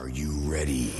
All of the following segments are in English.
Are you ready?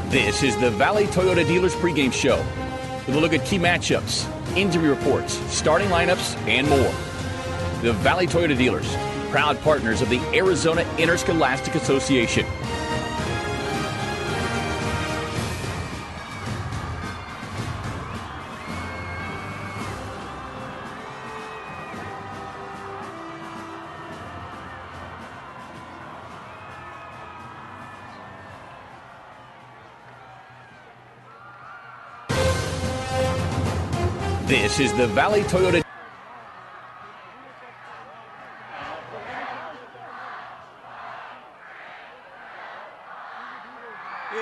This is the Valley Toyota Dealers pregame show with a look at key matchups, injury reports, starting lineups, and more. The Valley Toyota Dealers, proud partners of the Arizona Interscholastic Association. This is the Valley Toyota. It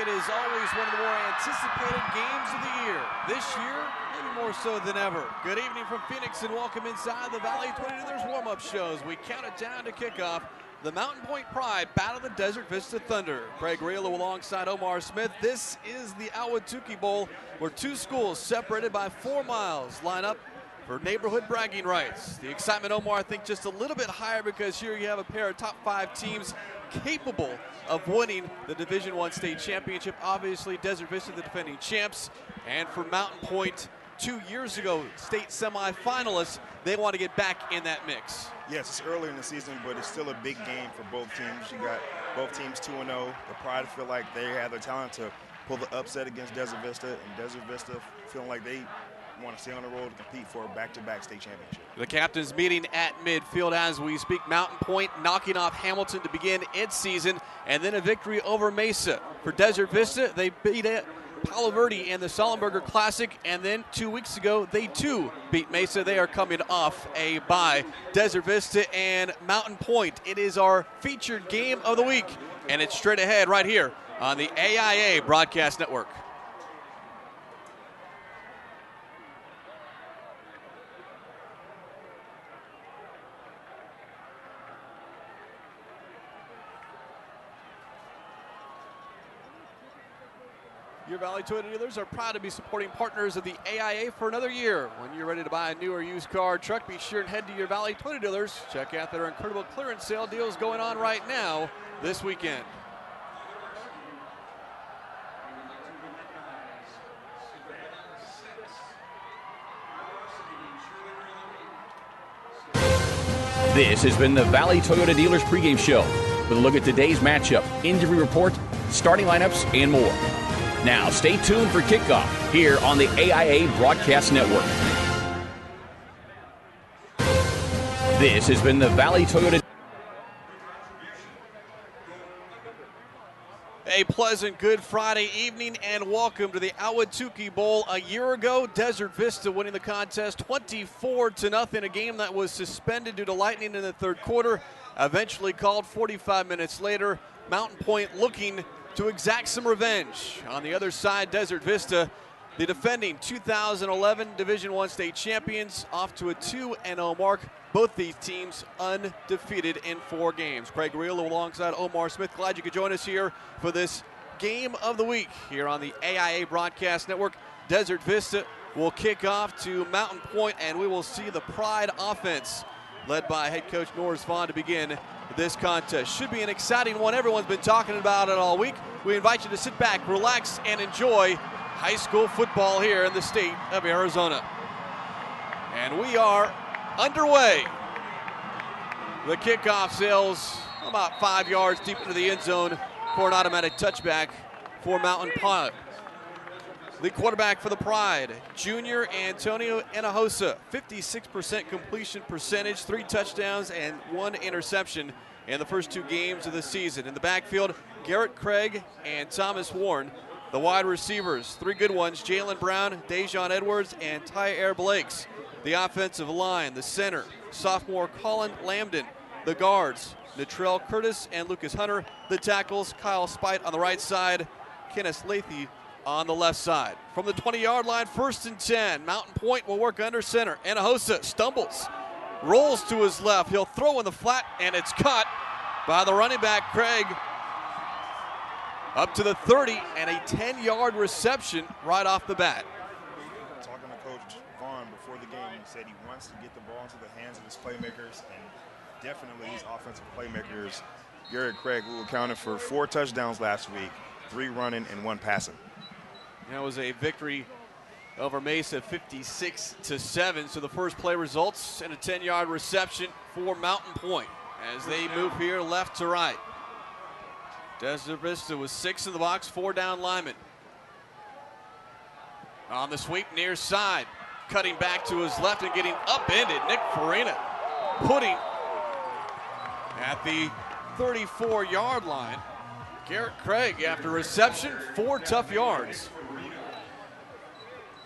is always one of the more anticipated games of the year. This year, maybe more so than ever. Good evening from Phoenix and welcome inside the Valley Toyota Dealers warm-up shows. We count it down to kickoff. The Mountain Pointe Pride battle the Desert Vista Thunder. Craig Realo alongside Omar Smith. This is the Ahwatukee Bowl, where two schools separated by 4 miles line up for neighborhood bragging rights. The excitement, Omar, I think just a little bit higher because here you have a pair of top 5 teams capable of winning the Division I state championship. Obviously, Desert Vista, the defending champs, and for Mountain Pointe, 2 years ago, state semifinalists, they want to get back in that mix. Yes, it's early in the season, but it's still a big game for both teams. You got both teams 2-0. The Pride feel like they have the talent to pull the upset against Desert Vista, and Desert Vista feeling like they want to stay on the road to compete for a back-to-back state championship. The captains meeting at midfield as we speak. Mountain Pointe knocking off Hamilton to begin its season, and then a victory over Mesa. For Desert Vista, they beat Palo Verde in the Sollenberger Classic, and then 2 weeks ago, they too beat Mesa. They are coming off a bye. Desert Vista and Mountain Pointe. It is our featured game of the week, and it's straight ahead right here on the AIA Broadcast Network. Your Valley Toyota Dealers are proud to be supporting partners of the AIA for another year. When you're ready to buy a new or used car or truck, be sure and head to your Valley Toyota Dealers. Check out their incredible clearance sale deals going on right now this weekend. This has been the Valley Toyota Dealers pregame show with a look at today's matchup, injury report, starting lineups, and more. Now, stay tuned for kickoff here on the AIA Broadcast Network. This has been the Valley Toyota. A pleasant Good Friday evening and welcome to the Ahwatukee Bowl. A year ago, Desert Vista winning the contest 24-0, a game that was suspended due to lightning in the third quarter, eventually called 45 minutes later. Mountain Pointe looking to exact some revenge. On the other side, Desert Vista, the defending 2011 Division I state champions, off to a 2-0 mark. Both these teams undefeated in 4 games. Craig Realo alongside Omar Smith. Glad you could join us here for this game of the week here on the AIA Broadcast Network. Desert Vista will kick off to Mountain Pointe, and we will see the Pride offense led by head coach Norris Vaughn to begin this contest. Should be an exciting one. Everyone's been talking about it all week. We invite you to sit back, relax, and enjoy high school football here in the state of Arizona. And we are underway. The kickoff sails about 5 yards deep into the end zone for an automatic touchback for Mountain Pointe. The quarterback for the Pride, junior Antonio Enojosa, 56% completion percentage, 3 touchdowns and 1 interception in the first 2 games of the season. In the backfield, Garrett Craig and Thomas Warren. The wide receivers, 3 good ones, Jalen Brown, Dejon Edwards, and Ty Blakes. The offensive line, the center, sophomore Colin Lambden. The guards, Natrell Curtis and Lucas Hunter. The tackles, Kyle Spite on the right side, Kenneth Lathy on the left side. From the 20-yard line, 1st and 10. Mountain Pointe will work under center. Hinojosa stumbles, rolls to his left. He'll throw in the flat, and it's caught by the running back, Craig. Up to the 30, and a 10-yard reception right off the bat. Talking to Coach Vaughn before the game, he said he wants to get the ball into the hands of his playmakers, and definitely these offensive playmakers. Garrett Craig, who accounted for 4 touchdowns last week, 3 running and 1 passing. That was a victory over Mesa, 56-7. So the first play results in a 10-yard reception for Mountain Pointe as they move here left to right. Desert Vista was 6 in the box, 4 down linemen. On the sweep near side, cutting back to his left and getting upended. Nick Farina putting at the 34-yard line. Garrett Craig, after reception, 4 tough yards.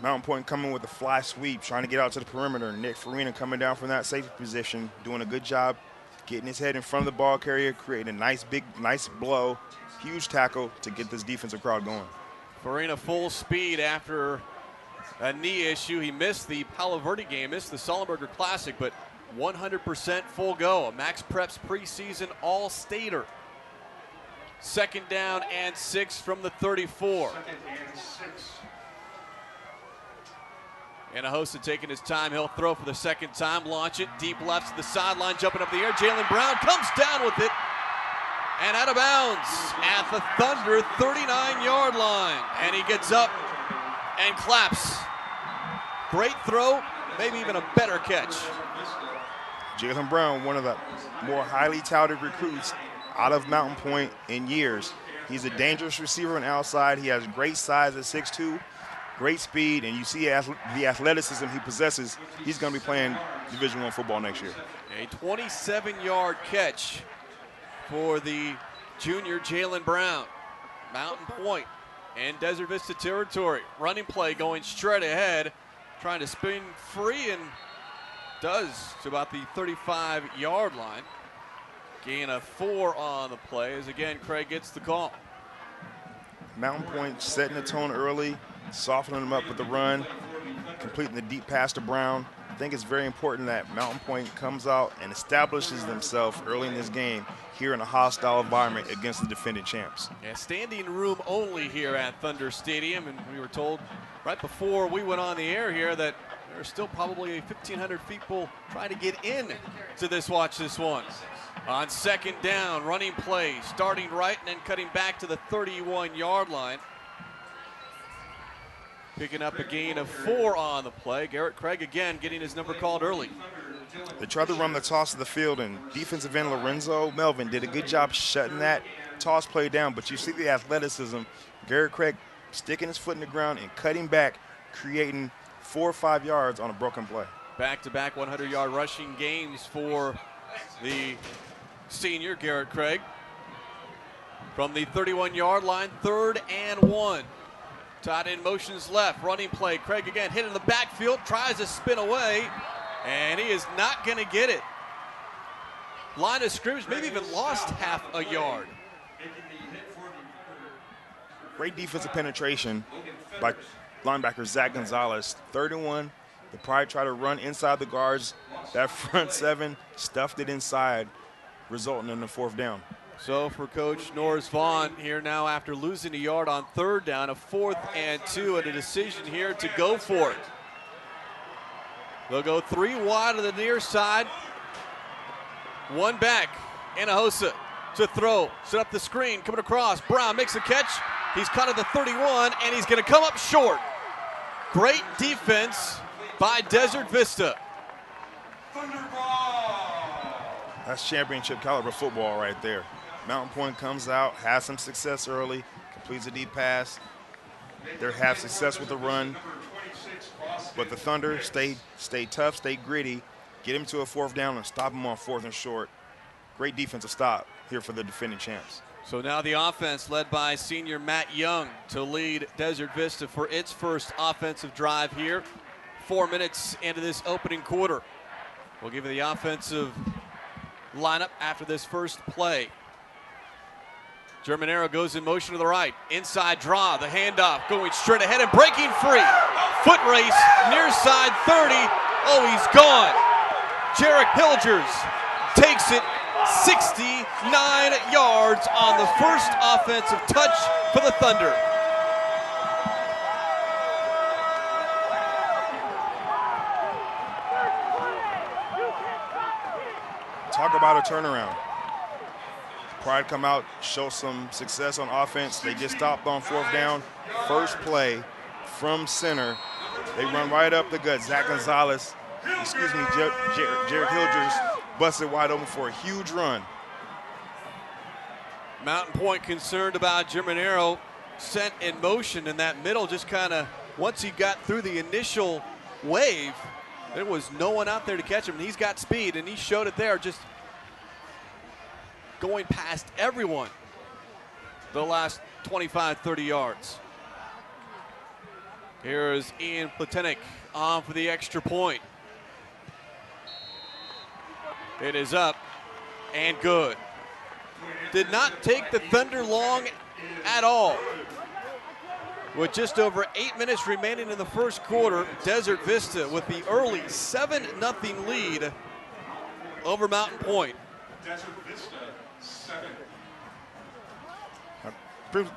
Mountain Pointe coming with a fly sweep, trying to get out to the perimeter. Nick Farina coming down from that safety position, doing a good job getting his head in front of the ball carrier, creating a nice blow, huge tackle to get this defensive crowd going. Farina full speed after a knee issue. He missed the Palo Verde game, missed the Sullenberger Classic, but 100% full go. A Max Preps preseason all-stater. 2nd down and 6 from the 34. Hinojosa taking his time. He'll throw for the 2nd time, launch it deep left to the sideline, jumping up the air. Jalen Brown comes down with it and out of bounds at the Thunder 39-yard line. And he gets up and claps. Great throw, maybe even a better catch. Jalen Brown, one of the more highly touted recruits out of Mountain Pointe in years. He's a dangerous receiver on the outside. He has great size at 6'2", great speed, and you see the athleticism he possesses. He's going to be playing Division I football next year. A 27-yard catch for the junior Jalen Brown. Mountain Pointe in Desert Vista territory. Running play going straight ahead, trying to spin free, and does to about the 35-yard line. Gain of 4 on the play as, again, Craig gets the call. Mountain Pointe setting the tone early, softening them up with the run, completing the deep pass to Brown. I think it's very important that Mountain Pointe comes out and establishes themselves early in this game here in a hostile environment against the defending champs. Yeah, standing room only here at Thunder Stadium, and we were told right before we went on the air here that there are still probably 1,500 people trying to get in to this watch this one. On 2nd down, running play, starting right and then cutting back to the 31-yard line. Picking up a gain of 4 on the play. Garrett Craig again getting his number called early. They tried to run the toss to the field, and defensive end Lorenzo Melvin did a good job shutting that toss play down, but you see the athleticism. Garrett Craig sticking his foot in the ground and cutting back, creating 4 or 5 yards on a broken play. Back-to-back 100-yard rushing games for the senior Garrett Craig. From the 31-yard line, 3rd and 1. Tight end motions left, running play. Craig again hit in the backfield, tries to spin away, and he is not going to get it. Line of scrimmage, maybe even lost half a yard. Great defensive penetration by linebacker Zach Gonzalez. 3rd and 1. They probably try to run inside the guards. That front 7 stuffed it inside, resulting in the 4th down. So for Coach Norris Vaughn here now after losing a yard on 3rd down, a 4th and 2, and a decision here to go for it. They'll go 3 wide to the near side. 1 back. Hinojosa to throw. Set up the screen. Coming across. Brown makes a catch. He's caught at the 31, and he's going to come up short. Great defense by Desert Vista. That's championship caliber football right there. Mountain Pointe comes out, has some success early, completes a deep pass. They have success with the run. But the Thunder stay tough, stay gritty, get him to a 4th down and stop him on 4th and short. Great defensive stop here for the defending champs. So now the offense led by senior Matt Young to lead Desert Vista for its first offensive drive here. 4 minutes into this opening quarter. We'll give you the offensive lineup after this first play. Germanero goes in motion to the right. Inside draw, the handoff going straight ahead and breaking free. Foot race, near side 30. Oh, he's gone. Jarek Hilgers takes it 69 yards on the first offensive touch for the Thunder. Talk about a turnaround. Pride come out, show some success on offense. They get stopped on 4th down. First play from center. They run right up the gut. Jared Hilgers busted wide open for a huge run. Mountain Pointe concerned about Germanero sent in motion in that middle, just kind of, once he got through the initial wave, there was no one out there to catch him. And he's got speed, and he showed it there, just going past everyone the last 25, 30 yards. Here's Ian Platonik on for the extra point. It is up and good. Did not take the Thunder long at all. With just over 8 minutes remaining in the first quarter, Desert Vista with the early 7-0 lead over Mountain Pointe. Desert Vista 7.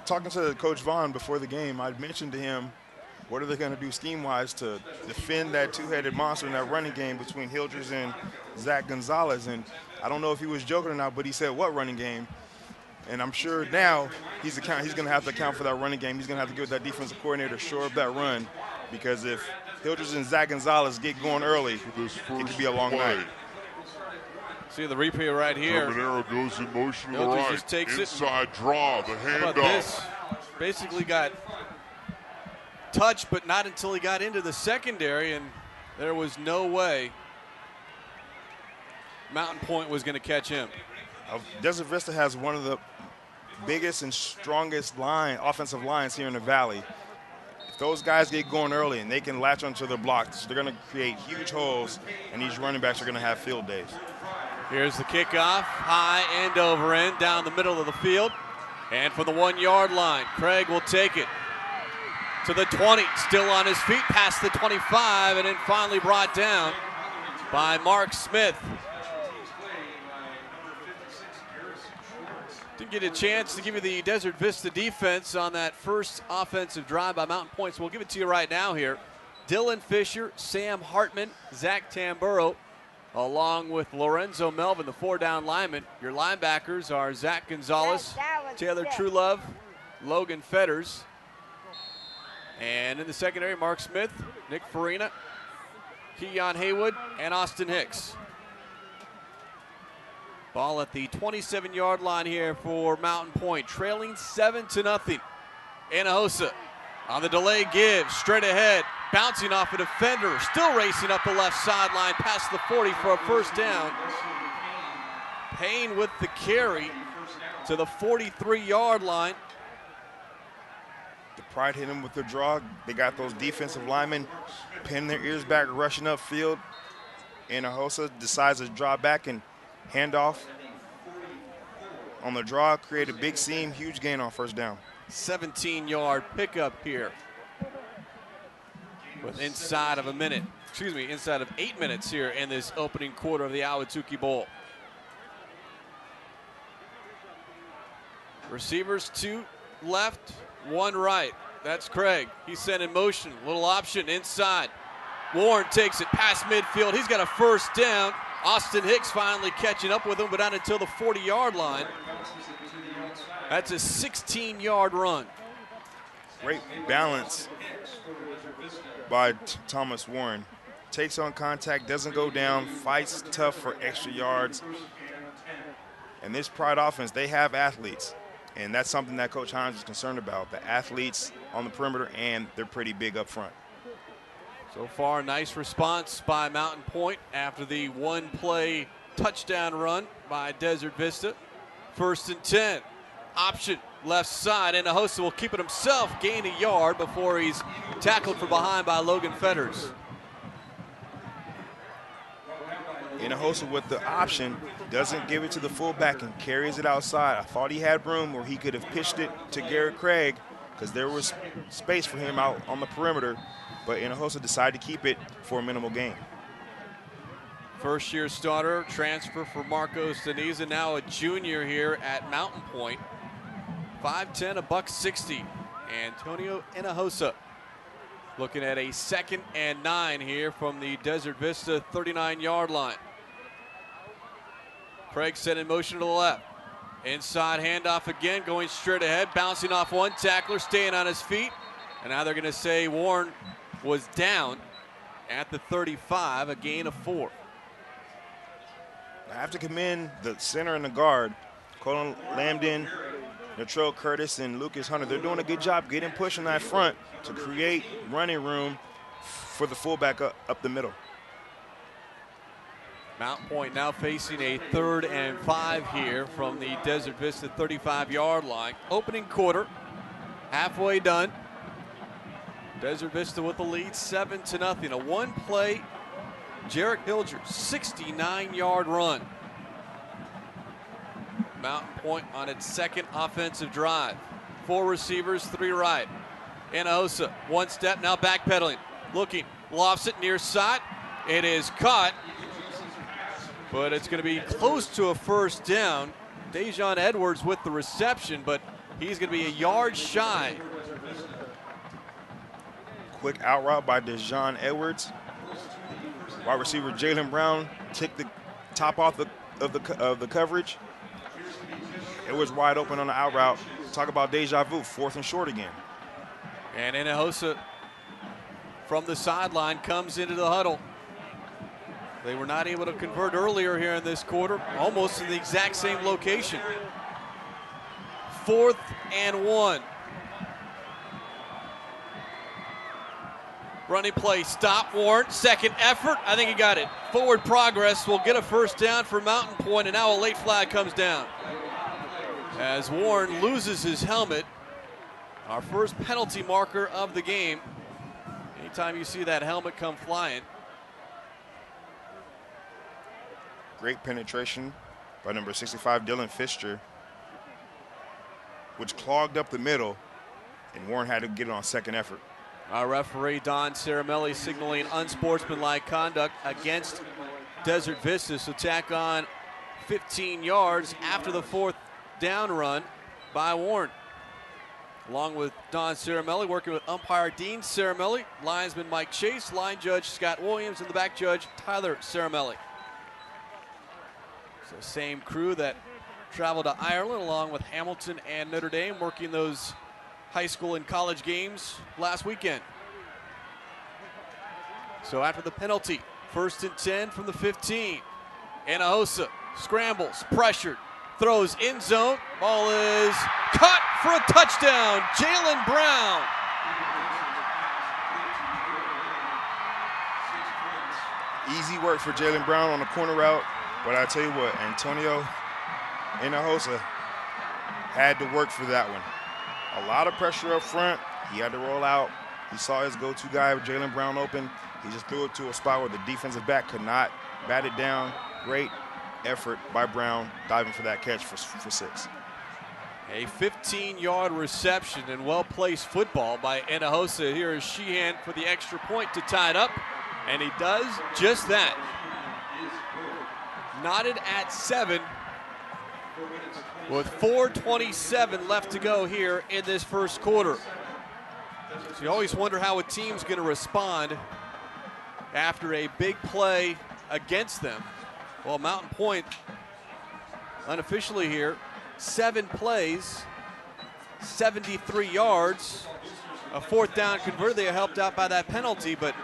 Talking to Coach Vaughn before the game, I mentioned to him, what are they going to do scheme-wise to defend that two-headed monster in that running game between Hilgers and Zach Gonzalez? And I don't know if he was joking or not, but he said, what running game? And I'm sure now he's going to have to account for that running game. He's going to have to give that defensive coordinator shore up that run, because if Hilgers and Zach Gonzalez get going early, it could be a long night. See the replay right here. Germanero goes in motion to the Hilgers right. just takes Inside draw, the How about handoff. this? Basically got touched, but not until he got into the secondary, and there was no way Mountain Pointe was going to catch him. Desert Vista has one of the biggest and strongest offensive lines here in the Valley. If those guys get going early and they can latch onto their blocks, they're going to create huge holes, and these running backs are going to have field days. Here's the kickoff, high end over end, down the middle of the field. And from the 1 yard line, Craig will take it to the 20, still on his feet, past the 25, and then finally brought down by Mark Smith. Didn't get a chance to give you the Desert Vista defense on that first offensive drive by Mountain Pointe, so we'll give it to you right now here. Dylan Fisher, Sam Hartman, Zach Tamburo, along with Lorenzo Melvin, the 4-down lineman. Your linebackers are Zach Gonzalez, Taylor Truelove, Logan Fetters. And in the secondary, Mark Smith, Nick Farina, Keon Haywood, and Austin Hicks. Ball at the 27-yard line here for Mountain Pointe, trailing 7-0. Anahosa on the delay give, straight ahead, bouncing off a defender, still racing up the left sideline past the 40 for a first down. Payne with the carry to the 43-yard line. The Pride hit him with the draw. They got those defensive linemen pinning their ears back, rushing upfield. Anahosa decides to draw back and hand off on the draw, create a big seam, huge gain on first down. 17-yard pickup here with inside of 8 minutes here in this opening quarter of the Ahwatukee Bowl. Receivers 2 left, 1 right. That's Craig. He's sent in motion, little option inside. Warren takes it past midfield. He's got a first down. Austin Hicks finally catching up with him, but not until the 40-yard line. That's a 16-yard run. Great balance by Thomas Warren. Takes on contact, doesn't go down, fights tough for extra yards. And this Pride offense, they have athletes. And that's something that Coach Hines is concerned about, the athletes on the perimeter, and they're pretty big up front. So far, nice response by Mountain Pointe after the one-play touchdown run by Desert Vista. 1st and 10. Option left side, and Anahosa will keep it himself, gain a yard before he's tackled from behind by Logan Fetters. Hinojosa with the option doesn't give it to the fullback and carries it outside. I thought he had room where he could have pitched it to Garrett Craig because there was space for him out on the perimeter, but Hinojosa decided to keep it for a minimal gain. First-year starter, transfer for Marcos Deniza, now a junior here at Mountain Pointe. 5'10", $160. Antonio Hinojosa looking at a 2nd and 9 here from the Desert Vista 39-yard line. Craig set in motion to the left. Inside handoff again, going straight ahead, bouncing off one tackler, staying on his feet. And now they're going to say Warren was down at the 35, a gain of 4. I have to commend the center and the guard, Colin Lambden, Natrell Curtis, and Lucas Hunter. They're doing a good job getting push in that front to create running room for the fullback up the middle. Mountain Pointe now facing a 3rd and 5 here from the Desert Vista 35-yard line. Opening quarter, halfway done. Desert Vista with the lead, 7-0. A one-play Jarek Hilger 69-yard run. Mountain Pointe on its 2nd offensive drive. 4 receivers, 3 right. Hinojosa, 1 step, now backpedaling. Looking, lofts it near side. It is caught, but it's going to be close to a first down. Dejon Edwards with the reception, but he's going to be a yard shy. Quick out route by Dejon Edwards. Wide receiver Jalen Brown took the top off of the coverage. It was wide open on the out route. Talk about deja vu, 4th and short again. And Hinojosa from the sideline comes into the huddle. They were not able to convert earlier here in this quarter, almost in the exact same location. 4th and 1. Running play, stop, Warren, 2nd effort. I think he got it. Forward progress will get a first down for Mountain Pointe, and now a late flag comes down. As Warren loses his helmet, our first penalty marker of the game. Anytime you see that helmet come flying. Great penetration by number 65, Dylan Fischer, which clogged up the middle, and Warren had to get it on 2nd effort. Our referee, Don Ceramelli, signaling unsportsmanlike conduct against Desert Vista. So tack on 15 yards after the 4th down run by Warren. Along with Don Ceramelli, working with umpire Dean Ceramelli, linesman Mike Chase, line judge Scott Williams, and the back judge Tyler Ceramelli. So same crew that traveled to Ireland along with Hamilton and Notre Dame, working those high school and college games last weekend. So after the penalty, 1st and 10 from the 15. Hinojosa scrambles, pressured, throws in zone. Ball is caught for a touchdown. Jalen Brown. Easy work for Jalen Brown on the corner route, but I tell you what, Antonio Hinojosa had to work for that one. A lot of pressure up front. He had to roll out. He saw his go-to guy, Jalen Brown, open. He just threw it to a spot where the defensive back could not bat it down. Great effort by Brown, diving for that catch for 6. A 15-yard reception and well-placed football by Hinojosa. Here is Sheehan for the extra point to tie it up, and he does just that. Knotted at 7 with 4:27 left to go here in this first quarter. So you always wonder how a team's going to respond after a big play against them. Well, Mountain Pointe, unofficially here, 7 plays, 73 yards, a 4th down converted. They were helped out by that penalty, but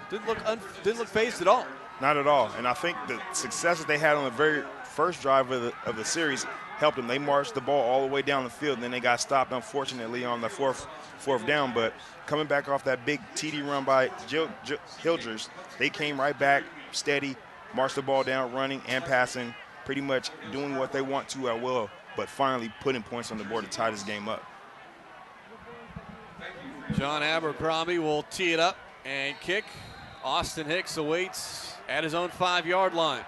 didn't look phased at all. Not at all. And I think the success that they had on the very first drive of the series helped them. They marched the ball all the way down the field, and then they got stopped, unfortunately, on the fourth down. But coming back off that big TD run by Hildress, they came right back, steady, marched the ball down, running and passing, pretty much doing what they want to at will, but finally putting points on the board to tie this game up. John Abercrombie will tee it up and kick. Austin Hicks awaits at his own 5-yard line.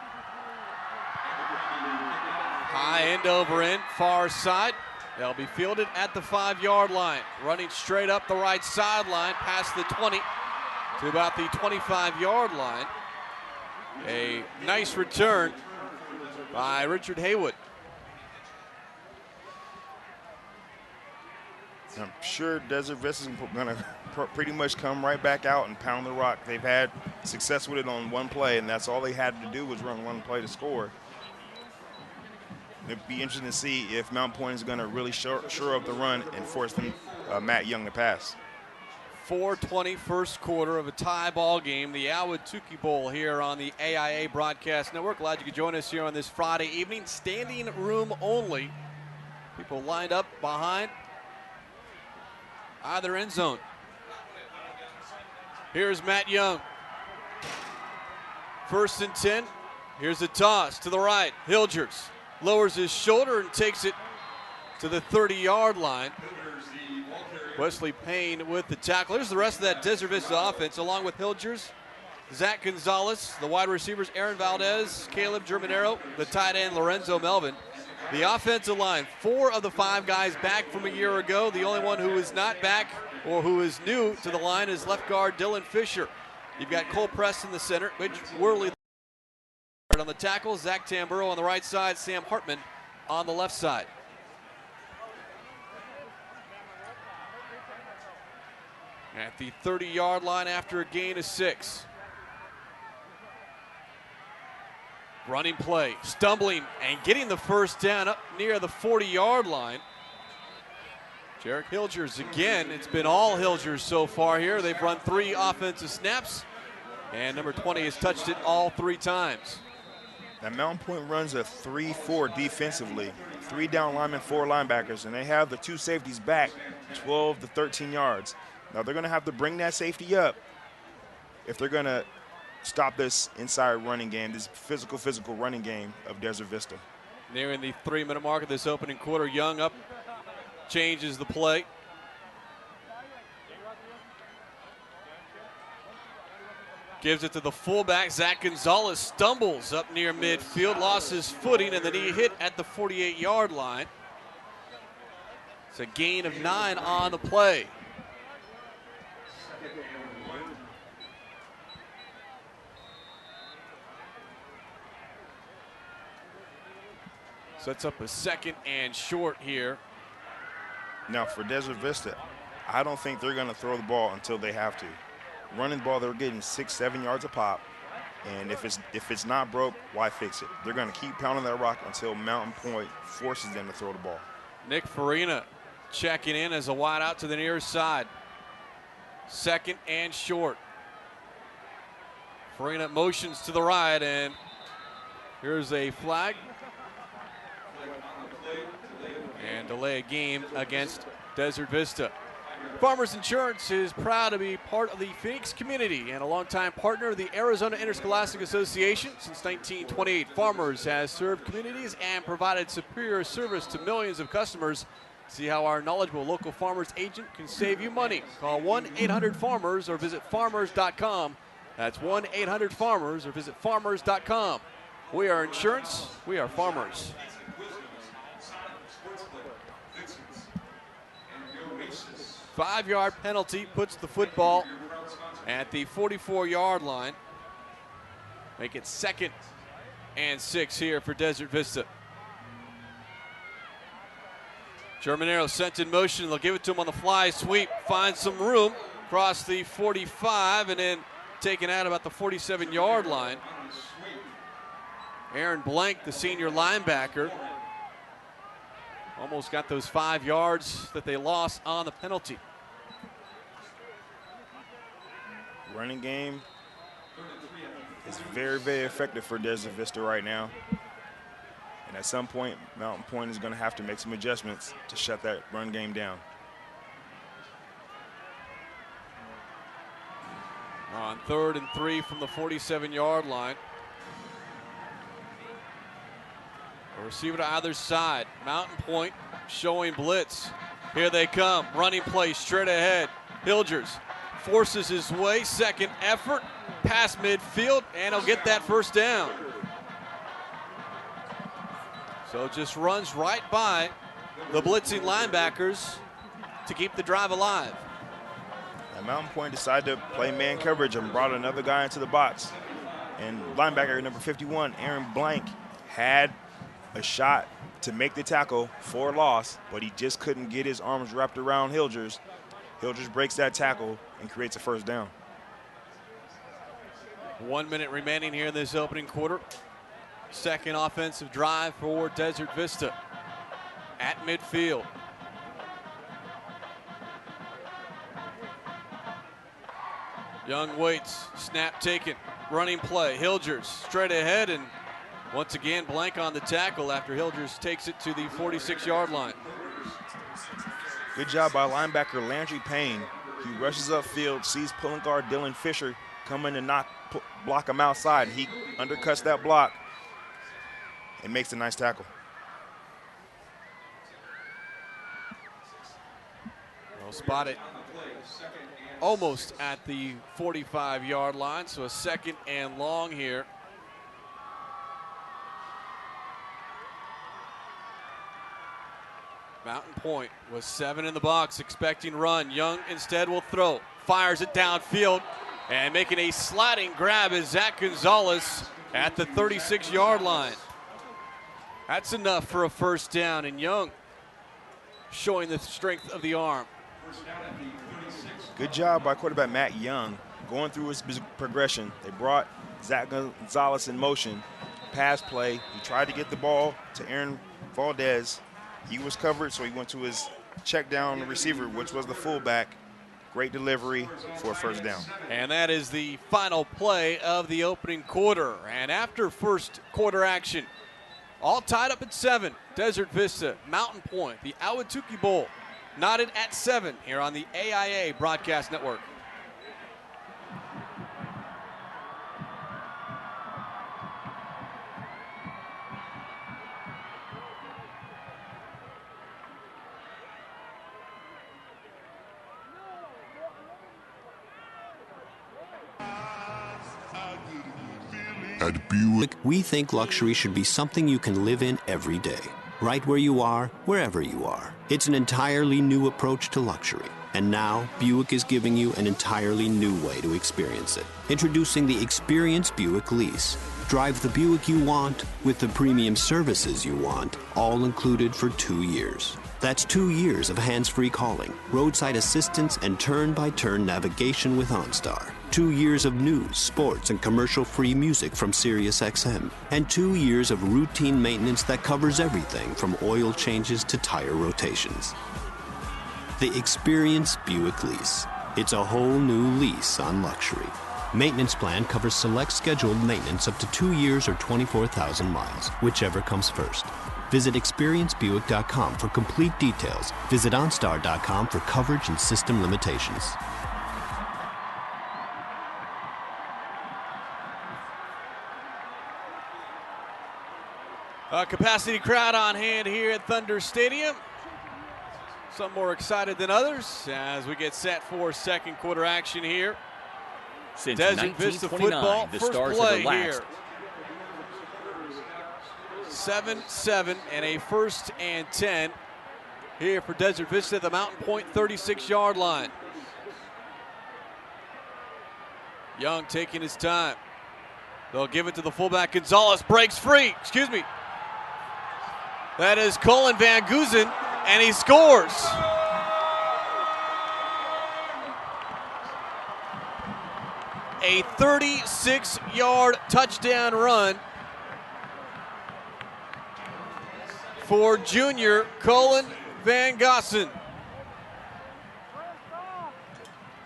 High end over end, far side. They'll be fielded at the 5-yard line. Running straight up the right sideline, past the 20 to about the 25-yard line. A nice return by Richard Haywood. I'm sure Desert Vista is going to pretty much come right back out and pound the rock. They've had success with it on one play, and that's all they had to do was run one play to score. It'd be interesting to see if Mount Pointe is going to really shore up the run and force them, Matt Young to pass. 4:20 first quarter of a tie ball game, the Ahwatukee Bowl here on the AIA Broadcast Network. Glad you could join us here on this Friday evening. Standing room only. People lined up behind either end zone. Here's Matt Young. 1st and 10. Here's a toss to the right. Hilgers lowers his shoulder and takes it to the 30-yard line. Wesley Payne with the tackle. Here's the rest of that Desert Vista offense, along with Hilgers, Zach Gonzalez, the wide receivers Aaron Valdez, Caleb Germanero, the tight end Lorenzo Melvin. The offensive line, 4 of the 5 guys back from a year ago. The only one who is not back or who is new to the line is left guard Dylan Fisher. You've got Cole Press in the center, Mitch Worley on the tackle, Zach Tamburo on the right side, Sam Hartman on the left side. At the 30-yard line after a gain of 6. Running play, stumbling and getting the first down up near the 40-yard line. Jarek Hilgers again. It's been all Hilgers so far here. They've run 3 offensive snaps, and number 20 has touched it all 3 times. Now, Mountain Pointe runs a 3-4 defensively. 3 down linemen, 4 linebackers, and they have the 2 safeties back 12 to 13 yards. Now, they're going to have to bring that safety up if they're going to stop this inside running game, this physical running game of Desert Vista. Nearing the 3-minute mark of this opening quarter, Young up, changes the play. Gives it to the fullback, Zach Gonzalez stumbles up near midfield, lost his footing, and then he hit at the 48-yard line. It's a gain of 9 on the play. Sets up a 2nd and short here. Now for Desert Vista, I don't think they're going to throw the ball until they have to. Running the ball, they're getting 6-7 yards a pop, and if it's not broke, why fix it? They're going to keep pounding that rock until Mountain Pointe forces them to throw the ball. Nick Farina checking in as a wide out to the near side. 2nd and short. Farina motions to the right, and here's a flag. And delay a game against Desert Vista. Farmers Insurance is proud to be part of the Phoenix community and a longtime partner of the Arizona Interscholastic Association. Since 1928, Farmers has served communities and provided superior service to millions of customers. See how our knowledgeable local Farmers agent can save you money. Call 1-800-FARMERS or visit farmers.com. That's 1-800-FARMERS or visit farmers.com. We are insurance, we are farmers. 5-yard penalty puts the football at the 44-yard line. Make it 2nd and 6 here for Desert Vista. Germanero sent in motion. They'll give it to him on the fly sweep. Finds some room across the 45 and then taken out about the 47-yard line. Aaron Blank, the senior linebacker, almost got those 5 yards that they lost on the penalty. Running game is very, very effective for Desert Vista right now. And at some point, Mountain Pointe is going to have to make some adjustments to shut that run game down. On 3rd and 3 from the 47-yard line. A receiver to either side. Mountain Pointe showing blitz. Here they come. Running play straight ahead. Hilgers forces his way, second effort, past midfield, and he'll get that first down. So just runs right by the blitzing linebackers to keep the drive alive. And Mountain Pointe decided to play man coverage and brought another guy into the box. And linebacker number 51, Aaron Blank, had a shot to make the tackle for a loss, but he just couldn't get his arms wrapped around Hilgers. Hilgers breaks that tackle and creates a first down. 1 minute remaining here in this opening quarter. Second offensive drive for Desert Vista at midfield. Young waits, snap taken, running play. Hilgers straight ahead, and once again Blank on the tackle after Hilgers takes it to the 46-yard line. Good job by linebacker Landry Payne. He rushes upfield, sees pulling guard Dylan Fisher coming to block him outside. He undercuts that block and makes a nice tackle. Well spotted almost at the 45-yard line, so a second and long here. Mountain Pointe was 7 in the box, expecting run. Young instead will throw, fires it downfield, and making a sliding grab is Zach Gonzalez at the 36-yard line. That's enough for a first down, and Young showing the strength of the arm. Good job by quarterback Matt Young going through his progression. They brought Zach Gonzalez in motion. Pass play. He tried to get the ball to Aaron Valdez. He was covered, so he went to his check down receiver, which was the fullback. Great delivery for a first down. And that is the final play of the opening quarter. And after first quarter action, all tied up at 7. Desert Vista, Mountain Pointe, the Ahwatukee Bowl, knotted at 7 here on the AIA Broadcast Network. At Buick, we think luxury should be something you can live in every day. Right where you are, wherever you are. It's an entirely new approach to luxury. And now, Buick is giving you an entirely new way to experience it. Introducing the Experience Buick Lease. Drive the Buick you want with the premium services you want, all included for 2 years. That's 2 years of hands-free calling, roadside assistance, and turn-by-turn navigation with OnStar. 2 years of news, sports, and commercial-free music from SiriusXM. And 2 years of routine maintenance that covers everything from oil changes to tire rotations. The Experience Buick Lease. It's a whole new lease on luxury. Maintenance plan covers select scheduled maintenance up to 2 years or 24,000 miles, whichever comes first. Visit experiencebuick.com for complete details. Visit OnStar.com for coverage and system limitations. A capacity crowd on hand here at Thunder Stadium. Some more excited than others as we get set for second quarter action here. Since Desert Vista 1929, football, the first Stars play have relaxed. here. 7-7 and a 1st and 10 here for Desert Vista at the Mountain Pointe 36-yard line. Young taking his time. They'll give it to the fullback. Gonzalez breaks free. Excuse me. That is Colin Van Goosen, and he scores. A 36-yard touchdown run for junior Colin Van Goosen.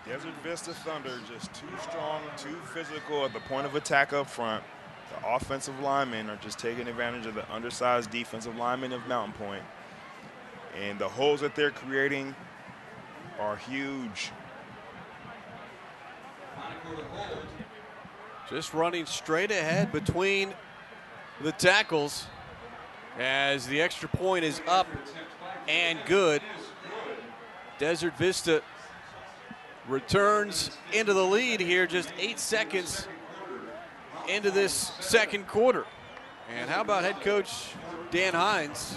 Desert Vista Thunder just too strong, too physical at the point of attack up front. The offensive linemen are just taking advantage of the undersized defensive linemen of Mountain Pointe. And the holes that they're creating are huge. Just running straight ahead between the tackles as the extra point is up and good. Desert Vista returns into the lead here just 8 seconds into this second quarter. And how about head coach Dan Hines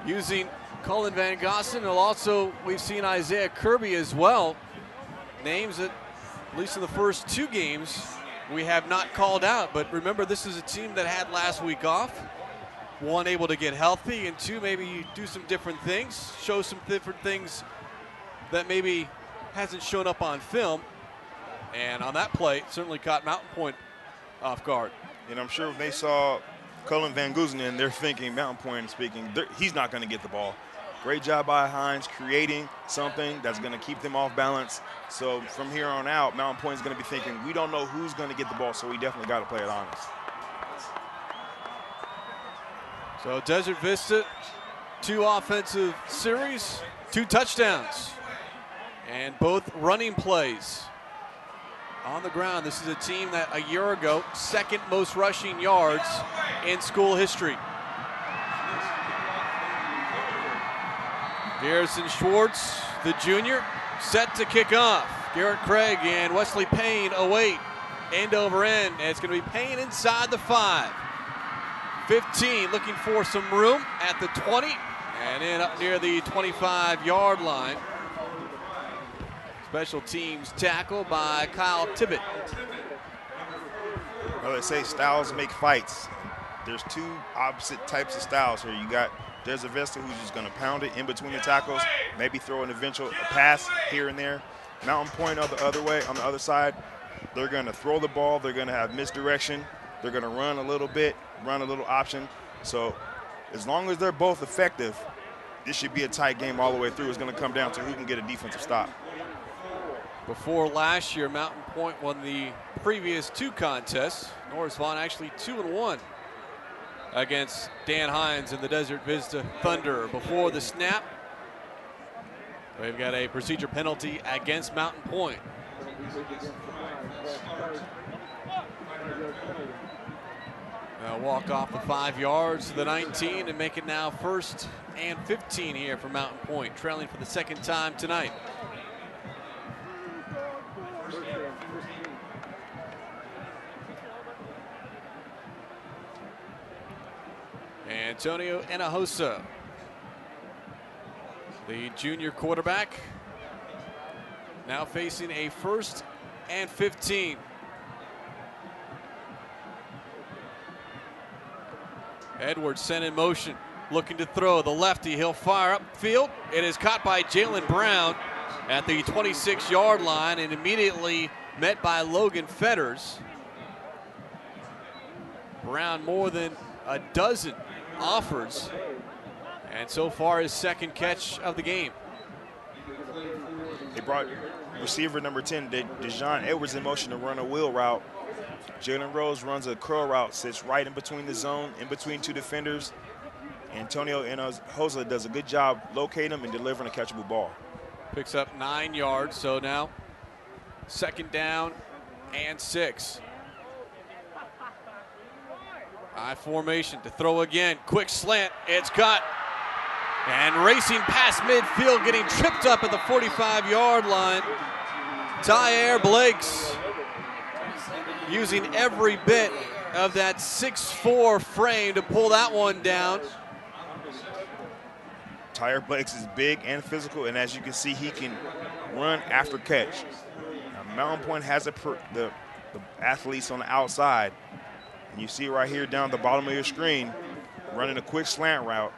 using Cullen Van Gossen, and also we've seen Isaiah Kirby as well. Names that, at least in the first 2 games, we have not called out. But remember, this is a team that had last week off. 1, able to get healthy, and 2, maybe do some different things, show some different things that maybe hasn't shown up on film. And on that play, certainly caught Mountain Pointe off guard. And I'm sure when they saw Cullen Van Goesen in, they're thinking, Mountain Pointe speaking, he's not going to get the ball. Great job by Hines creating something that's going to keep them off balance. So from here on out, Mountain Pointe is going to be thinking, we don't know who's going to get the ball, so we definitely got to play it honest. So Desert Vista, 2 offensive series, 2 touchdowns, and both running plays on the ground. This is a team that a year ago, 2nd most rushing yards in school history. Garrison Schwartz, the junior, set to kick off. Garrett Craig and Wesley Payne await end over end, and it's going to be Payne inside the 5. 15 looking for some room at the 20 and in up near the 25-yard line. Special teams tackle by Kyle Tibbett. Well, they say styles make fights. There's 2 opposite types of styles here. You got Desert Vista, who's just going to pound it in between the tackles, maybe throw an eventual pass here and there. Mountain Pointe on the other way, on the other side, they're going to throw the ball. They're going to have misdirection. They're going to run a little bit, run a little option. So as long as they're both effective, this should be a tight game all the way through. It's going to come down to who can get a defensive stop. Before last year, Mountain Pointe won the previous 2 contests. Norris Vaughn actually 2-1 against Dan Hines and the Desert Vista Thunder. Before the snap, we've got a procedure penalty against Mountain Pointe. Now walk off the 5 yards to the 19 and make it now 1st and 15 here for Mountain Pointe, trailing for the 2nd time tonight. Antonio Hinojosa, the junior quarterback, now facing a 1st and 15. Edwards sent in motion, looking to throw. The lefty, he'll fire upfield. It is caught by Jalen Brown at the 26-yard line and immediately met by Logan Fetters. Brown more than a dozen offers, and so far his 2nd catch of the game. They brought receiver number 10, Dejon Edwards, in motion to run a wheel route. Jalen Rose runs a curl route, sits right in between the zone, in between 2 defenders. Antonio Hinojosa does a good job locating him and delivering a catchable ball. Picks up 9 yards, so now 2nd down and 6. I formation to throw again. Quick slant. It's cut. And racing past midfield, getting tripped up at the 45-yard line. Tyer Blakes using every bit of that 6'4" frame to pull that one down. Tyer Blakes is big and physical, and as you can see, he can run after catch. Now, Mountain Pointe has the athletes on the outside. And you see right here down the bottom of your screen, running a quick slant route.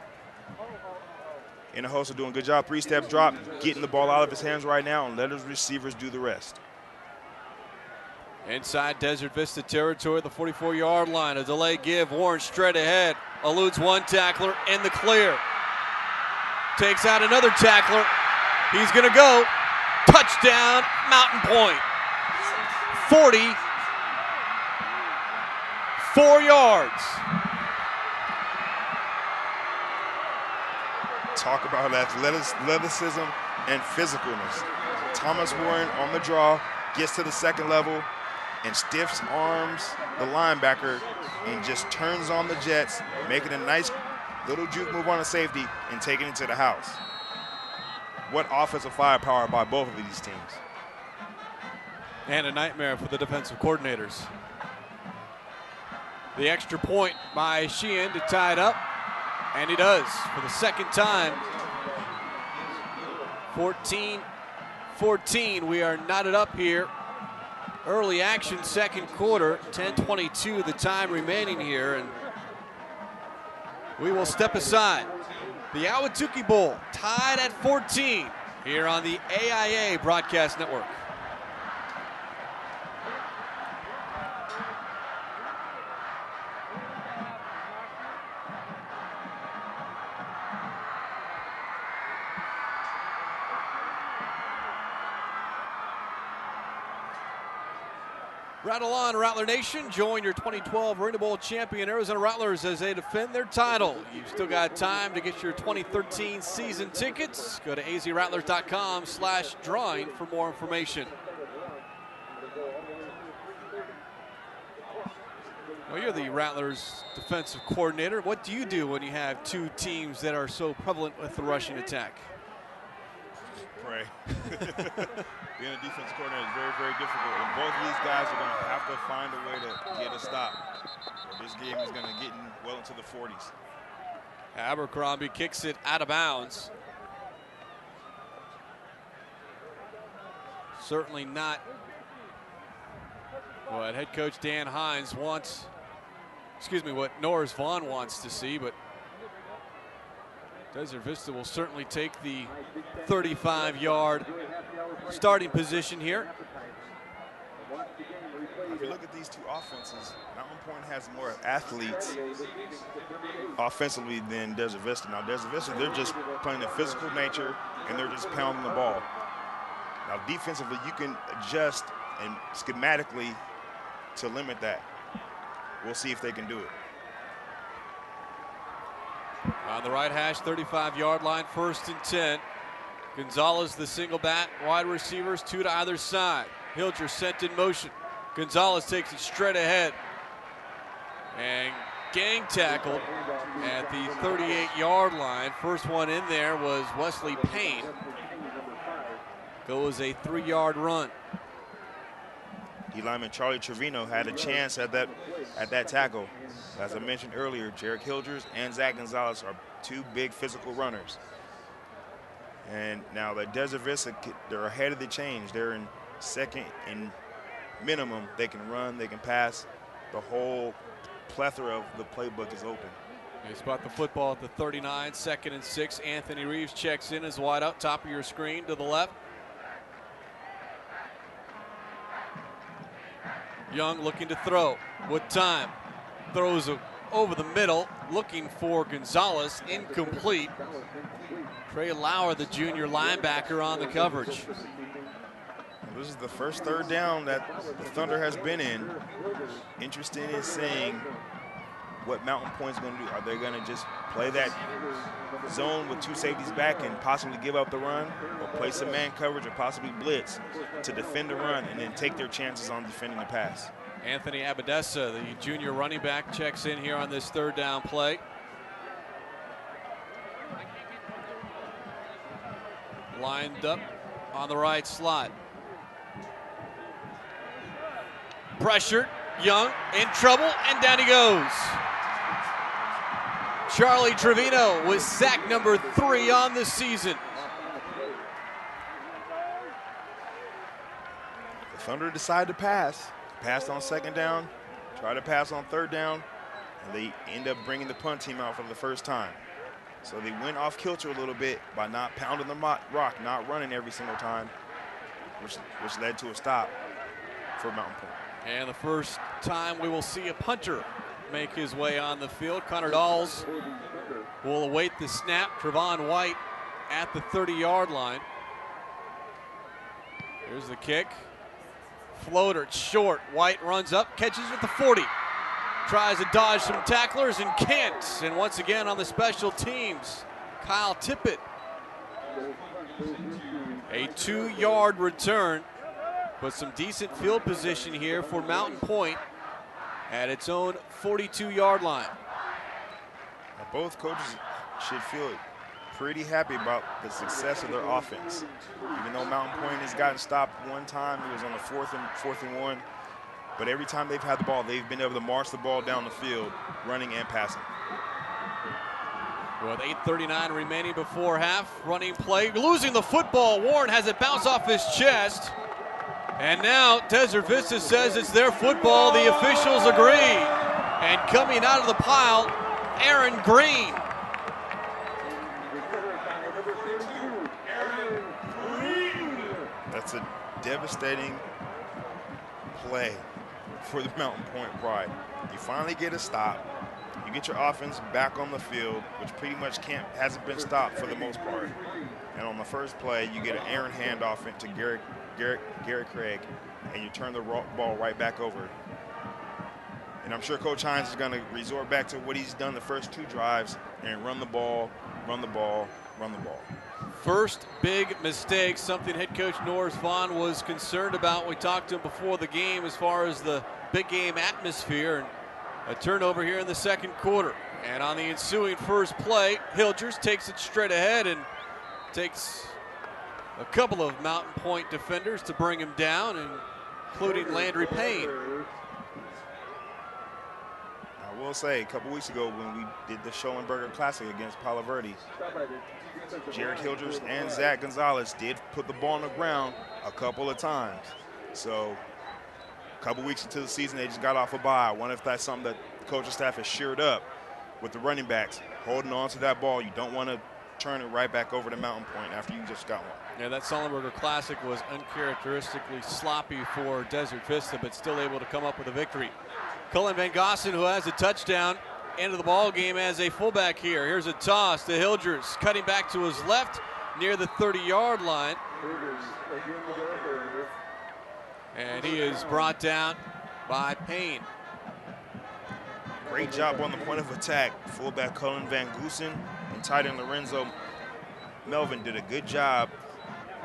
Hinojosa doing a good job, 3-step drop, getting the ball out of his hands right now and let his receivers do the rest. Inside Desert Vista territory, the 44-yard line. A delay give, Warren straight ahead, eludes 1 tackler in the clear. Takes out another tackler. He's gonna go. Touchdown, Mountain Pointe. 44 yards. Talk about athleticism and physicalness. Thomas Warren on the draw, gets to the 2nd level and stiffs arms the linebacker and just turns on the jets, making a nice little juke move on a safety and taking it to the house. what offensive firepower by both of these teams. And a nightmare for the defensive coordinators. The extra point by Sheehan to tie it up, and he does for the second time. 14-14, we are knotted up here. Early action, second quarter, 10:22 the time remaining here, and we will step aside. The Ahwatukee Bowl tied at 14 here on the AIA Broadcast Network. Rattle on, Rattler Nation. Join your 2012 Arena Bowl champion Arizona Rattlers as they defend their title. You've still got time to get your 2013 season tickets. Go to azrattlers.com/drawing for more information. Well, you're the Rattlers defensive coordinator. What do you do when you have two teams that are so prevalent with the rushing attack? Pray. Being a defense coordinator is very, very difficult. And both of these guys are going to have to find a way to get a stop. So this game is going to get well into the 40s. Abercrombie kicks it out of bounds. Certainly not what head coach Dan Hines wants, what Norris Vaughn wants to see, but Desert Vista will certainly take the 35-yard starting position here. If you look at these two offenses, Mountain Pointe has more athletes offensively than Desert Vista. Now, Desert Vista, they're just playing a physical nature, and they're just pounding the ball. Now, defensively, you can adjust and schematically to limit that. We'll see if they can do it. On the right hash, 35-yard line, 1st and 10. Gonzalez, the single back, wide receivers, 2 to either side. Hilger sent in motion. Gonzalez takes it straight ahead and gang tackled at the 38-yard line. First one in there was Wesley Payne. Goes a 3-yard run. D-lineman Charlie Trevino had a chance at that tackle. As I mentioned earlier, Jarek Hilders and Zach Gonzalez are two big physical runners. And now the Desert Vista, they're ahead of the change. They're in second and minimum. They can run, they can pass. The whole plethora of the playbook is open. They spot the football at the 39, 2nd and 6. Anthony Reeves checks in as wide out, top of your screen to the left. Young looking to throw with time. Throws over the middle, looking for Gonzalez, incomplete. Trey Lauer, the junior linebacker, on the coverage. This is the first 3rd down that the Thunder has been in. Interesting in seeing what Mountain Pointe's going to do. Are they going to just play that zone with 2 safeties back and possibly give up the run, or play some man coverage or possibly blitz to defend the run and then take their chances on defending the pass? Anthony Abadessa, the junior running back, checks in here on this 3rd down play. Lined up on the right slot. Pressured, Young in trouble, and down he goes. Charlie Trevino with sack number 3 on the season. The Thunder decide to pass. Passed on 2nd down, try to pass on 3rd down, and they end up bringing the punt team out for the first time. So they went off kilter a little bit by not pounding the rock, not running every single time, which led to a stop for Mountain Pointe. And the first time we will see a punter make his way on the field. Connor Dawes will await the snap. Trevon White at the 30-yard line. Here's the kick. Floater, it's short. White runs up, catches at the 40. Tries to dodge some tacklers and can't. And once again on the special teams, Kyle Tippett. A 2-yard return, but some decent field position here for Mountain Pointe at its own 42-yard line. Now both coaches should feel pretty happy about the success of their offense. Even though Mountain Pointe has gotten stopped one time, it was on the fourth and 1. But every time they've had the ball, they've been able to march the ball down the field, running and passing. With 8:39 remaining before half, running play, losing the football. Warren has it bounce off his chest. And now Desert Vista says it's their football. The officials agree. And coming out of the pile, Aaron Green. That's a devastating play for the Mountain Pointe Pride. You finally get a stop. You get your offense back on the field, which pretty much hasn't been stopped for the most part. And on the first play, you get an Aaron handoff into Garrett Craig, and you turn the ball right back over. And I'm sure Coach Hines is going to resort back to what he's done the first 2 drives and run the ball, run the ball, run the ball. First big mistake, something head coach Norris Vaughn was concerned about. We talked to him before the game as far as the big game atmosphere, and a turnover here in the second quarter. And on the ensuing first play, Hilgers takes it straight ahead and takes a couple of Mountain Pointe defenders to bring him down, including Landry Payne. I will say, a couple weeks ago when we did the Schoenberger Classic against Palo Verde, Jared Hilgers and Zach Gonzalez did put the ball on the ground a couple of times. So a couple weeks into the season, they just got off a bye. I wonder if that's something that the coaching staff has sheared up with the running backs, holding on to that ball. You don't want to turn it right back over to Mountain Pointe after you just got one. Yeah, that Sullenberger Classic was uncharacteristically sloppy for Desert Vista, but still able to come up with a victory. Cullen Van Gossen, who has a touchdown, end of the ball game as a fullback here. Here's a toss to Hilgers, cutting back to his left near the 30-yard line. And he is brought down by Payne. Great job on the point of attack. Fullback Cullen Van Goosen and tight end Lorenzo Melvin did a good job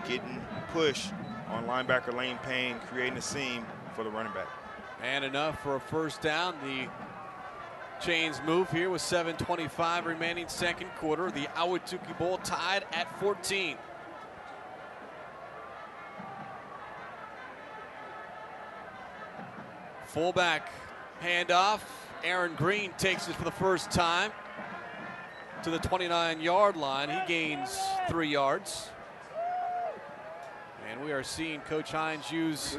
getting push on linebacker Lane Payne, creating a seam for the running back. And enough for a first down. The chains move here with 7:25 remaining second quarter. The Ahwatukee Bowl tied at 14. Fullback handoff. Aaron Green takes it for the first time to the 29-yard line. He gains 3 yards. And we are seeing Coach Hines use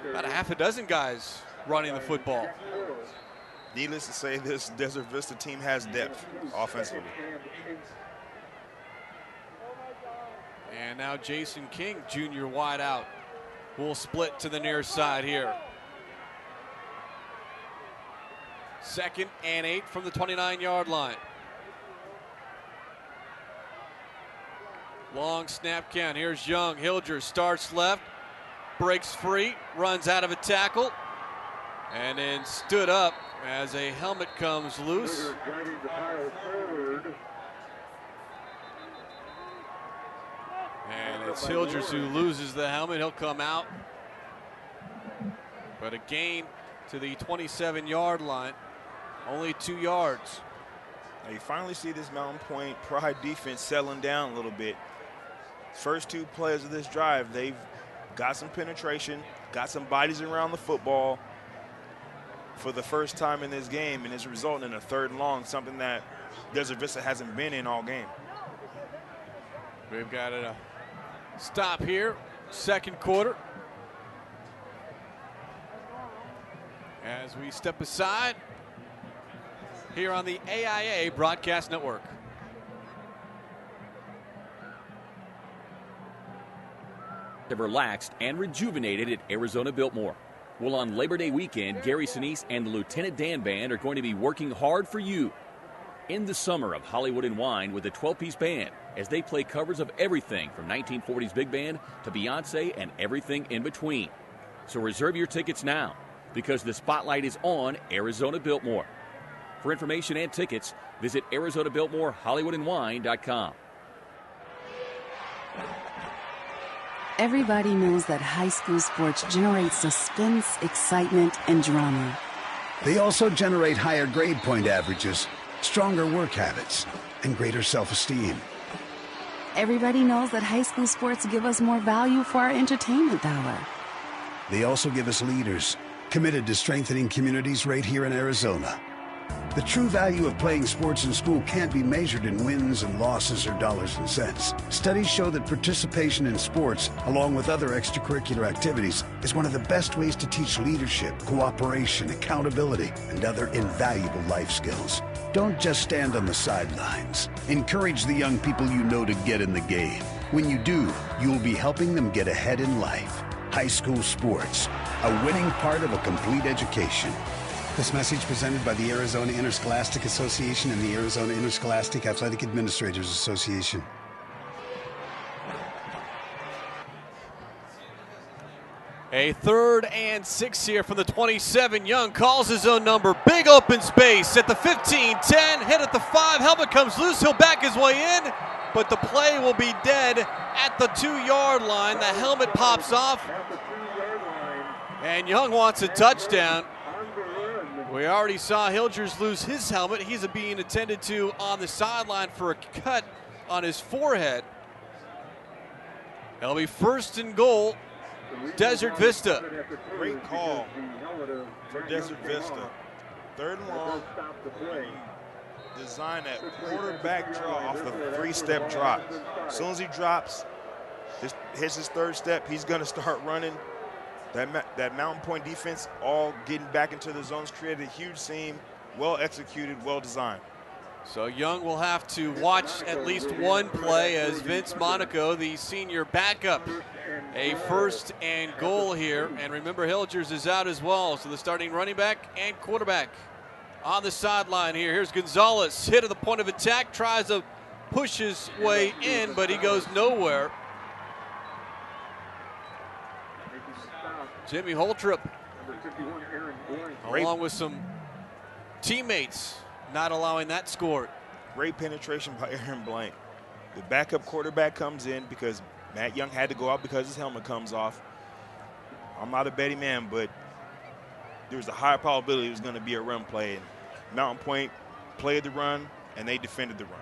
about a half a dozen guys running the football. Needless to say, this Desert Vista team has depth offensively. And now Jason King, junior wide out, will split to the near side here. 2nd and 8 from the 29-yard line. Long snap count. Here's Young. Hilgers starts left, breaks free, runs out of a tackle, and then stood up as a helmet comes loose. And it's Hilgers who loses the helmet. He'll come out. But a gain to the 27-yard line. Only 2 yards. Now you finally see this Mountain Pointe Pride defense settling down a little bit. First 2 plays of this drive, they've got some penetration, got some bodies around the football for the first time in this game, and it's resulting in a 3rd and long, something that Desert Vista hasn't been in all game. We've got a stop here, second quarter. As we step aside here on the AIA Broadcast Network. Have relaxed and rejuvenated at Arizona Biltmore. Well, on Labor Day weekend, Gary Sinise and the Lieutenant Dan Band are going to be working hard for you in the summer of Hollywood and Wine with a 12-piece band as they play covers of everything from 1940s big band to Beyonce and everything in between. So reserve your tickets now because the spotlight is on Arizona Biltmore. For information and tickets, visit ArizonaBiltmoreHollywoodandWine.com. Everybody knows that high school sports generate suspense, excitement, and drama. They also generate higher grade point averages, stronger work habits, and greater self-esteem. Everybody knows that high school sports give us more value for our entertainment dollar. They also give us leaders, committed to strengthening communities right here in Arizona. The true value of playing sports in school can't be measured in wins and losses or dollars and cents. Studies show that participation in sports, along with other extracurricular activities, is one of the best ways to teach leadership, cooperation, accountability, and other invaluable life skills. Don't just stand on the sidelines. Encourage the young people you know to get in the game. When you do, you'll be helping them get ahead in life. High school sports, a winning part of a complete education. This message presented by the Arizona Interscholastic Association and the Arizona Interscholastic Athletic Administrators Association. A 3rd and 6 here from the 27. Young calls his own number. Big open space at the 15, 10, hit at the 5. Helmet comes loose. He'll back his way in, but the play will be dead at the 2-yard line. The helmet pops off, and Young wants a touchdown. We already saw Hilgers lose his helmet. He's being attended to on the sideline for a cut on his forehead. It'll be 1st and goal, Desert Vista. Great call for Desert Vista. 3rd and long. Design that quarterback draw off the 3-step drop. As soon as he drops, just hits his 3rd step, he's going to start running. That Mountain Pointe defense all getting back into the zones, created a huge seam, well executed, well designed. So Young will have to watch at least one play as Vince Monaco, the senior backup, a 1st and goal here. And remember, Hilgers is out as well, so the starting running back and quarterback on the sideline here. Here's Gonzalez, hit at the point of attack, tries to push his way in, but he goes nowhere. Jimmy Holtrip, along with some teammates, not allowing that score. Great penetration by Aaron Blank. The backup quarterback comes in because Matt Young had to go out because his helmet comes off. I'm not a betting man, but there was a high probability it was going to be a run play. And Mountain Pointe played the run, and they defended the run.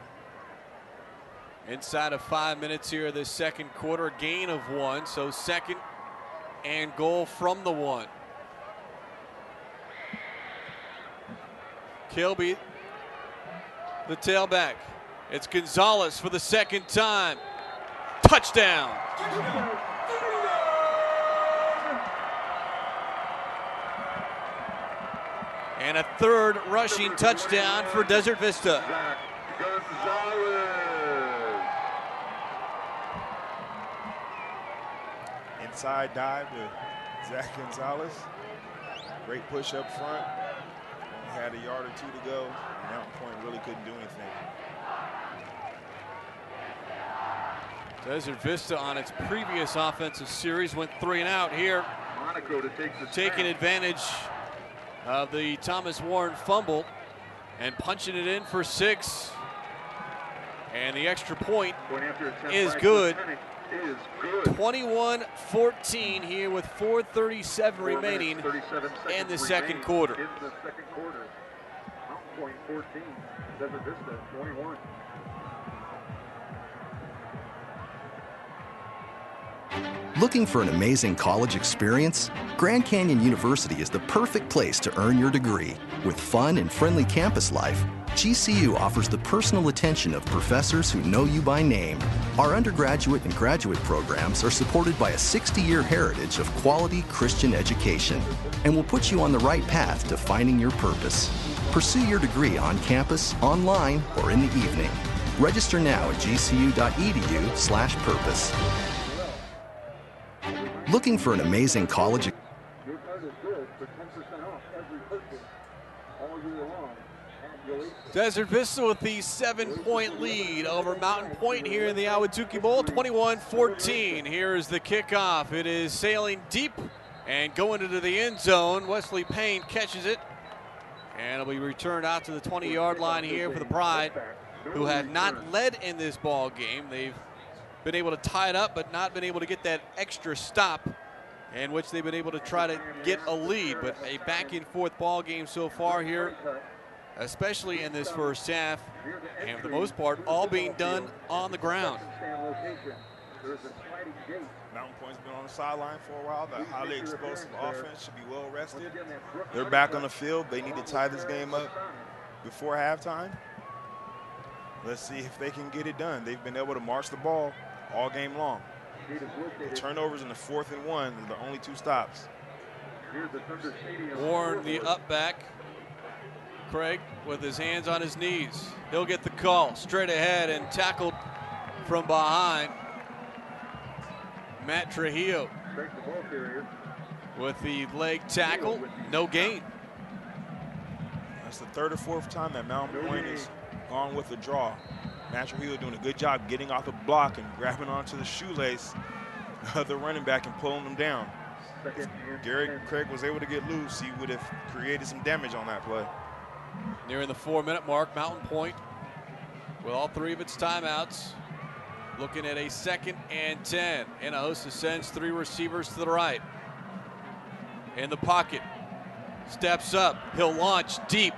Inside of 5 minutes here, the 2nd quarter, gain of 1, so 2nd and goal from the 1. Kilby, the tailback. It's Gonzalez for the 2nd time. Touchdown. And a 3rd rushing touchdown for Desert Vista. Inside dive to Zach Gonzalez. Great push up front. He had a yard or 2 to go. Mountain Pointe really couldn't do anything. Desert Vista on its previous offensive series went 3 and out here. Taking advantage of the Thomas Warren fumble and punching it in for 6. And the extra point is good. 21-14 here with 4:37 remaining in the 2nd quarter. Point 14, Desert Vista 21. Looking for an amazing college experience? Grand Canyon University is the perfect place to earn your degree. With fun and friendly campus life, GCU offers the personal attention of professors who know you by name. Our undergraduate and graduate programs are supported by a 60-year heritage of quality Christian education and will put you on the right path to finding your purpose. Pursue your degree on campus, online, or in the evening. Register now at gcu.edu/purpose. Looking for an amazing college? Your card is good for 10% off every purchase all year long. Desert Vista with the 7-point lead over Mountain Pointe here in the Ahwatukee Bowl, 21-14. Here is the kickoff. It is sailing deep and going into the end zone. Wesley Payne catches it, and it'll be returned out to the 20-yard line here for the Pride, who have not led in this ball game. They've been able to tie it up, but not been able to get that extra stop in which they've been able to try to get a lead. But a back-and-forth ball game so far here, especially in this first half, and for the most part, all being done on the ground. location. There is a sliding gate. Mountain Pointe's been on the sideline for a while. The highly explosive offense should be well rested. They're back on the field. They need to tie this game up before halftime. Let's see if they can get it done. They've been able to march the ball all game long. The turnovers in the 4th and 1 are the only 2 stops. Warren, the up back. Craig with his hands on his knees. He'll get the call straight ahead and tackled from behind. Matt Trujillo with the leg tackle, no gain. That's the 3rd or 4th time that Mountain Pointe has gone with a draw. Matt Trujillo doing a good job getting off the block and grabbing onto the shoelace of the running back and pulling them down. If Garrett Craig was able to get loose, he would have created some damage on that play. Nearing the 4-minute mark, Mountain Pointe with all 3 of its timeouts. Looking at a 2nd and 10. Hinojosa sends 3 receivers to the right. In the pocket. Steps up. He'll launch deep.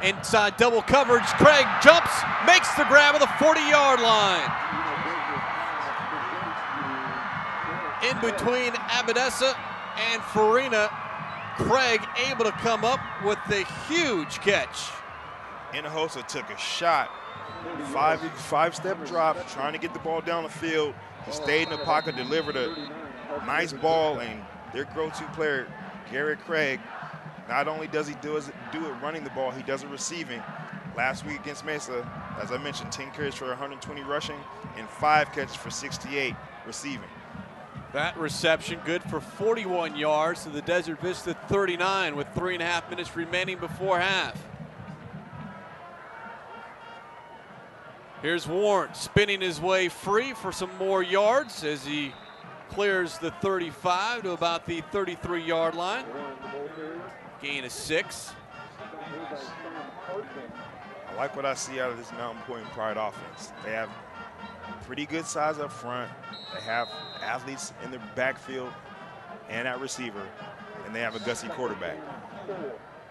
Inside double coverage. Craig jumps. Makes the grab at the 40-yard line. In between Abadesa and Farina. Craig able to come up with the huge catch. Hinojosa took a shot. 5-step drop, trying to get the ball down the field. He stayed in the pocket, delivered a nice ball, and their go-to player, Garrett Craig, not only does he do it running the ball, he does it receiving. Last week against Mesa, as I mentioned, 10 carries for 120 rushing and 5 catches for 68 receiving. That reception good for 41 yards to the Desert Vista 39 with 3.5 minutes remaining before half. Here's Warren spinning his way free for some more yards as he clears the 35 to about the 33-yard line. Gain of 6. I like what I see out of this Mountain Pointe Pride offense. They have pretty good size up front. They have athletes in the backfield and at receiver, and they have a gutsy quarterback.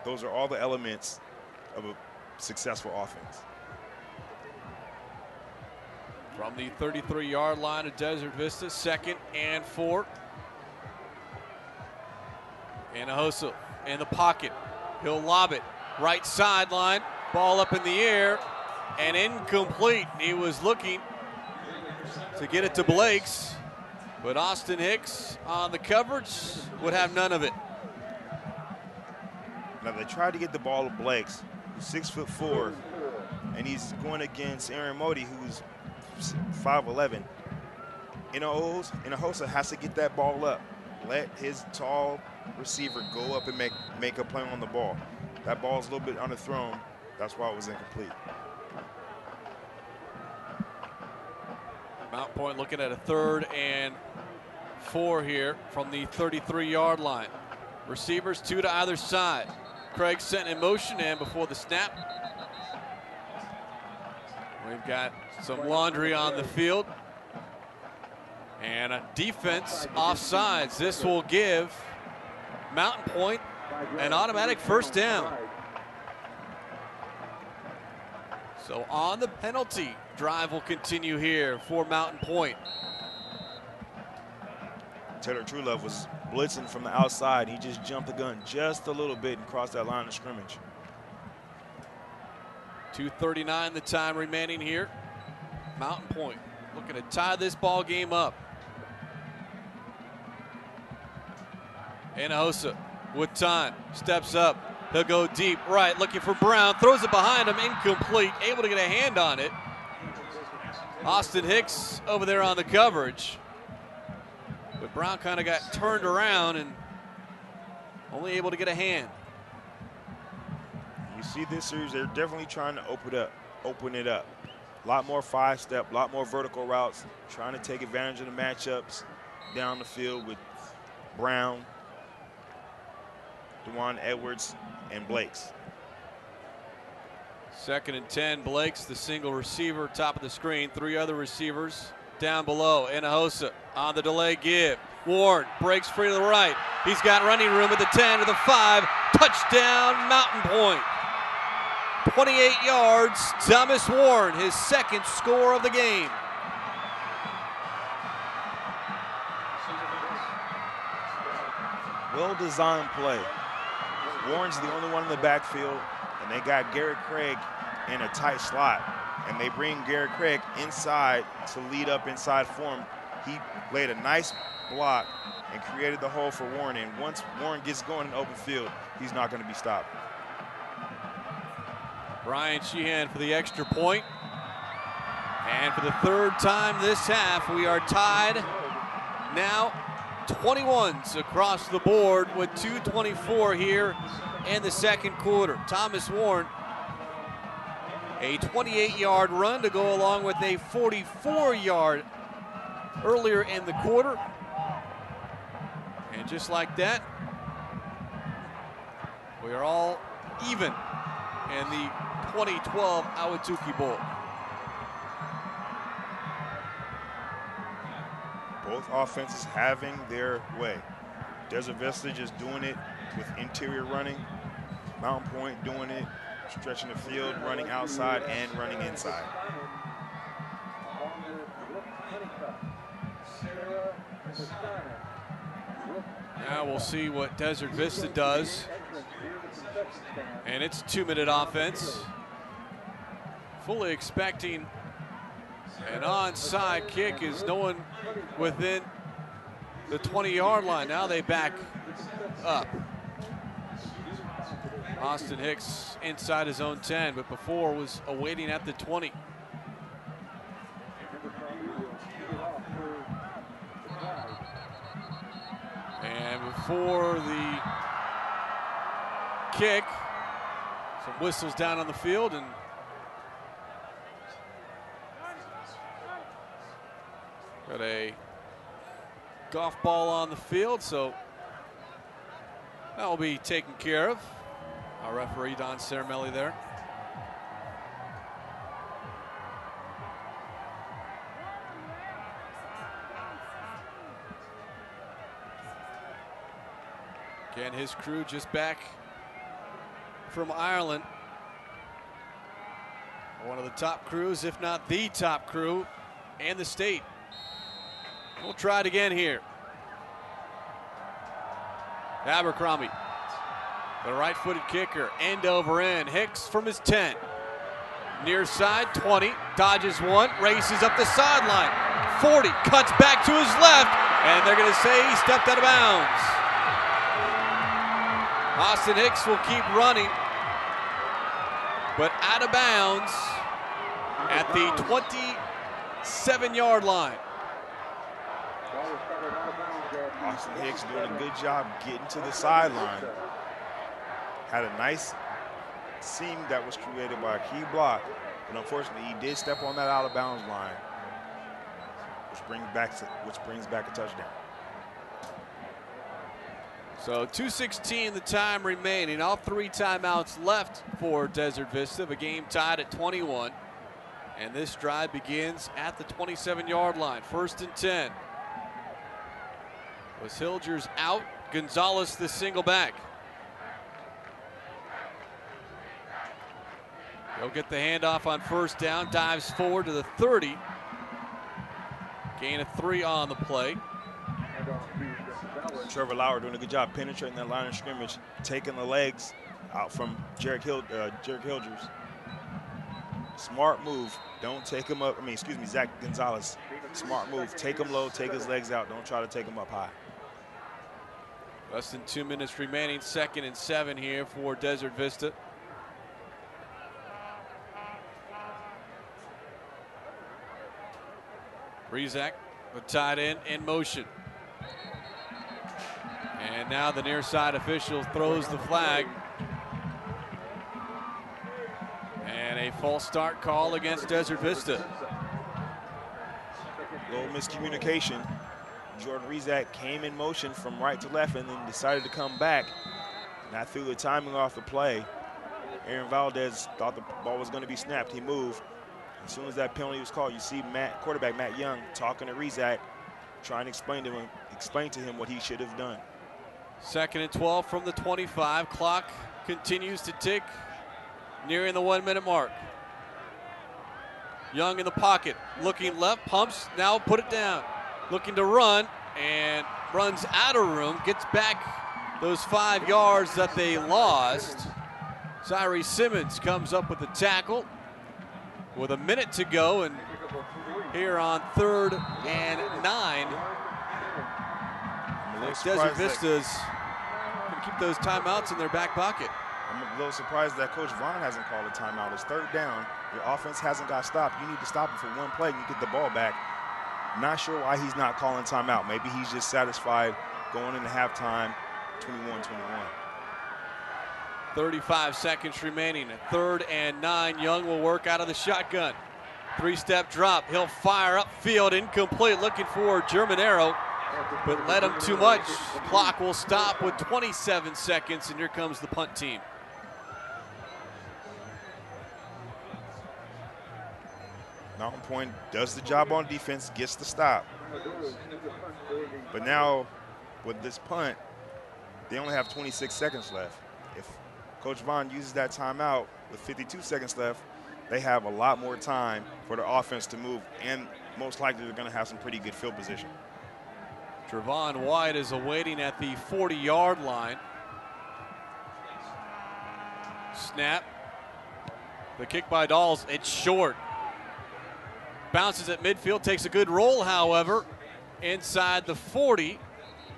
Those are all the elements of a successful offense. From the 33-yard line of Desert Vista, 2nd and 4. Hinojosa in the pocket. He'll lob it. Right sideline. Ball up in the air and incomplete. He was looking to get it to Blakes, but Austin Hicks on the coverage would have none of it. Now they tried to get the ball to Blakes, who's 6'4", and he's going against Aaron Modi, who's 5'11". Hinojosa has to get that ball up. Let his tall receiver go up and make a play on the ball. That ball's a little bit underthrown. That's why it was incomplete. Mountain Pointe looking at a 3rd and 4 here from the 33-yard line. Receivers 2 to either side. Craig sent in motion, and before the snap, we've got some laundry on the field. And a defense offsides. This will give Mountain Pointe an automatic 1st down. So on the penalty, drive will continue here for Mountain Pointe. Taylor Truelove was blitzing from the outside. He just jumped the gun just a little bit and crossed that line of scrimmage. 2:39 the time remaining here. Mountain Pointe looking to tie this ball game up. Hinojosa with time, steps up. He'll go deep right, looking for Brown, throws it behind him, incomplete, able to get a hand on it. Austin Hicks over there on the coverage. But Brown kind of got turned around and only able to get a hand. You see this series, they're definitely trying to open it up. A lot more 5-step, a lot more vertical routes, trying to take advantage of the matchups down the field with Brown, Dewan Edwards, and Blakes. 2nd and 10, Blakes, the single receiver, top of the screen. 3 other receivers down below. Hinojosa on the delay give. Warren breaks free to the right. He's got running room at the 10 to the 5. Touchdown, Mountain Pointe. 28 yards, Thomas Warren, his 2nd score of the game. well-designed play. Warren's the only one in the backfield, and they got Garrett Craig in a tight slot, and they bring Garrett Craig inside to lead up inside for him. He laid a nice block and created the hole for Warren, and once Warren gets going in open field, he's not going to be stopped. Brian Sheehan for the extra point. And for the third time this half, we are tied now 21s across the board with 2:24 here in the second quarter. Thomas Warren, a 28-yard run to go along with a 44-yard earlier in the quarter. And just like that, we are all even in the 2012 Ahwatukee Bowl. Both offenses having their way. Desert Vista just doing it with interior running. Mountain Pointe doing it, stretching the field, running outside and running inside. Now we'll see what Desert Vista does. And it's a 2-minute offense. Fully expecting an onside kick as no one within the 20-yard line. Now they back up. Austin Hicks inside his own 10, but before was awaiting at the 20. And before the kick, some whistles down on the field, and got a golf ball on the field, so that will be taken care of. Our referee, Don Ceramelli, there. Again, his crew just back from Ireland. One of the top crews, if not the top crew in the state. We'll try it again here. Abercrombie, the right-footed kicker, end over end. Hicks from his 10. Near side, 20, dodges one, races up the sideline. 40, cuts back to his left, and they're going to say he stepped out of bounds. Austin Hicks will keep running, but out of bounds at the 27-yard line. Austin Hicks doing a good job getting to the sideline. Had a nice seam that was created by a key block, but unfortunately he did step on that out of bounds line, which brings back a touchdown. So 2:16 the time remaining. All 3 timeouts left for Desert Vista. The game tied at 21. And this drive begins at the 27-yard line. 1st and 10. Was Hilgers out, Gonzalez the single back. He'll get the handoff on 1st down, dives forward to the 30. Gain of 3 on the play. Trevor Lauer doing a good job penetrating that line of scrimmage, taking the legs out from Jarek Hilgers. Smart move. Don't take him up. Zach Gonzalez. Smart move. Take him low, take his legs out. Don't try to take him up high. Less than 2 minutes remaining. 2nd and 7 here for Desert Vista. Rizak, the tight end, in motion. And now the near side official throws the flag. And a false start call against Desert Vista. Little miscommunication. Jordan Rizak came in motion from right to left and then decided to come back. Not through the timing off the play. Aaron Valdez thought the ball was going to be snapped. He moved. As soon as that penalty was called, you see quarterback Matt Young talking to Rizak, trying to explain to him what he should have done. 2nd and 12 from the 25. Clock continues to tick, nearing the 1-minute mark. Young in the pocket, looking left, pumps, now put it down. Looking to run, and runs out of room, gets back those 5 yards that they lost. Cyree Simmons comes up with the tackle with a minute to go, and here on 3rd and 9. Desert Vista's going to keep those timeouts in their back pocket. I'm a little surprised that Coach Vaughn hasn't called a timeout. It's 3rd down. Your offense hasn't got stopped. You need to stop it for one play and you get the ball back. Not sure why he's not calling timeout. Maybe he's just satisfied going into halftime 21-21. 35 seconds remaining. 3rd and 9. Young will work out of the shotgun. 3-step drop. He'll fire upfield. Incomplete. Looking for Germanero, but led him too much. Clock will stop with 27 seconds, and here comes the punt team. Mountain Pointe does the job on defense, gets the stop. But now, with this punt, they only have 26 seconds left. If Coach Vaughn uses that timeout with 52 seconds left, they have a lot more time for the offense to move, and most likely they're going to have some pretty good field position. Trevon White is awaiting at the 40-yard line. Snap. The kick by Dawes, it's short. Bounces at midfield, takes a good roll, however, inside the 40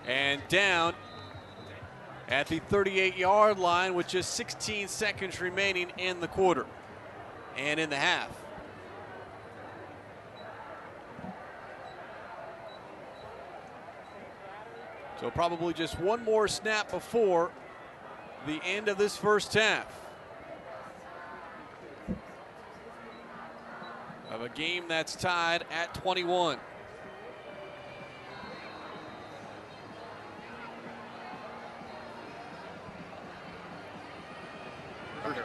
and down at the 38-yard line with just 16 seconds remaining in the quarter and in the half. So probably just one more snap before the end of this first half of a game that's tied at 21.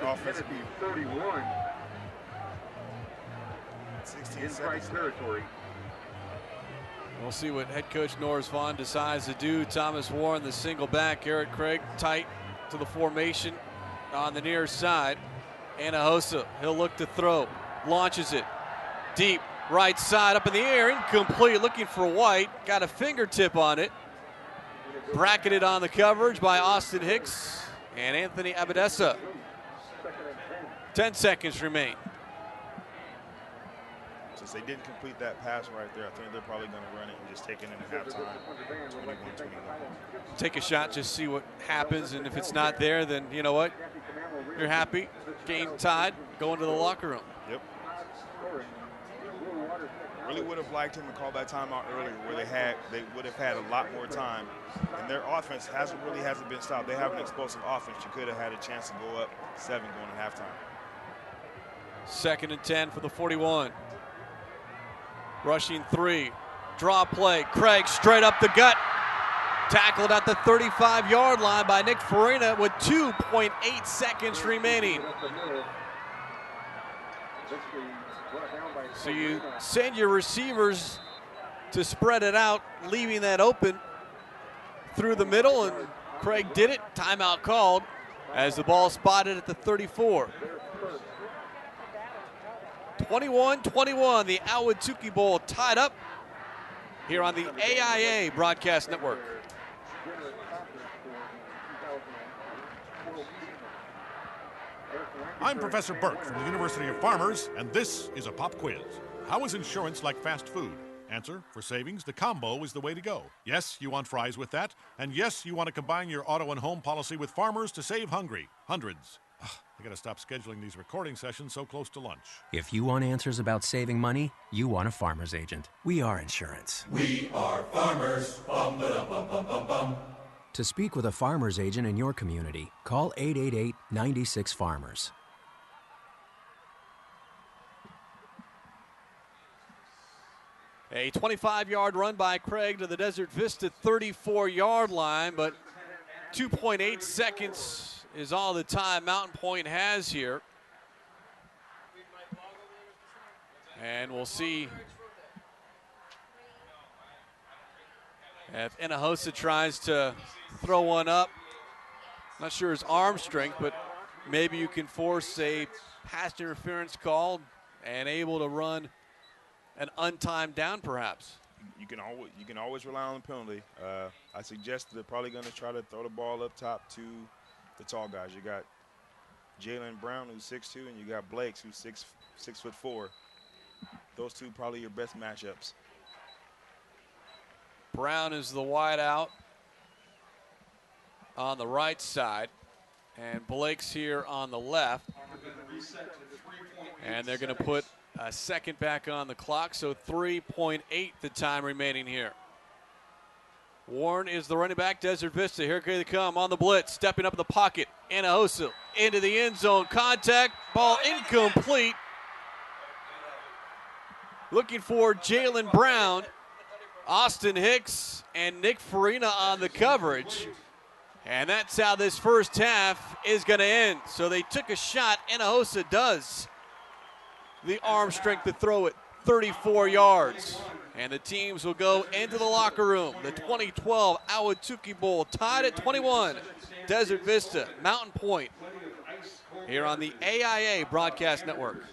Offensive 31. 16 Inside seconds. territory. We'll see what head coach Norris Vaughn decides to do. Thomas Warren, the single back. Garrett Craig tight to the formation on the near side. Anahosa, he'll look to throw. Launches it. Deep, right side, up in the air. Incomplete, looking for White. Got a fingertip on it. Bracketed on the coverage by Austin Hicks and Anthony Abadessa. 10 seconds remain. Since they didn't complete that pass right there, I think they're probably going to run it and just take it into halftime. 21-21. Take a shot, just see what happens, and if it's not there, then you know what? You're happy. Game tied. Go into the locker room. Yep. Really would have liked him to call that timeout earlier, where they would have had a lot more time. And their offense hasn't been stopped. They have an explosive offense. You could have had a chance to go up 7 going to halftime. 2nd and 10 for the 41. Rushing 3. Draw play. Craig straight up the gut. Tackled at the 35-yard line by Nick Farina with 2.8 seconds remaining. So you send your receivers to spread it out, leaving that open through the middle, and Craig did it. Timeout called as the ball spotted at the 34. 21-21, the Ahwatukee Bowl tied up here on the AIA Broadcast Network. I'm Professor Burke from the University of Farmers, and this is a pop quiz. How is insurance like fast food? Answer, for savings, the combo is the way to go. Yes, you want fries with that, and yes, you want to combine your auto and home policy with Farmers to save hundreds. I gotta stop scheduling these recording sessions so close to lunch. If you want answers about saving money, you want a Farmer's agent. We are insurance. We are Farmers. Bum, ba, bum, bum, bum, bum. To speak with a Farmer's agent in your community, call 888-96-FARMERS. A 25-yard run by Craig to the Desert Vista 34-yard line, but 2.8 seconds is all the time Mountain Pointe has here. And we'll see if Anahosa tries to throw one up. Not sure his arm strength, but maybe you can force a pass interference call and able to run an untimed down perhaps. you can always rely on the penalty. I suggest they're probably going to try to throw the ball up top to the tall guys. You got Jalen Brown, who's 6'2", and you got Blake, who's 6'4". Those two probably your best matchups. Brown is the wide out on the right side, and Blake's here on the left. And they're going to put a second back on the clock, so 3.8 the time remaining here. Warren is the running back, Desert Vista. Here they come on the blitz, stepping up in the pocket. Anahosa into the end zone, contact, ball incomplete. Looking for Jalen Brown, Austin Hicks, and Nick Farina on the coverage. And that's how this first half is going to end. So they took a shot, Anahosa does. The arm strength to throw it 34 yards. And the teams will go into the locker room. The 2012 Ahwatukee Bowl tied at 21. Desert Vista, Mountain Pointe, here on the AIA Broadcast Network.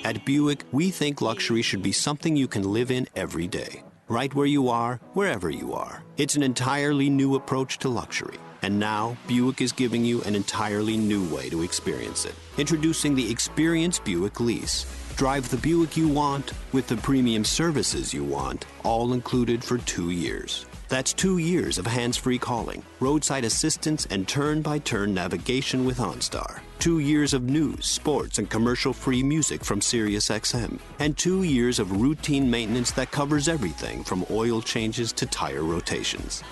At Buick, we think luxury should be something you can live in every day. Right where you are, wherever you are. It's an entirely new approach to luxury. And now, Buick is giving you an entirely new way to experience it. Introducing the Experience Buick Lease. Drive the Buick you want with the premium services you want, all included for 2 years. That's 2 years of hands-free calling, roadside assistance, and turn-by-turn navigation with OnStar. 2 years of news, sports, and commercial-free music from SiriusXM. And 2 years of routine maintenance that covers everything from oil changes to tire rotations.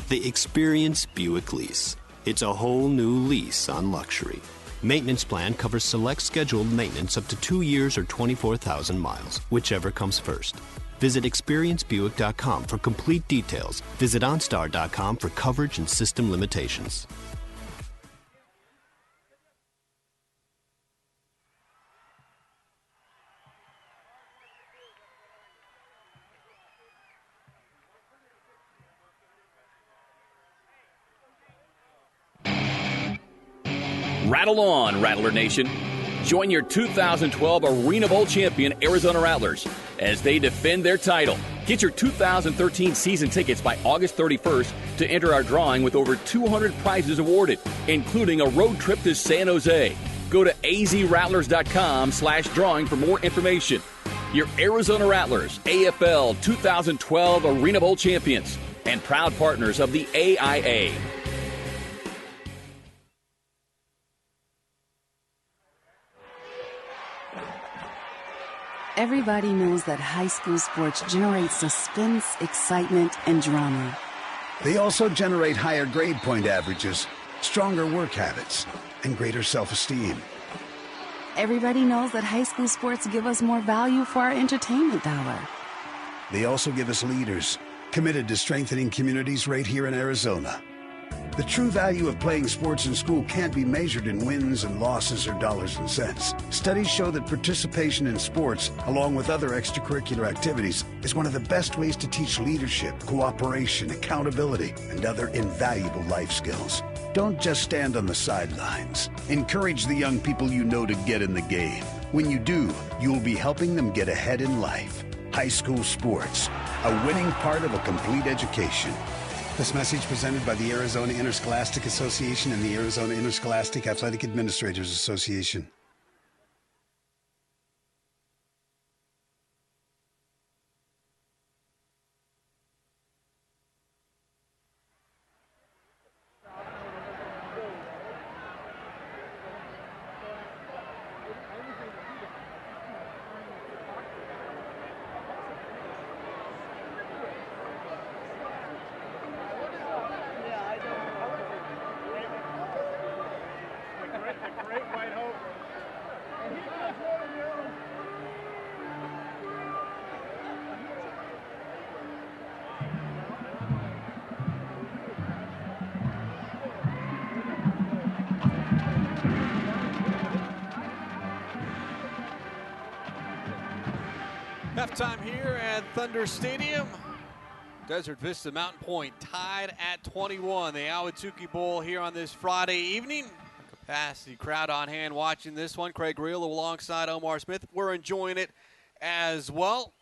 The Experience Buick Lease. It's a whole new lease on luxury. Maintenance plan covers select scheduled maintenance up to 2 years or 24,000 miles, whichever comes first. Visit experiencebuick.com for complete details. Visit OnStar.com for coverage and system limitations. Rattle on, Rattler Nation. Join your 2012 Arena Bowl champion Arizona Rattlers as they defend their title. Get your 2013 season tickets by August 31st to enter our drawing with over 200 prizes awarded, including a road trip to San Jose. Go to azrattlers.com/drawing for more information. Your Arizona Rattlers, AFL 2012 Arena Bowl champions and proud partners of the AIA. Everybody knows that high school sports generate suspense, excitement, and drama. They also generate higher grade point averages, stronger work habits, and greater self-esteem. Everybody knows that high school sports give us more value for our entertainment dollar. They also give us leaders, committed to strengthening communities right here in Arizona. The true value of playing sports in school can't be measured in wins and losses or dollars and cents. Studies show that participation in sports, along with other extracurricular activities, is one of the best ways to teach leadership, cooperation, accountability, and other invaluable life skills. Don't just stand on the sidelines. Encourage the young people you know to get in the game. When you do, you'll be helping them get ahead in life. High school sports, a winning part of a complete education. This message presented by the Arizona Interscholastic Association and the Arizona Interscholastic Athletic Administrators Association. Halftime here at Thunder Stadium. Desert Vista Mountain Pointe tied at 21. The Ahwatukee Bowl here on this Friday evening. Capacity crowd on hand watching this one. Craig Reel alongside Omar Smith. We're enjoying it as well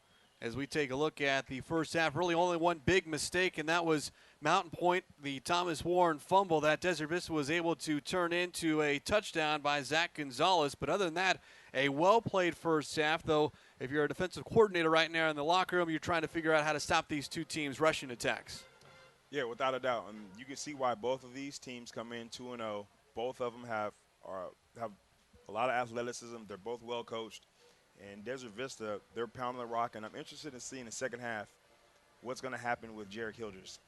as we take a look at the first half. Really only one big mistake, and that was Mountain Pointe, the Thomas Warren fumble that Desert Vista was able to turn into a touchdown by Zach Gonzalez. But other than that, a well-played first half, though if you're a defensive coordinator right now in the locker room, you're trying to figure out how to stop these two teams' rushing attacks. Yeah, without a doubt. And you can see why both of these teams come in 2-0. Both of them have a lot of athleticism. They're both well coached. And Desert Vista, they're pounding the rock. And I'm interested in seeing the second half what's going to happen with Jarek Hildress.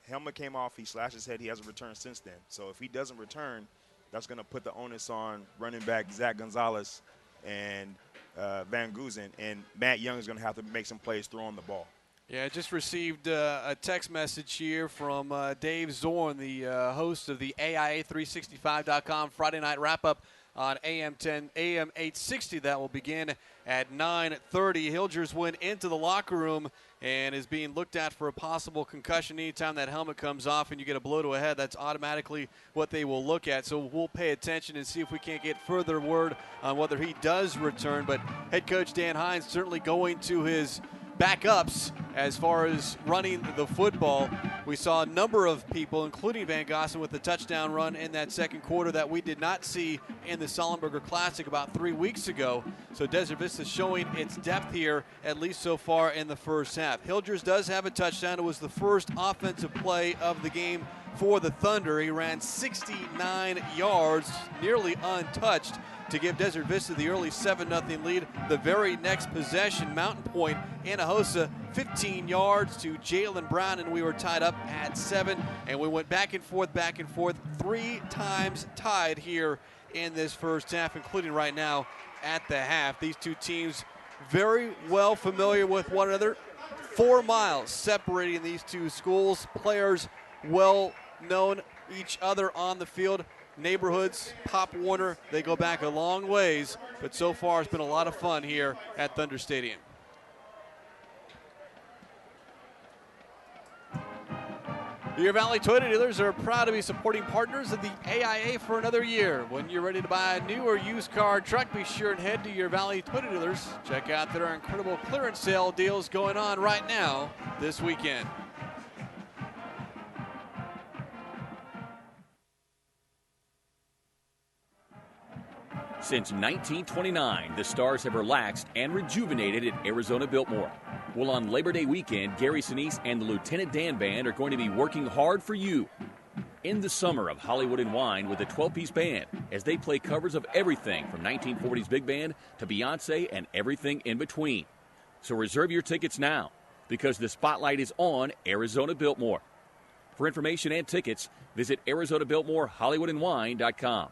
Helmet came off. He slashed his head. He hasn't returned since then. So if he doesn't return, that's going to put the onus on running back Zach Gonzalez and Van Goosen. And Matt Young is going to have to make some plays throwing the ball. Yeah, I just received a text message here from Dave Zorn, the host of the AIA365.com Friday night wrap-up on AM 860. That will begin at 9:30. Hildress went into the locker room and is being looked at for a possible concussion. Anytime that helmet comes off and you get a blow to a head, that's automatically what they will look at. So we'll pay attention and see if we can't get further word on whether he does return. But head coach Dan Hines certainly going to his backups as far as running the football. We saw a number of people, including Van Gossen, with the touchdown run in that second quarter that we did not see in the Sullenberger Classic about 3 weeks ago. So Desert Vista showing its depth here, at least so far in the first half. Hildress does have a touchdown. It was the first offensive play of the game for the Thunder. He ran 69 yards, nearly untouched, to give Desert Vista the early 7-0 lead. The very next possession, Mountain Pointe, Anahosa, 15 yards to Jalen Brown, and we were tied up at 7. And we went back and forth, 3 times tied here in this first half, including right now at the half. These two teams very well familiar with one another. 4 miles separating these two schools. Players well known each other on the field. Neighborhoods, Pop Warner, they go back a long ways, but so far it's been a lot of fun here at Thunder Stadium. Your Valley Toyota dealers are proud to be supporting partners of the AIA for another year. When you're ready to buy a new or used car or truck, be sure and head to your Valley Toyota dealers. Check out their incredible clearance sale deals going on right now this weekend. Since 1929, the Stars have relaxed and rejuvenated at Arizona Biltmore. Well, on Labor Day weekend, Gary Sinise and the Lieutenant Dan Band are going to be working hard for you. End the summer of Hollywood and Wine with a 12-piece band as they play covers of everything from 1940s big band to Beyonce and everything in between. So reserve your tickets now because the spotlight is on Arizona Biltmore. For information and tickets, visit ArizonaBiltmoreHollywoodandWine.com.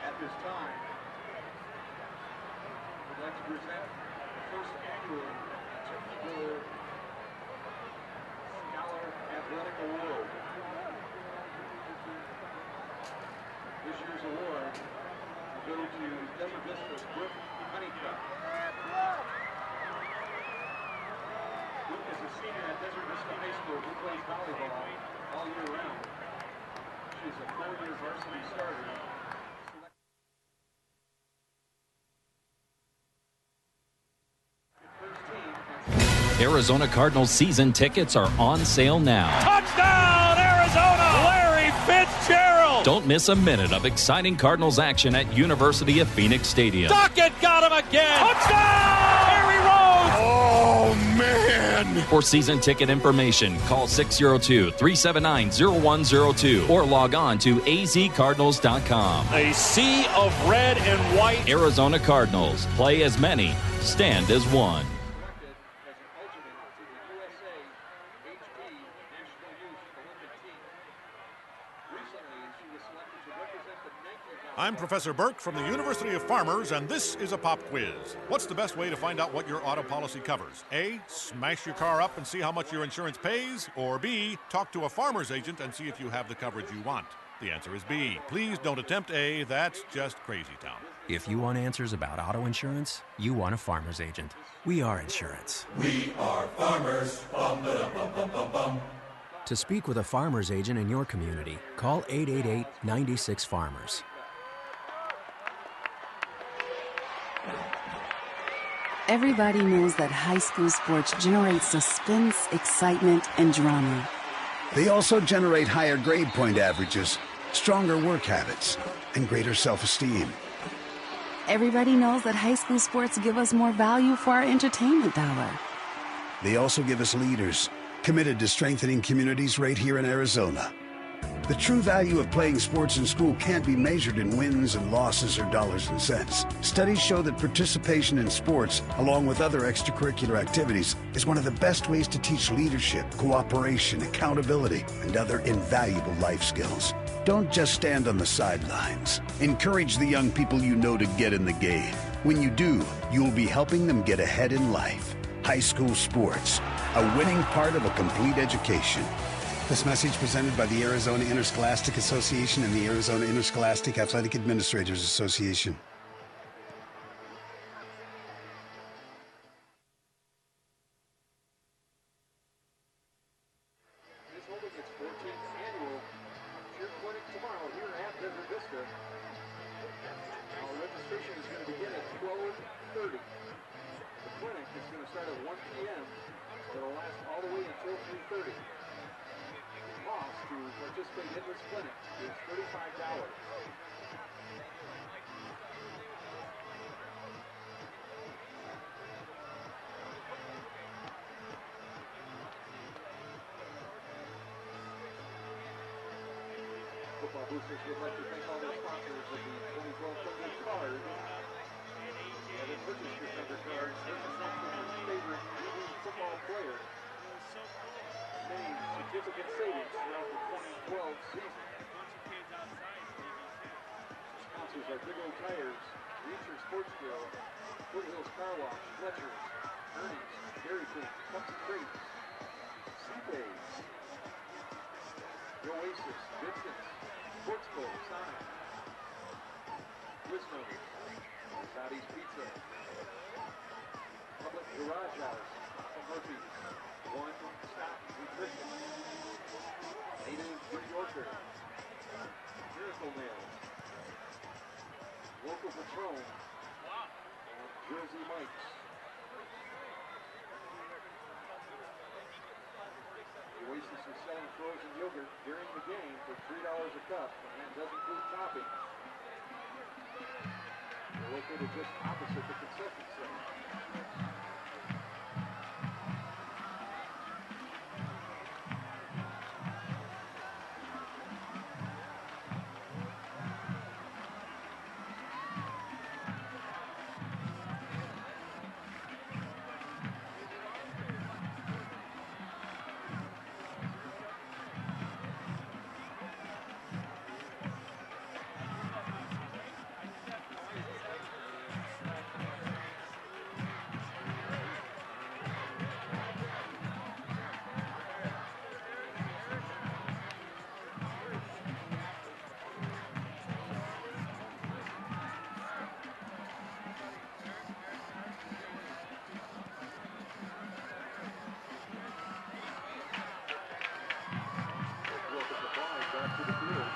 At this time, we'd like to present the first annual Turkey Bowl Scholar Athletic Award. This year's award will go to Desert Vista's Brooke Honeycutt. Brooke is a senior at Desert Vista High School who plays volleyball all year round. She's a 4-year varsity starter. Arizona Cardinals season tickets are on sale now. Touchdown, Arizona! Larry Fitzgerald! Don't miss a minute of exciting Cardinals action at University of Phoenix Stadium. Dockett got him again! Touchdown! Harry Rose! Oh, man! For season ticket information, call 602-379-0102 or log on to azcardinals.com. A sea of red and white. Arizona Cardinals. Play as many. Stand as one. I'm Professor Burke from the University of Farmers, and this is a pop quiz. What's the best way to find out what your auto policy covers? A, smash your car up and see how much your insurance pays, or B, talk to a farmer's agent and see if you have the coverage you want. The answer is B. Please don't attempt A. That's just crazy town. If you want answers about auto insurance, you want a farmer's agent. We are insurance. We are farmers. Bum, ba-dum, bum, bum, bum, bum. To speak with a farmer's agent in your community, call 888-96-FARMERS. Everybody knows that high school sports generate suspense, excitement, and drama. They also generate higher grade point averages, stronger work habits, and greater self-esteem. Everybody knows that high school sports give us more value for our entertainment dollar. They also give us leaders, committed to strengthening communities right here in Arizona. The true value of playing sports in school can't be measured in wins and losses or dollars and cents. Studies show that participation in sports, along with other extracurricular activities, is one of the best ways to teach leadership, cooperation, accountability, and other invaluable life skills. Don't just stand on the sidelines. Encourage the young people you know to get in the game. When you do, you'll be helping them get ahead in life. High school sports, a winning part of a complete education. This message presented by the Arizona Interscholastic Association and the Arizona Interscholastic Athletic Administrators Association. Is holding its 14th annual cheer clinic tomorrow here at Desert Vista. Our registration is going to begin at 12:30. The clinic is going to start at 1 p.m. It'll last all the way until 3:30. Cost to participate in this clinic is $35. Football Boosters would like to thank all their sponsors of the 2012 Thunder Card. Having purchased your Thunder Cards, this is not your favorite football player. Many significant savings throughout the 2012 season. Sponsors are Big O Tires, Reacher Sports Grill, Foothills Car Wash, Fletcher's, Ernie's, Dairy Queen, Cups and Crates, Seabays, The Oasis, Vincent's, Sports Bowl, Sonic, Quiznos, Saudi's Pizza, Public Garage House, Murphy's, One Stop Nutrition, Native New Yorker, Miracle Mail, Local Patron, and Jersey Mike's. The Oasis is selling frozen yogurt during the game for $3 a cup, and that doesn't include topping. The local located just opposite the concession stand. Back to the field.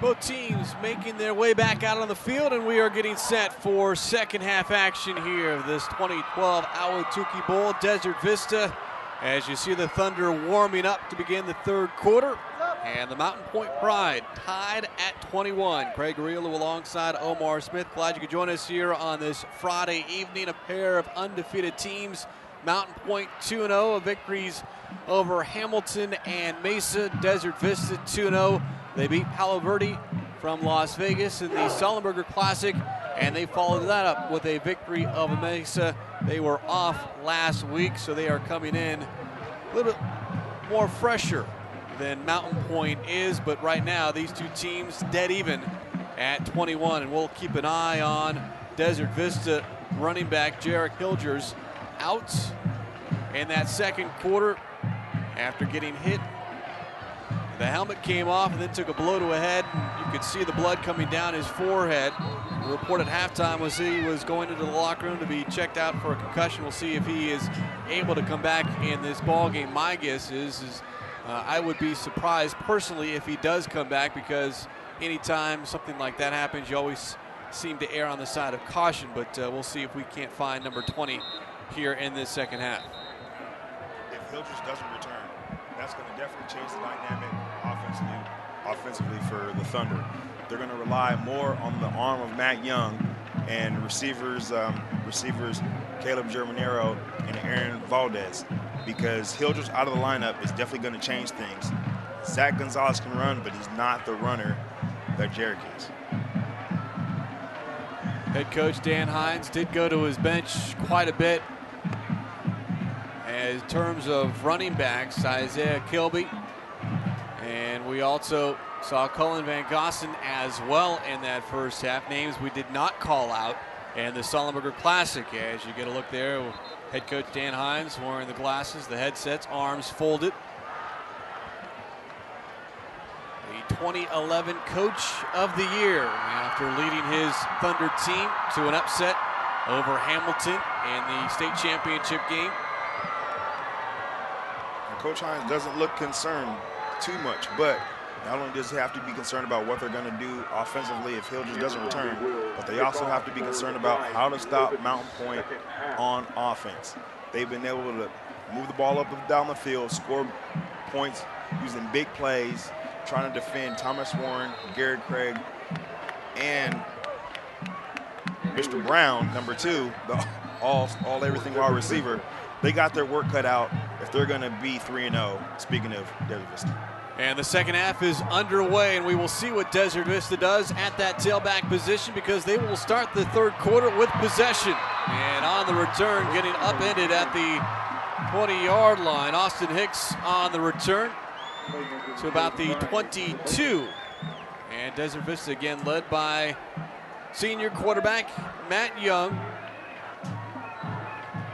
Both teams making their way back out on the field, and we are getting set for second half action here of this 2012 Ahwatukee Bowl. Desert Vista, as you see the Thunder warming up to begin the third quarter. And the Mountain Point Pride tied at 21. Craig Arillo alongside Omar Smith. Glad you could join us here on this Friday evening. A pair of undefeated teams. Mountain Point 2-0, victories over Hamilton and Mesa. Desert Vista 2-0. They beat Palo Verde from Las Vegas in the Sullenberger Classic, and they followed that up with a victory over Mesa. They were off last week, so they are coming in a little bit more fresher than Mountain Point is, but right now these two teams dead even at 21, and we'll keep an eye on Desert Vista running back Jarek Hilgers out in that second quarter after getting hit. The helmet came off and then took a blow to a head. You could see the blood coming down his forehead. The report at halftime was he was going into the locker room to be checked out for a concussion. We'll see if he is able to come back in this ball game. My guess is I would be surprised personally if he does come back, because anytime something like that happens, you always seem to err on the side of caution, but we'll see if we can't find number 20 here in this second half. If Hildress doesn't return, that's going to definitely change the dynamic offensively for the Thunder. They're going to rely more on the arm of Matt Young and receivers Caleb Germanero and Aaron Valdez, because Hildress out of the lineup is definitely going to change things. Zach Gonzalez can run, but he's not the runner that Jarek is. Head coach Dan Hines did go to his bench quite a bit. In terms of running backs, Isaiah Kilby, and we also saw Cullen Van Gossen as well in that first half. Names we did not call out in the Sullenberger Classic. As you get a look there, head coach Dan Hines wearing the glasses, the headsets, arms folded. The 2011 Coach of the Year after leading his Thunder team to an upset over Hamilton in the state championship game. And Coach Hines doesn't look concerned too much, but not only does he have to be concerned about what they're going to do offensively if Hildress doesn't return, but they also have to be concerned about how to stop Mountain Pointe on offense. They've been able to move the ball up and down the field, score points using big plays, trying to defend Thomas Warren, Garrett Craig, and Mr. Brown, number 2, the all-everything wide receiver. They got their work cut out if they're going to be 3-0, speaking of Desert Vista. And the second half is underway, and we will see what Desert Vista does at that tailback position, because they will start the third quarter with possession. And on the return, getting upended at the 20-yard line. Austin Hicks on the return to about the 22. And Desert Vista again led by senior quarterback Matt Young.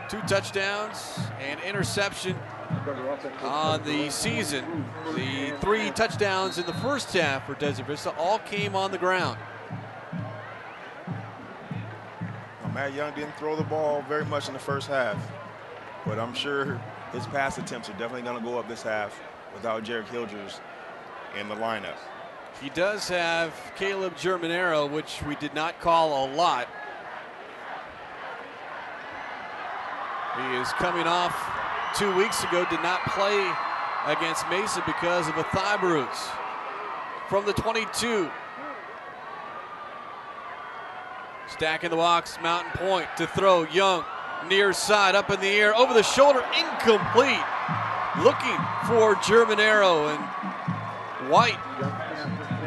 2 touchdowns and interception on the season. The 3 touchdowns in the first half for Desert Vista all came on the ground. Well, Matt Young didn't throw the ball very much in the first half, but I'm sure his pass attempts are definitely going to go up this half without Jarek Hildress in the lineup. He does have Caleb Germanero, which we did not call a lot. He is coming off 2 weeks ago, did not play against Mesa because of a thigh bruise. From the 22. Stack in the box, Mountain Pointe to throw. Young, near side, up in the air, over the shoulder, incomplete. Looking for Germanero and White.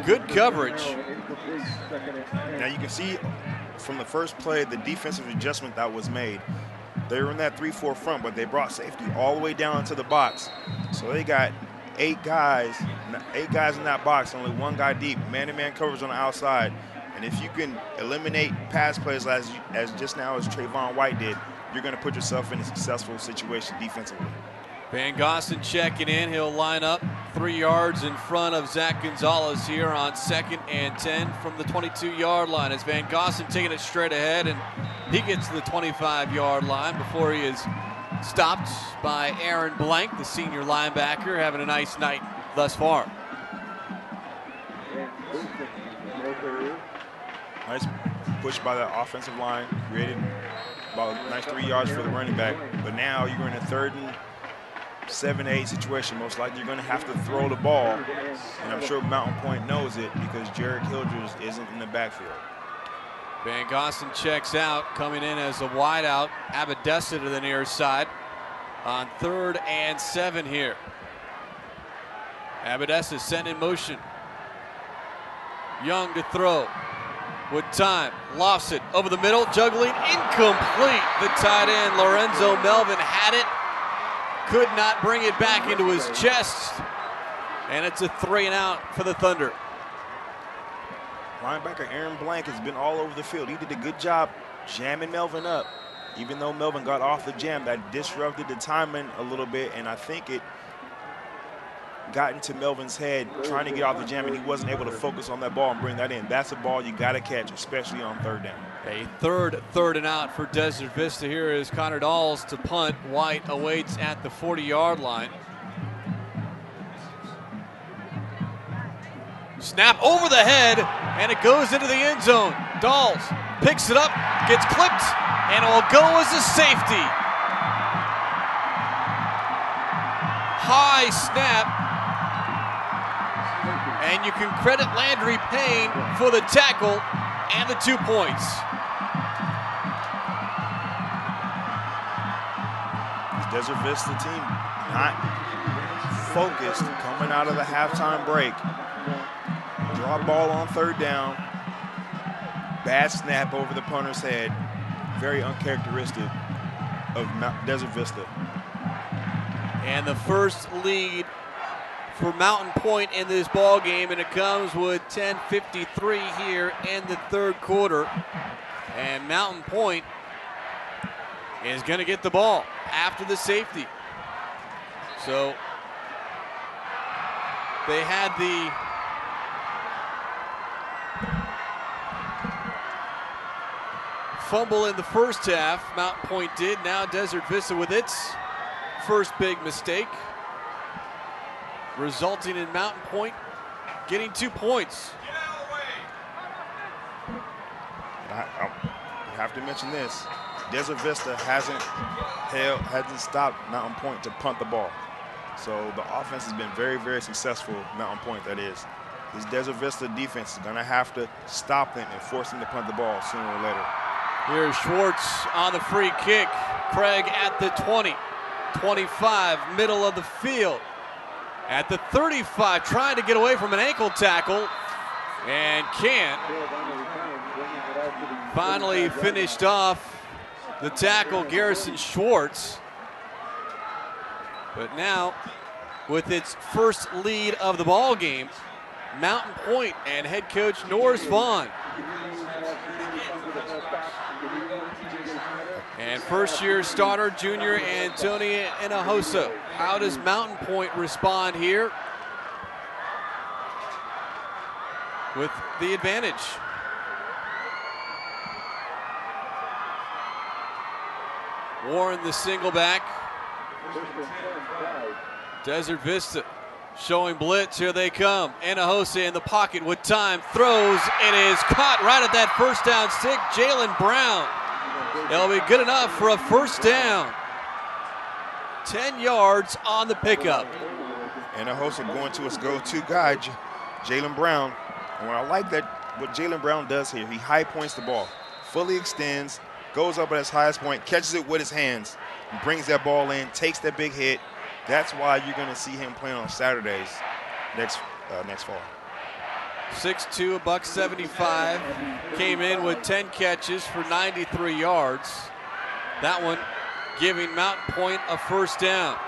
Good coverage. Now you can see from the first play the defensive adjustment that was made. They were in that 3-4 front, but they brought safety all the way down into the box. So they got 8 guys in that box, only 1 guy deep, man-to-man coverage on the outside. And if you can eliminate pass plays as just now as Trayvon White did, you're going to put yourself in a successful situation defensively. Van Gossen checking in. He'll line up 3 yards in front of Zach Gonzalez here on 2nd and 10 from the 22-yard line. As Van Gossen taking it straight ahead, and he gets to the 25-yard line before he is stopped by Aaron Blank, the senior linebacker, having a nice night thus far. Nice push by the offensive line, created about a nice 3 yards for the running back. But now you're in a 3rd and 7-8 situation. Most likely you're going to have to throw the ball, and I'm sure Mountain Pointe knows it because Jarek Hildress isn't in the backfield. Van Gossen checks out, coming in as a wideout. Abadessa to the near side on 3rd and 7 here. Abadessa sent in motion. Young to throw with time, lofts it over the middle, juggling, incomplete. The tight end Lorenzo Melvin had it, could not bring it back into his chest, and it's a 3-and-out for the Thunder. Linebacker Aaron Blank has been all over the field. He did a good job jamming Melvin up. Even though Melvin got off the jam, that disrupted the timing a little bit, and I think it got into Melvin's head trying to get off the jam, and he wasn't able to focus on that ball and bring that in. That's a ball you got to catch, especially on 3rd down. A third and out for Desert Vista. Here is Connor Dawes to punt. White awaits at the 40-yard line. Snap over the head, and it goes into the end zone. Dawes picks it up, gets clipped, and it will go as a safety. High snap, and you can credit Landry Payne for the tackle and the 2 points. This Desert Vista team not focused coming out of the halftime break. Draw ball on third down. Bad snap over the punter's head. Very uncharacteristic of Desert Vista. And the first lead for Mountain Pointe in this ball game, and it comes with 10:53 here in the third quarter. And Mountain Pointe is going to get the ball after the safety. So they had the fumble in the first half. Mountain Pointe did. Now Desert Vista with its first big mistake, resulting in Mountain Pointe getting 2 points. I have to mention this. Desert Vista hasn't stopped Mountain Pointe to punt the ball. So the offense has been very, very successful, Mountain Pointe that is. This Desert Vista defense is gonna have to stop them and force them to punt the ball sooner or later. Here's Schwartz on the free kick. Craig at the 20, 25, middle of the field. At the 35, trying to get away from an ankle tackle and can't. Finally finished off the tackle, Garrison Schwartz. But now, with its first lead of the ball game, Mountain Pointe and head coach Norris Vaughn. And first-year starter, junior Antonia Hinojosa. How does Mountain Pointe respond here with the advantage? Warren the single back. Desert Vista showing blitz. Here they come. Hinojosa in the pocket with time. Throws. It is caught right at that first down stick. Jalen Brown. It'll be good enough for a first down. 10 yards on the pickup. Hinojosa going to his go-to guy, Jalen Brown. And what I like that what Jalen Brown does here, he high points the ball, fully extends, goes up at his highest point, catches it with his hands, and brings that ball in, takes that big hit. That's why you're going to see him playing on Saturdays next fall. 6'2", $175. Came in with 10 catches for 93 yards. That one giving Mountain Pointe a first down.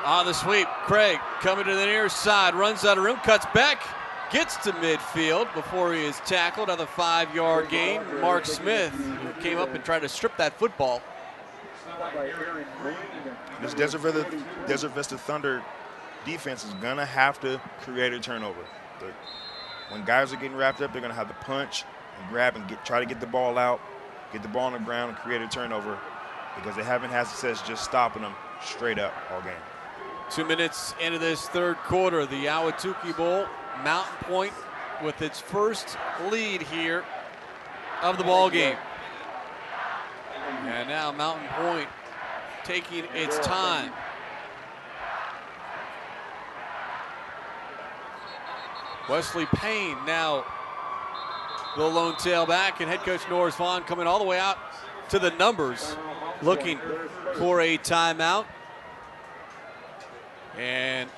On the sweep, Craig coming to the near side, runs out of room, cuts back, gets to midfield before he is tackled. Another 5-yard gain. Mark Smith came up and tried to strip that football. This Desert Vista Thunder defense is going to have to create a turnover. When guys are getting wrapped up, they're going to have to punch and grab and try to get the ball out, get the ball on the ground and create a turnover, because they haven't had success just stopping them straight up all game. 2 minutes into this third quarter, the Ahwatukee Bowl, Mountain Pointe with its first lead here of the ball game. And now Mountain Pointe taking its time. Wesley Payne now the lone tailback, and head coach Norris Vaughn coming all the way out to the numbers, looking for a timeout. And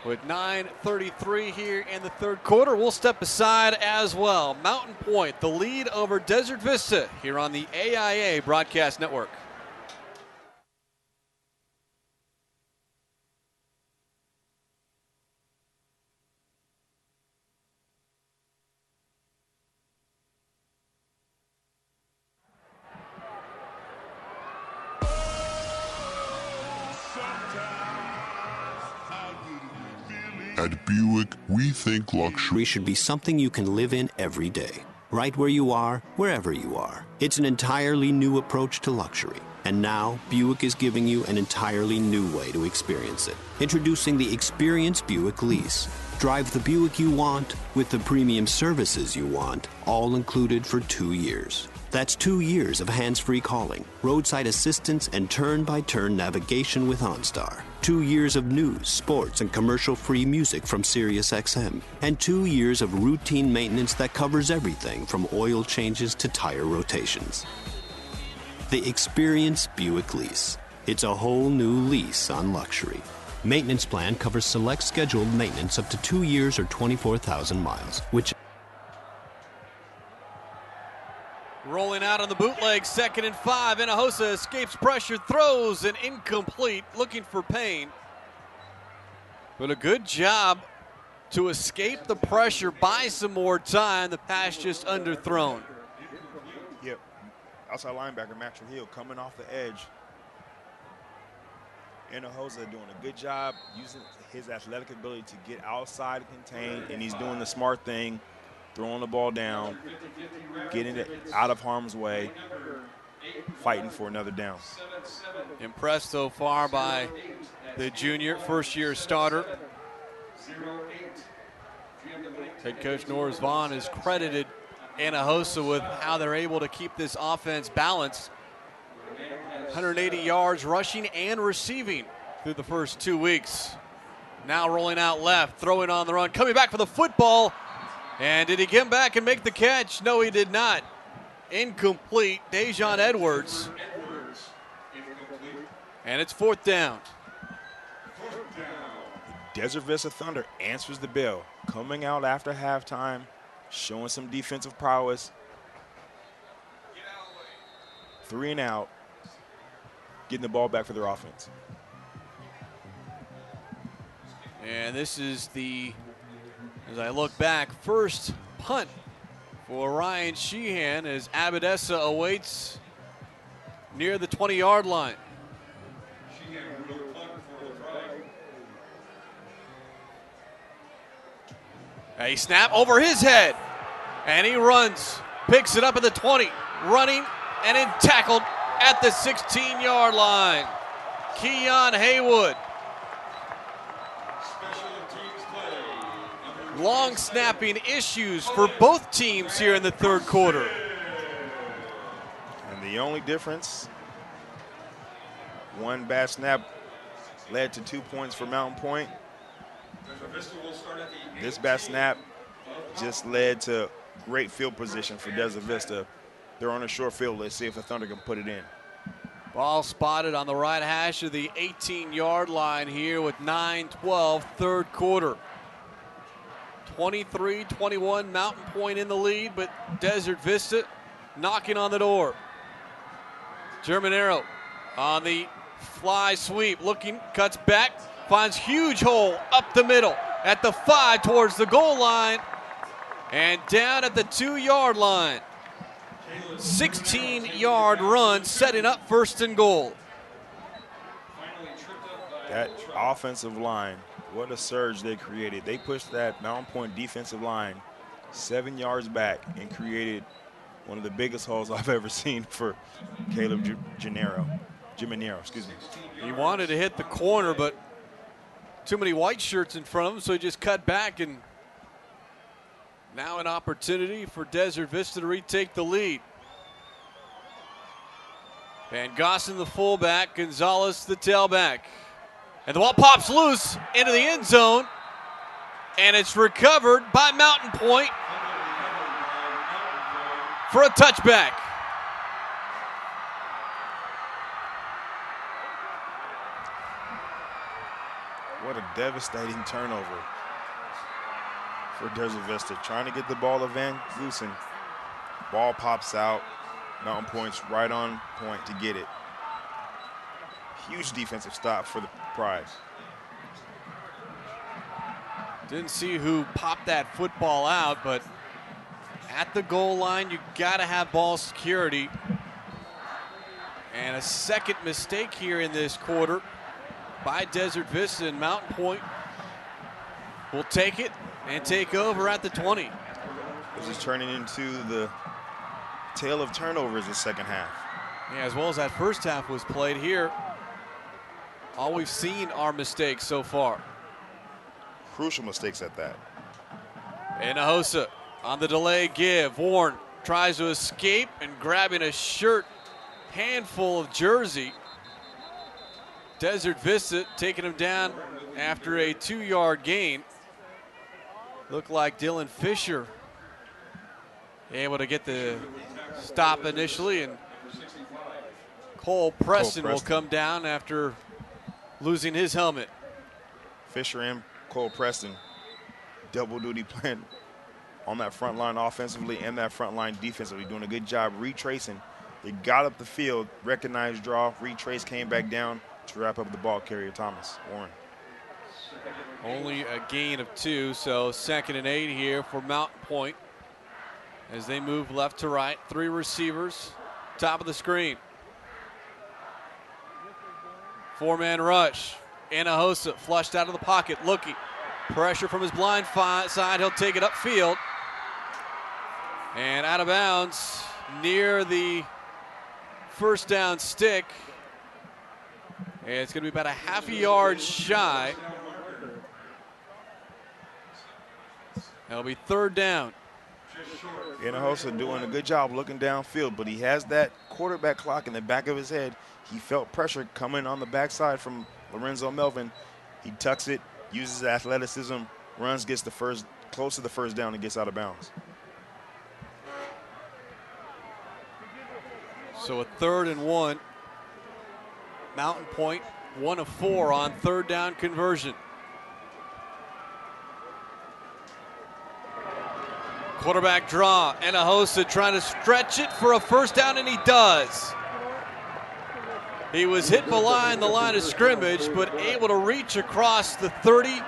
with 9:33 here in the third quarter, we'll step aside as well. Mountain Pointe, the lead over Desert Vista here on the AIA Broadcast Network. At Buick, we think luxury should be something you can live in every day. Right where you are, wherever you are. It's an entirely new approach to luxury. And now, Buick is giving you an entirely new way to experience it. Introducing the Experience Buick Lease. Drive the Buick you want with the premium services you want, all included for 2 years. That's 2 years of hands-free calling, roadside assistance, and turn-by-turn navigation with OnStar. 2 years of news, sports, and commercial-free music from SiriusXM. And 2 years of routine maintenance that covers everything from oil changes to tire rotations. The Experience Buick Lease. It's a whole new lease on luxury. Maintenance plan covers select scheduled maintenance up to 2 years or 24,000 miles, which... Rolling out on the bootleg, 2nd and 5. Hinojosa escapes pressure, throws, and incomplete, looking for Payne. But a good job to escape the pressure, buy some more time. The pass just underthrown. Yep. Outside linebacker Maxwell Hill coming off the edge. Hinojosa doing a good job using his athletic ability to get outside and contain, and he's doing the smart thing, throwing the ball down, getting it out of harm's way, fighting for another down. Impressed so far by the junior, first-year starter. Head coach Norris Vaughn has credited Hinojosa with how they're able to keep this offense balanced. 180 yards rushing and receiving through the first 2 weeks. Now rolling out left, throwing on the run, coming back for the football. And did he get back and make the catch? No, he did not. Incomplete. Dejon Edwards. And it's 4th down. Desert Vista Thunder answers the bell, coming out after halftime, showing some defensive prowess. 3 and out, getting the ball back for their offense. And this is the, as I look back, first punt for Ryan Sheehan as Abadessa awaits near the 20-yard line. A snap over his head, and he runs, picks it up at the 20, running, and then tackled at the 16-yard line. Keon Haywood. Long snapping issues for both teams here in the third quarter. And the only difference, one bad snap led to 2 points for Mountain Pointe. This bad snap just led to great field position for Desert Vista. They're on a short field. Let's see if the Thunder can put it in. Ball spotted on the right hash of the 18-yard line here with 9-12 third quarter. 23-21 Mountain Pointe in the lead, but Desert Vista knocking on the door. Germanero on the fly sweep, looking, cuts back, finds huge hole up the middle at the 5 towards the goal line and down at the 2-yard line. 16-yard run setting up 1st and goal. That offensive line, what a surge they created. They pushed that Mountain Pointe defensive line 7 yards back and created one of the biggest holes I've ever seen for Caleb Giminero, excuse me. He wanted to hit the corner, but too many white shirts in front of him, so he just cut back, and now an opportunity for Desert Vista to retake the lead. Van Gossen the fullback, Gonzalez the tailback. And the ball pops loose into the end zone, and it's recovered by Mountain Pointe for a touchback. What a devastating turnover for Desert Vista. Trying to get the ball to Van Goosen. Ball pops out. Mountain Pointe's right on point to get it. Huge defensive stop for the Pride. Didn't see who popped that football out, but at the goal line, you gotta have ball security. And a second mistake here in this quarter by Desert Vista, and Mountain Pointe will take it and take over at the 20. This is turning into the tale of turnovers the second half. Yeah, as well as that first half was played here, all we've seen are mistakes so far. Crucial mistakes at that. Hinojosa on the delay give. Warren tries to escape and grabbing a shirt handful of jersey. Desert Vista taking him down after a 2-yard gain. Looked like Dylan Fisher able to get the stop initially, and Cole Preston will come down after losing his helmet. Fisher and Cole Preston double duty playing on that front line offensively and that front line defensively, doing a good job retracing. They got up the field, recognized draw, retrace, came back down to wrap up the ball carrier, Thomas Warren. Only a gain of 2, so 2nd and 8 here for Mountain Pointe as they move left to right. 3 receivers, top of the screen. 4-man rush. Hinojosa flushed out of the pocket, looking. Pressure from his blind side. He'll take it upfield. And out of bounds near the first down stick. And it's going to be about a half a yard shy. That'll be 3rd down. Hinojosa doing a good job looking downfield, but he has that quarterback clock in the back of his head. He felt pressure coming on the backside from Lorenzo Melvin. He tucks it, uses athleticism, runs, gets the first, close to the first down, and gets out of bounds. So a 3rd and 1. Mountain Pointe 1 of 4 on 3rd down conversion. Quarterback draw. Hinojosa trying to stretch it for a first down, and he does. He was hit behind the line of scrimmage, but able to reach across the 30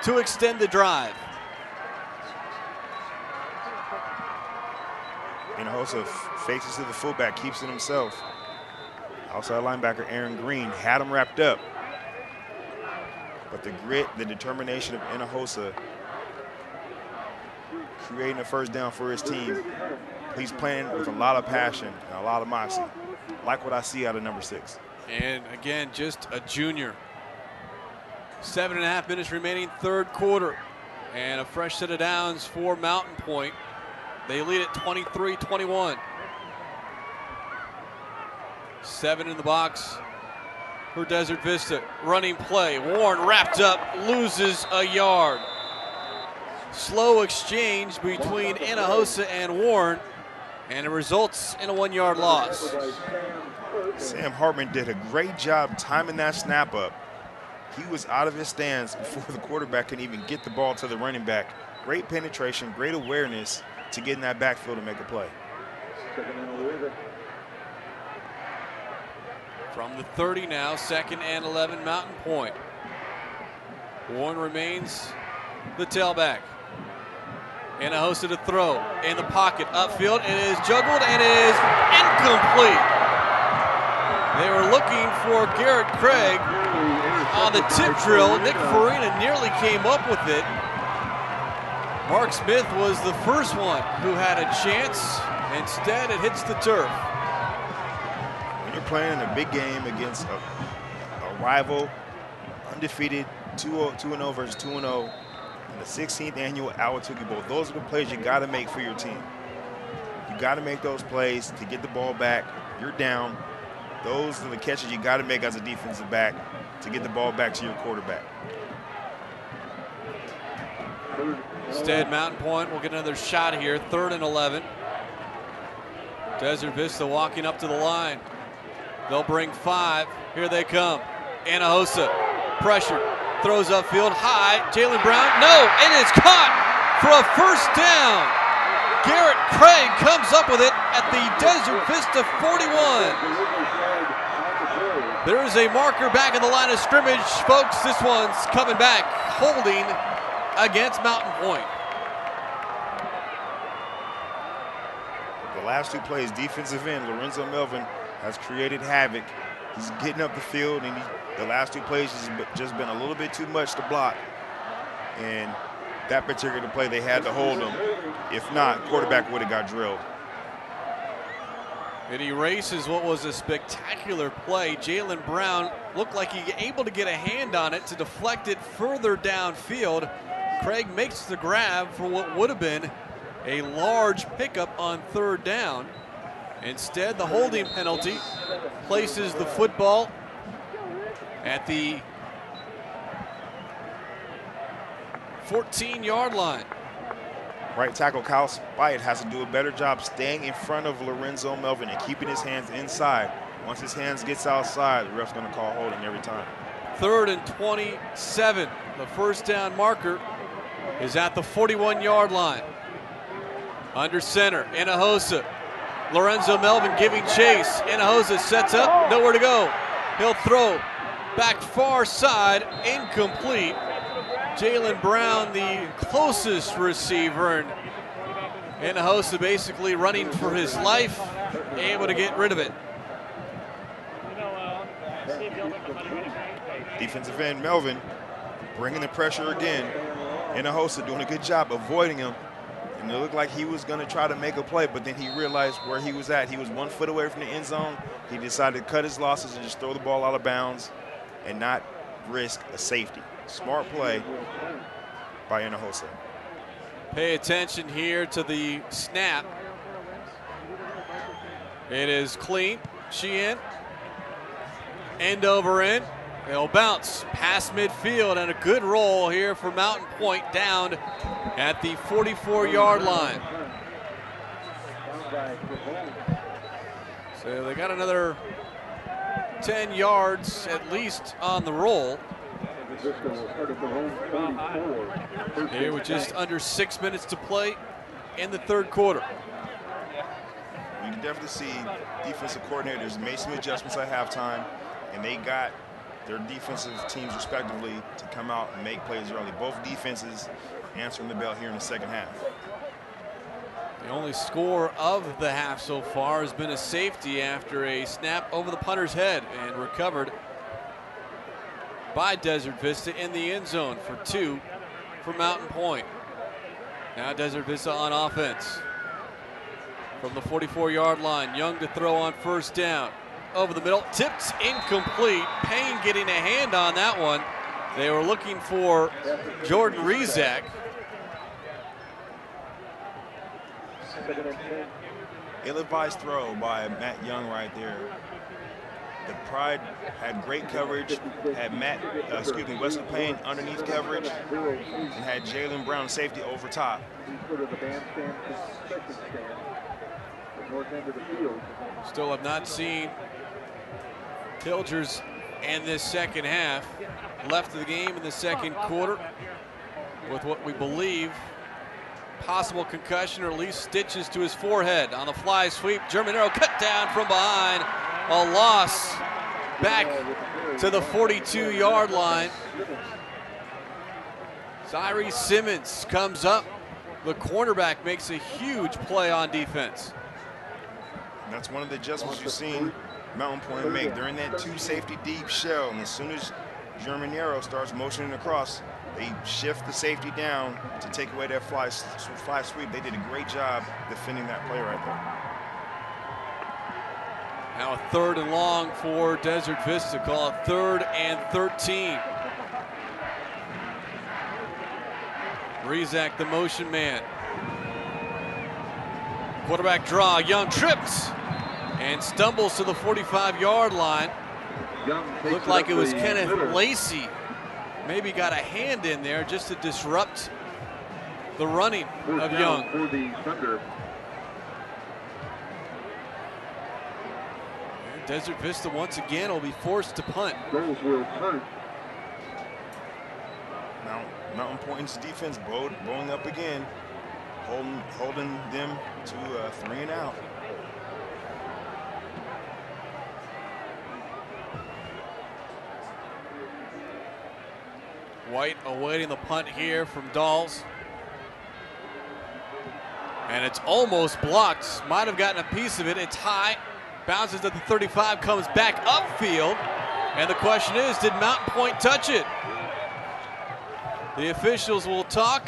to extend the drive. Hinojosa fakes it to the fullback, keeps it himself. Outside linebacker Aaron Green had him wrapped up. But the grit, the determination of Hinojosa creating a first down for his team. He's playing with a lot of passion and a lot of moxie. Like what I see out of number 6. And again, just a junior. 7.5 minutes remaining, 3rd quarter. And a fresh set of downs for Mountain Pointe. They lead at 23-21. 7 in the box for Desert Vista. Running play. Warren wrapped up, loses a yard. Slow exchange between Hinojosa and Warren, and it results in a 1-yard loss. Sam Hartman did a great job timing that snap up. He was out of his stance before the quarterback could even get the ball to the running back. Great penetration, great awareness to get in that backfield and make a play. From the 30 now, 2nd and 11, Mountain Pointe. Warren remains the tailback. Hinojosa to throw in the pocket, upfield. It is juggled and it is incomplete. They were looking for Garrett Craig on the tip drill. Nick Farina nearly came up with it. Mark Smith was the first one who had a chance. Instead, it hits the turf. When you're playing a big game against a rival, undefeated 2-0 versus 2-0, in the 16th annual Ahwatukee Bowl, those are the plays you got to make for your team. You got to make those plays to get the ball back. You're down. Those are the catches you got to make as a defensive back to get the ball back to your quarterback. Instead, Mountain Pointe will get another shot here. 3rd and 11. Desert Vista walking up to the line. They'll bring 5. Here they come. Hinojosa, pressure, throws upfield high. Jalen Brown, no, it is caught for a first down. Garrett Craig comes up with it at the Desert Vista 41. There is a marker back in the line of scrimmage, folks. This one's coming back, holding against Mountain Pointe. The last 2 plays, defensive end, Lorenzo Melvin has created havoc. He's getting up the field, and the last 2 plays has just been a little bit too much to block. And that particular play, they had to hold him. If not, quarterback would have got drilled. It erases what was a spectacular play. Jalen Brown looked like he was able to get a hand on it to deflect it further downfield. Craig makes the grab for what would have been a large pickup on third down. Instead, the holding penalty places the football at the 14-yard line. Right tackle Kyle Spite has to do a better job staying in front of Lorenzo Melvin and keeping his hands inside. Once his hands gets outside, the ref's going to call holding every time. 3rd and 27. The first down marker is at the 41-yard line. Under center, Hinojosa. Lorenzo Melvin giving chase. Hinojosa sets up, nowhere to go. He'll throw back far side, incomplete. Jalen Brown, the closest receiver, and Hinojosa basically running for his life, able to get rid of it. Defensive end Melvin bringing the pressure again. Hinojosa doing a good job avoiding him. And it looked like he was going to try to make a play, but then he realized where he was at. He was 1 foot away from the end zone. He decided to cut his losses and just throw the ball out of bounds and not risk a safety. Smart play by Hinojosa. Pay attention here to the snap. It is clean. Sheehan. End over end. It'll bounce past midfield, and a good roll here for Mountain Pointe down at the 44-yard line. So they got another 10 yards at least on the roll. Here with just under 6 minutes to play in the third quarter. You can definitely see defensive coordinators made some adjustments at halftime, and they got their defensive teams respectively to come out and make plays early. Both defenses answering the bell here in the second half. The only score of the half so far has been a safety after a snap over the punter's head and recovered by Desert Vista in the end zone for 2 for Mountain Pointe. Now Desert Vista on offense. From the 44-yard line, Young to throw on first down. Over the middle, tipped incomplete. Payne getting a hand on that one. They were looking for Jordan Rezak. Ill-advised throw by Matt Young right there. The Pride had great coverage, had Wesley Payne underneath coverage, and had Jalen Brown safety over top. Still have not seen Tilgers in this second half. Left of the game in the second quarter with what we believe possible concussion or at least stitches to his forehead. On the fly sweep, Germanero cut down from behind. A loss back to the 42-yard line. Zaire Simmons comes up. The cornerback makes a huge play on defense. And that's one of the adjustments you've seen Mountain Pointe make. They're in that 2 safety deep shell, and as soon as Germanero starts motioning across, they shift the safety down to take away that fly sweep. They did a great job defending that play right there. Now a 3rd and long for Desert Vista. Call it 3rd and 13. Rezak, the motion man. Quarterback draw. Young trips and stumbles to the 45-yard line. Looked like it was Kenneth Lacey. Maybe got a hand in there just to disrupt the running of Young. Desert Vista once again will be forced to punt. Mountain Pointe's defense bowling up again, holding them to 3 and out. White awaiting the punt here from Dawes. And it's almost blocked. Might have gotten a piece of it. It's high. Bounces at the 35, comes back upfield. And the question is, did Mountain Pointe touch it? The officials will talk.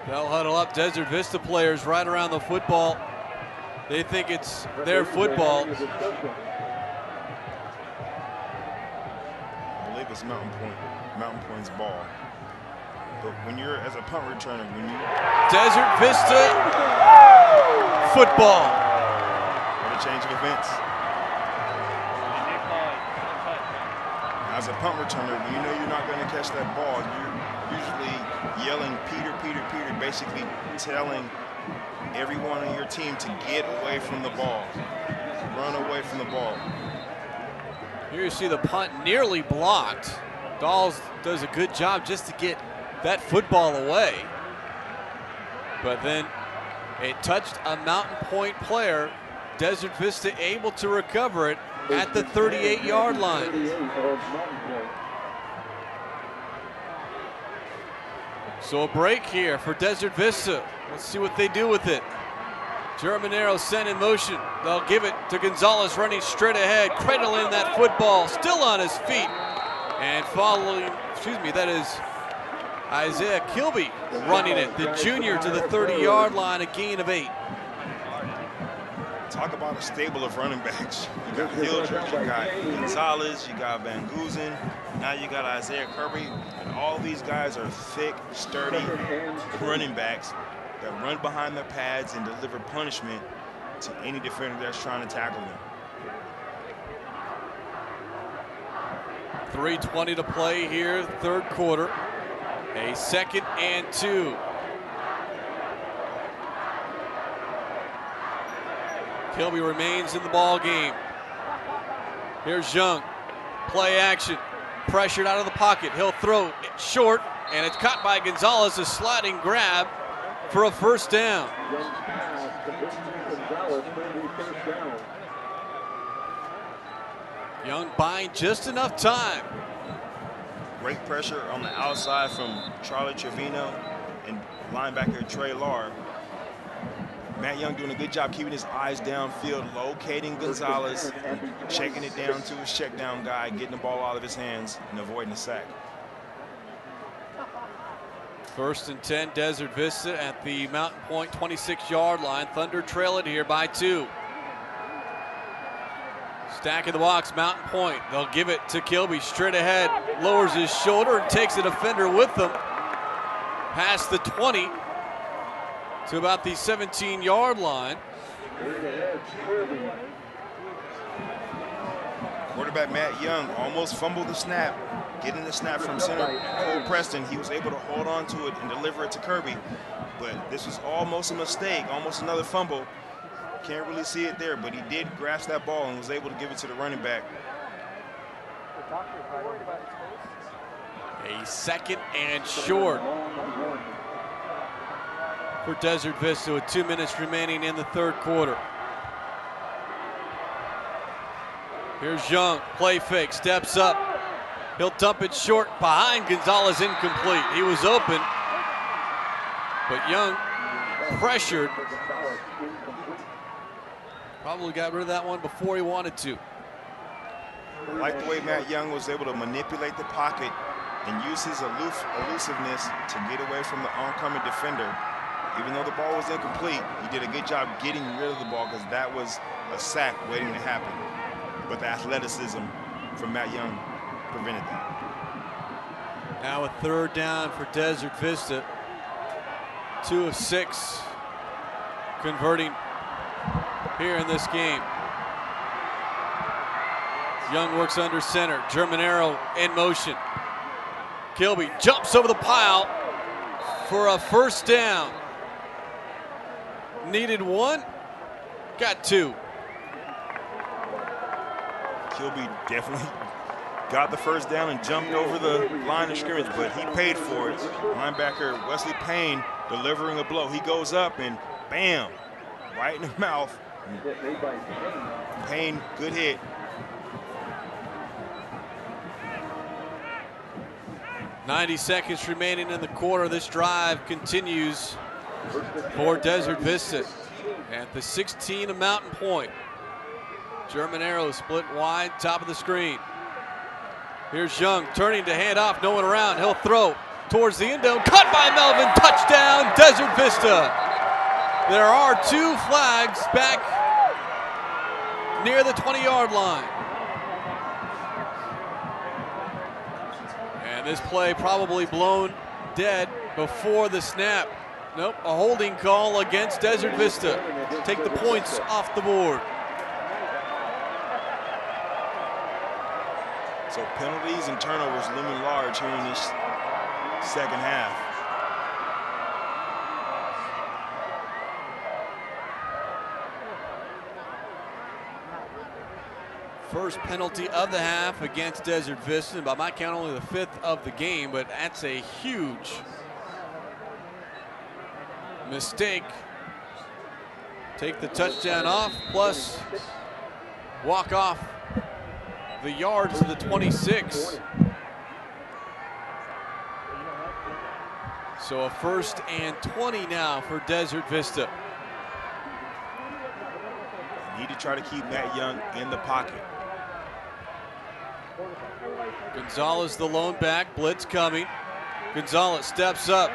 They'll huddle up. Desert Vista players right around the football. They think it's their football. I believe it's Mountain Pointe's ball. But when you're, as a punt returner, when you... Desert Vista football. What a change of events. As a punt returner, when you know you're not going to catch that ball, you're usually yelling, Peter, Peter, Peter, basically telling everyone on your team to get away from the ball. Run away from the ball. Here you see the punt nearly blocked. Dawes does a good job just to get that football away. But then it touched a Mountain Pointe player. Desert Vista able to recover it at the 38-yard line. So a break here for Desert Vista. Let's see what they do with it. Germanero sent in motion. They'll give it to Gonzalez running straight ahead, cradling that football, still on his feet. And following, that is Isaiah Kilby running it, the junior, to the 30-yard line, a gain of 8. Talk about a stable of running backs. You got Hildreth, you got Gonzalez, you got Van Goosen, now you got Isaiah Kirby, and all these guys are thick, sturdy running backs that run behind their pads and deliver punishment to any defender that's trying to tackle them. 3:20 to play here, third quarter. A 2nd and 2. Kilby remains in the ball game. Here's Young. Play action. Pressured out of the pocket. He'll throw it short, and it's caught by Gonzalez. A sliding grab for a first down. Young buying just enough time. Great pressure on the outside from Charlie Trevino and linebacker Trey Lahr. Matt Young doing a good job keeping his eyes downfield, locating Gonzalez, and checking it down to his check down guy, getting the ball out of his hands and avoiding the sack. 1st and 10, Desert Vista at the Mountain Pointe 26-yard line. Thunder trail it here by 2. Stack in the box, Mountain Pointe. They'll give it to Kilby straight ahead. Lowers his shoulder and takes a defender with them. Past the 20 to about the 17-yard line. Quarterback Matt Young almost fumbled the snap, getting the snap from center Cole Preston. He was able to hold on to it and deliver it to Kirby. But this was almost a mistake, almost another fumble. Can't really see it there, but he did grasp that ball and was able to give it to the running back. A 2nd and short for Desert Vista with 2 minutes remaining in the third quarter. Here's Young, play fake, steps up. He'll dump it short behind Gonzalez, incomplete. He was open, but Young pressured. Probably got rid of that one before he wanted to. I like the way Matt Young was able to manipulate the pocket and use his elusiveness to get away from the oncoming defender. Even though the ball was incomplete, he did a good job getting rid of the ball because that was a sack waiting to happen. But the athleticism from Matt Young prevented that. Now a 3rd down for Desert Vista. 2 of 6 converting here in this game. Young works under center. Germanero in motion. Kilby jumps over the pile for a first down. Needed 1, got 2. Kilby definitely got the first down and jumped over the line of scrimmage, but he paid for it. Linebacker Wesley Payne delivering a blow. He goes up and bam, right in the mouth. Payne, good hit. .90 seconds remaining in the quarter. This drive continues for Desert Vista at the 16 of Mountain Pointe. Germanero split wide, top of the screen. Here's Young turning to hand off, no one around. He'll throw. towards the end zone. Cut by Melvin. Touchdown, Desert Vista. There are 2 flags back near the 20-yard line. And this play probably blown dead before the snap. Nope, a holding call against Desert Vista. Take the points off the board. So penalties and turnovers looming large here in this second half. First penalty of the half against Desert Vista, and by my count only the 5th of the game, but that's a huge mistake. Take the touchdown off, plus walk off the yards to the 26. So a 1st and 20 now for Desert Vista. Need to try to keep Matt Young in the pocket. Gonzalez the lone back, blitz coming. Gonzalez steps up,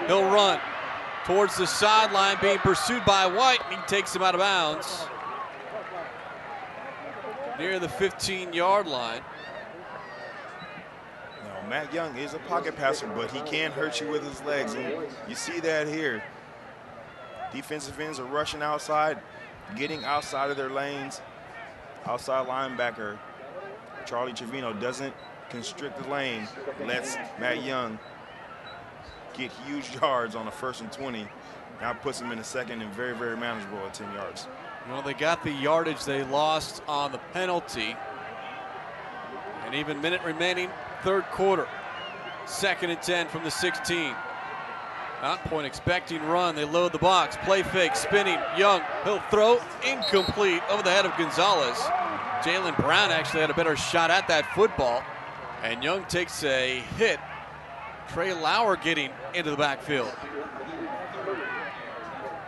he'll run towards the sideline, being pursued by White, and he takes him out of bounds near the 15-yard line. Now, Matt Young is a pocket passer, but he can hurt you with his legs, and you see that here. Defensive ends are rushing outside, getting outside of their lanes. Outside linebacker Charlie Trevino doesn't constrict the lane, lets Matt Young get huge yards on a 1st and 20. Now puts him in a 2nd and very, very manageable at 10 yards. Well, they got the yardage they lost on the penalty. And even minute remaining, 3rd quarter. 2nd and 10 from the 16. Mountain Pointe expecting run. They load the box. Play fake, spinning. Young, he'll throw. Incomplete over the head of Gonzalez. Jalen Brown actually had a better shot at that football. And Young takes a hit. Trey Lauer getting into the backfield.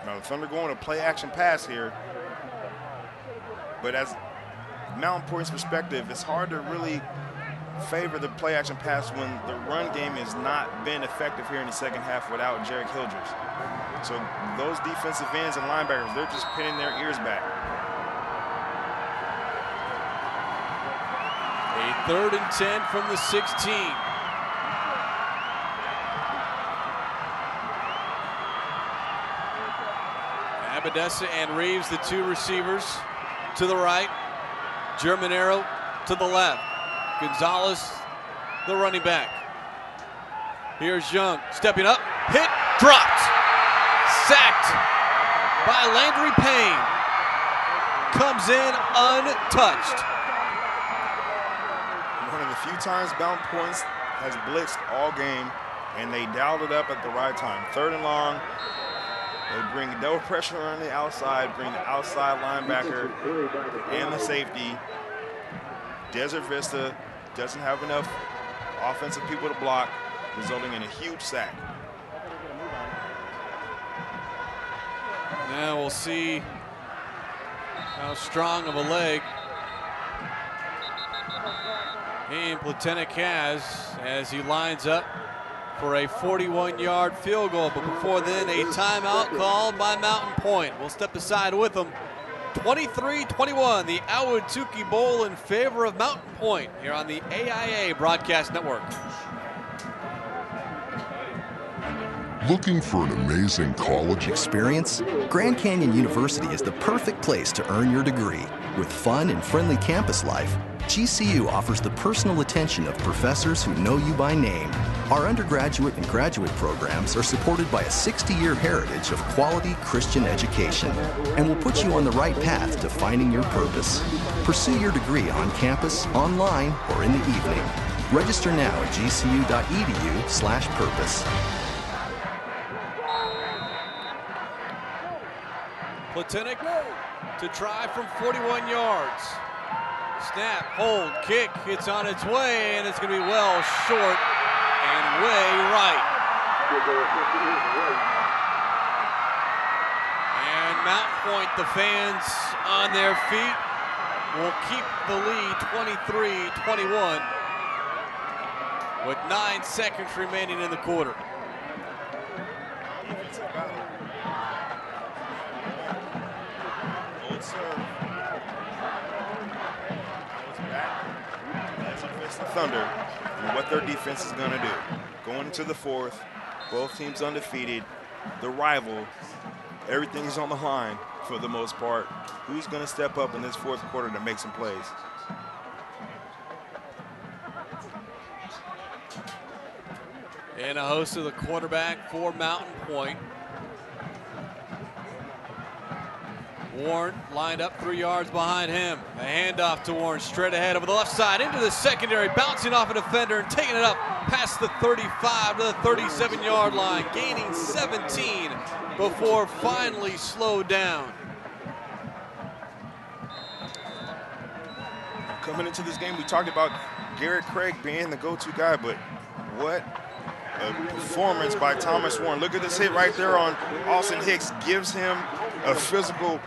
Now the Thunder going to play action pass here. But as Mountain Pointe's perspective, it's hard to really favor the play action pass when the run game has not been effective here in the second half without Jarek Hildress. So those defensive ends and linebackers, they're just pinning their ears back. A 3rd and 10 from the 16. Abadessa and Reeves, the 2 receivers to the right. Germanero to the left. Gonzalez, the running back. Here's Young, stepping up, hit, dropped. Sacked by Landry Payne. Comes in untouched. One of the few times Mountain Pointe has blitzed all game, and they dialed it up at the right time. 3rd and long. They bring double pressure on the outside, bring the outside linebacker and the safety. Desert Vista doesn't have enough offensive people to block, resulting in a huge sack. Now we'll see how strong of a leg Ian Platenik has as he lines up for a 41-yard field goal. But before then, a timeout called by Mountain Pointe. We'll step aside with them. 23-21, the Ahwatukee Bowl in favor of Mountain Pointe here on the AIA Broadcast Network. Looking for an amazing college experience? Grand Canyon University is the perfect place to earn your degree. With fun and friendly campus life, GCU offers the personal attention of professors who know you by name. Our undergraduate and graduate programs are supported by a 60-year heritage of quality Christian education and will put you on the right path to finding your purpose. Pursue your degree on campus, online, or in the evening. Register now at gcu.edu/purpose. Platenik to try from 41 yards. Snap, hold, kick, it's on its way, and it's going to be well short and way right. And Mountain Pointe, the fans on their feet, will keep the lead 23-21. with 9 seconds remaining in the quarter. Old serve. Goes back. As it fits the Thunder and what their defense is going to do. Going into the fourth, both teams undefeated. The rival, everything is on the line for the most part. Who's going to step up in this fourth quarter to make some plays? And a host of the quarterback for Mountain Pointe. Warren lined up 3 yards behind him. A handoff to Warren straight ahead over the left side into the secondary, bouncing off a defender and taking it up past the 35 to the 37-yard line, gaining 17 before finally slowed down. Coming into this game, we talked about Garrett Craig being the go-to guy, but what a performance by Thomas Warren. Look at this hit right there on Austin Hicks. Gives him a physical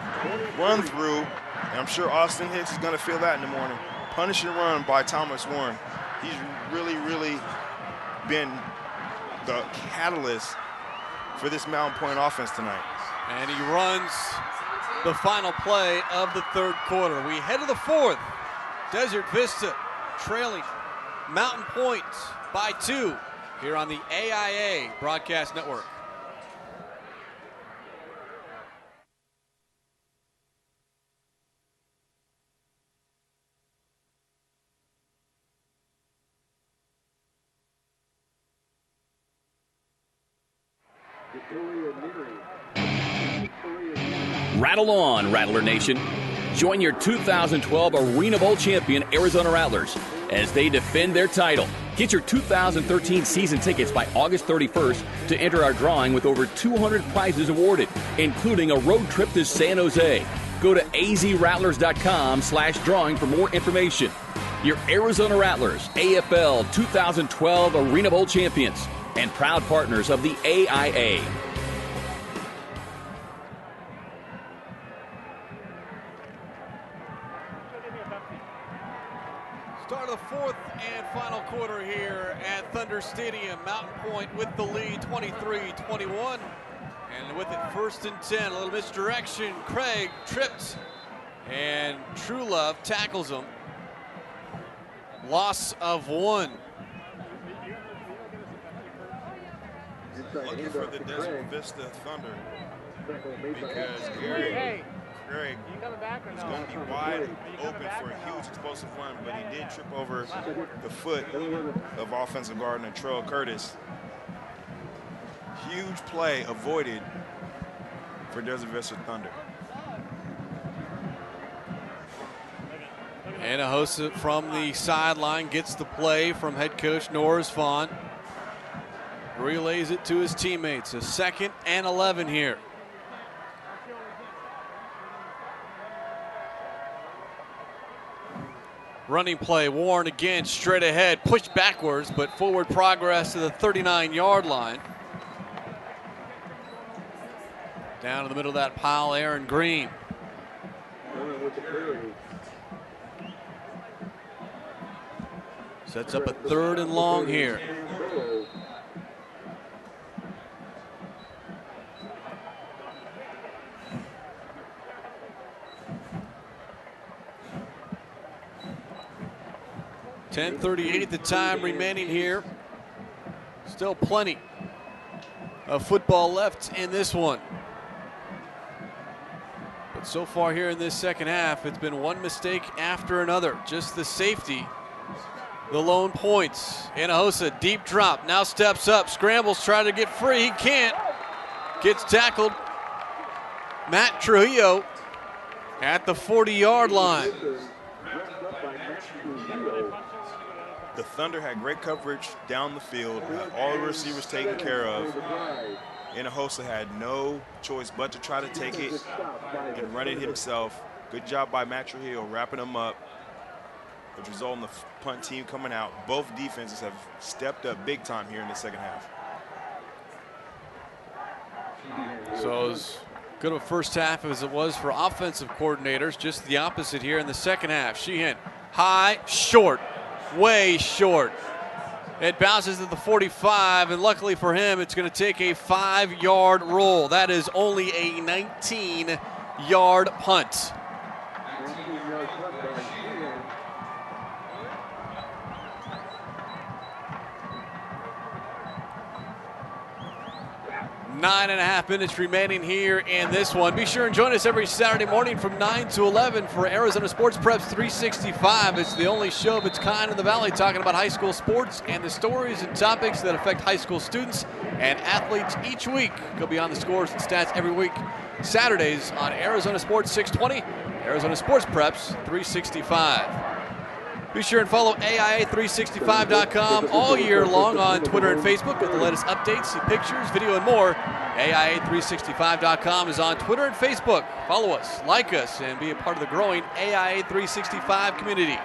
run through, and I'm sure Austin Hicks is going to feel that in the morning. Punish and run by Thomas Warren. He's really, really been the catalyst for this Mountain Pointe offense tonight. And he runs the final play of the third quarter. We head to the fourth. Desert Vista trailing Mountain Pointe by 2 here on the AIA Broadcast Network. Rattle on, Rattler Nation. Join your 2012 Arena Bowl champion Arizona Rattlers as they defend their title. Get your 2013 season tickets by August 31st to enter our drawing with over 200 prizes awarded, including a road trip to San Jose. Go to azrattlers.com/drawing for more information. Your Arizona Rattlers, AFL 2012 Arena Bowl champions and proud partners of the AIA. Start of the fourth and final quarter here at Thunder Stadium. Mountain Pointe with the lead, 23-21. And with it 1st and 10, a little misdirection. Craig tripped, and Truelove tackles him. Loss of 1. Looking for the Desert Vista Thunder because Gary Craig is going to be wide open for a huge explosive run, but he did trip over the foot of offensive guard Natrell Curtis. Huge play avoided for Desert Vista Thunder. And a host from the sideline gets the play from head coach Norris Vaughn. Relays it to his teammates. A 2nd and 11 here. Running play, Warren again straight ahead, pushed backwards, but forward progress to the 39-yard line. Down in the middle of that pile, Aaron Green. Sets up a 3rd and long here. .10:38 the time remaining here. Still plenty of football left in this one. But so far here in this second half, it's been one mistake after another. Just the safety, the lone points. Hinojosa, deep drop, now steps up, scrambles, trying to get free. He can't. Gets tackled. Matt Trujillo at the 40-yard line. The Thunder had great coverage down the field, all the receivers taken care of. Hinojosa had no choice but to try to take it and run it himself. Good job by Matt Trujillo wrapping him up, which resulted in the punt team coming out. Both defenses have stepped up big time here in the second half. So as good of a first half as it was for offensive coordinators, just the opposite here in the second half. Sheehan, high, short. Way short. It bounces at the 45, and luckily for him, it's going to take a 5-yard roll. That is only a 19-yard punt. 9.5 minutes remaining here in this one. Be sure and join us every Saturday morning from 9 to 11 for Arizona Sports Preps 365. It's the only show of its kind in the Valley talking about high school sports and the stories and topics that affect high school students and athletes each week. Go beyond the scores and stats every week. Saturdays on Arizona Sports 620, Arizona Sports Preps 365. Be sure and follow AIA365.com all year long on Twitter and Facebook with the latest updates, see pictures, video, and more. AIA365.com is on Twitter and Facebook. Follow us, like us, and be a part of the growing AIA365 community.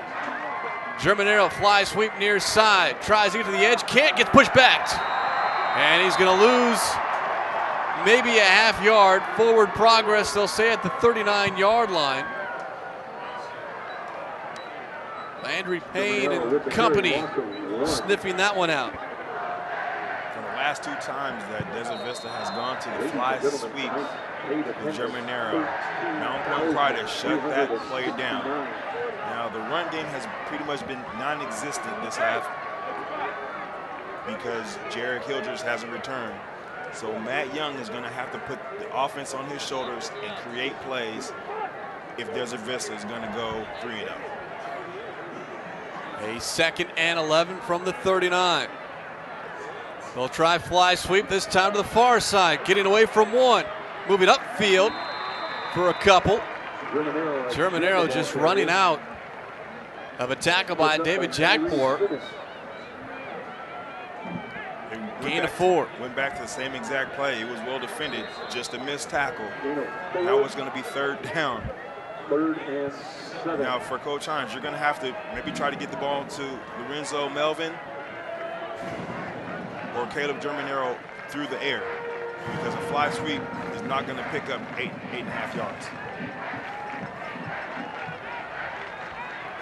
Germanero fly sweep near side, tries to get to the edge, can't, gets pushed back. And he's going to lose maybe a half yard. Forward progress, they'll say, at the 39-yard line. Landry Payne and company sniffing that one out. For the last 2 times that Desert Vista has gone to the fly sweep with Germanero, Mount Point Pride has shut that play down. Now the run game has pretty much been non-existent this half because Jarek Hildress hasn't returned. So Matt Young is going to have to put the offense on his shoulders and create plays if Desert Vista is going to go 3-0. A 2nd and 11 from the 39. They'll try fly sweep, this time to the far side, getting away from one. Moving upfield for a couple. Germanero just running out of a tackle by David Jackport. Gain of 4. Went back to the same exact play. It was well defended, just a missed tackle. Now it's going to be 3rd down. 3rd and 7. Now for Coach Hines, you're going to have to maybe try to get the ball to Lorenzo Melvin or Caleb Germanero through the air, because a fly sweep is not going to pick up 8.5 yards.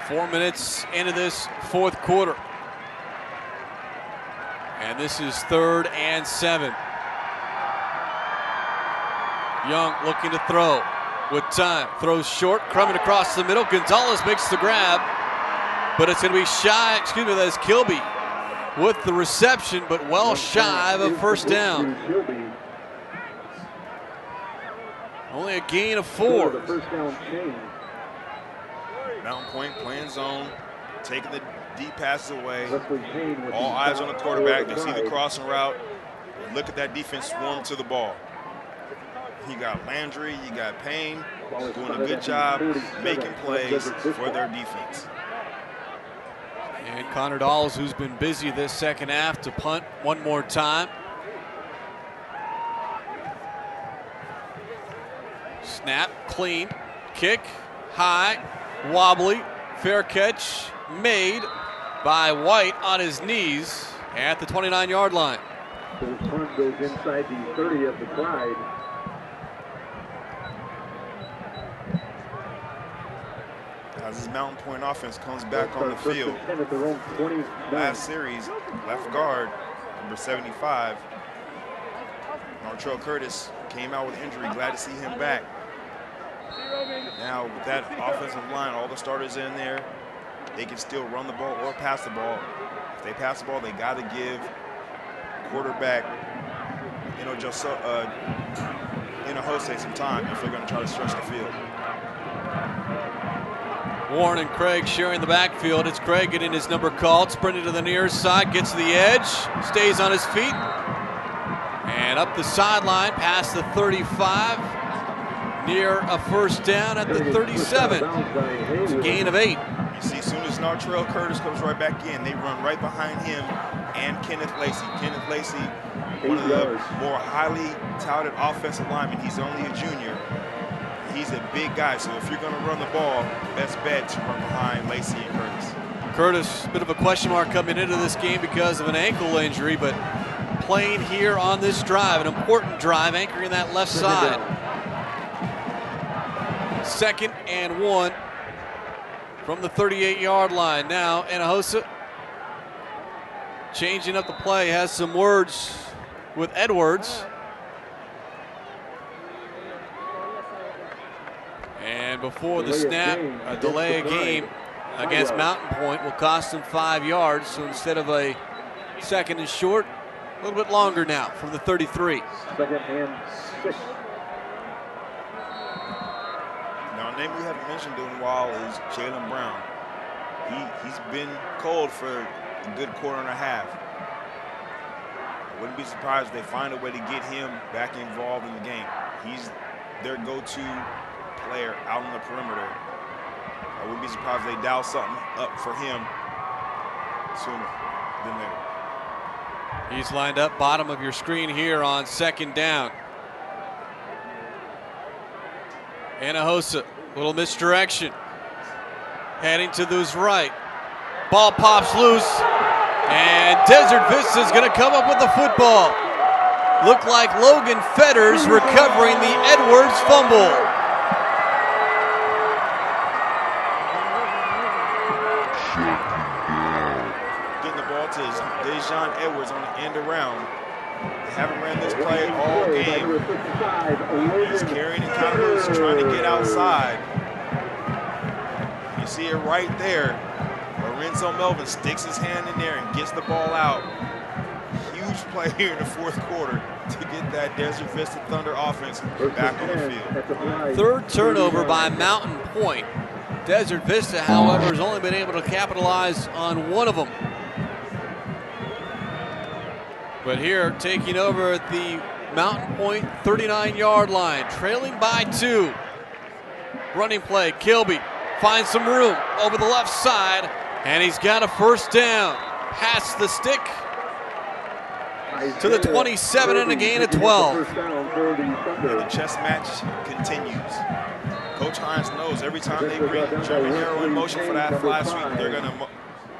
4 minutes into this 4th quarter. And this is 3rd and 7. Young looking to throw with time. Throws short, Crummett across the middle. Gonzalez makes the grab, but it's going to be shy. Excuse me, that is Kilby with the reception, but well shy of a 1st down. Only a gain of 4. Mountain Point playing zone, taking the deep passes away. All eyes on the quarterback. They see the crossing route. Look at that defense swarm to the ball. You got Landry, you got Payne doing a good job making plays for their defense. And Connor Dawes, who's been busy this 2nd half, to punt one more time. Snap, clean, kick, high, wobbly, fair catch made by White on his knees at the 29-yard line. The punt goes inside the 30 of the Pride. As this Mountain Point offense comes back on the field. Last series, left guard, number 75, Nartrell Curtis, came out with injury. Glad to see him back. Now with that offensive line, all the starters in there, they can still run the ball or pass the ball. If they pass the ball, they got to give quarterback, Jose some time if they're going to try to stretch the field. Warren and Craig sharing the backfield. It's Craig getting his number called, sprinting to the near side, gets to the edge, stays on his feet, and up the sideline past the 35, near a 1st down at the 37. It's a gain of 8. You see, as soon as Nartrell Curtis comes right back in, they run right behind him and Kenneth Lacey. Kenneth Lacey, one of the more highly touted offensive linemen. He's only a junior. He's a big guy, so if you're going to run the ball, best bet to run behind Lacey and Curtis. Curtis, a bit of a question mark coming into this game because of an ankle injury, but playing here on this drive, an important drive, anchoring that left side. 2nd and 1 from the 38-yard line. Now, Anahosa changing up the play, has some words with Edwards. And before the snap, a delay of game against Mountain Pointe will cost them 5 yards. So instead of a second and short, a little bit longer now from the 33. Second and 6. Now, a name we haven't mentioned in a while is Jalen Brown. He's been cold for a good quarter and a half. I wouldn't be surprised if they find a way to get him back involved in the game. He's their go-to player out on the perimeter. I wouldn't be surprised if they dial something up for him sooner than later. He's lined up bottom of your screen here on second down. Hinojosa, little misdirection. Heading to his right. Ball pops loose. And Desert Vista is going to come up with the football. Looked like Logan Fetters recovering the Edwards fumble. Getting the ball to Dejon Edwards on the end around. They haven't ran this play all game. He's carrying the counters, trying to get outside. You see it right there. Lorenzo Melvin sticks his hand in there and gets the ball out. Huge play here in the fourth quarter to get that Desert Vista Thunder offense back on the field. Third turnover by Mountain Pointe. Desert Vista, however, has only been able to capitalize on one of them. But here, taking over at the Mountain Pointe 39-yard line, trailing by 2. Running play, Kilby finds some room over the left side, and he's got a first down. Past the stick to the 27 and a gain of 12. The chess match continues. Coach Hines knows every time they bring German Arrow in motion for that fly sweep, they're going to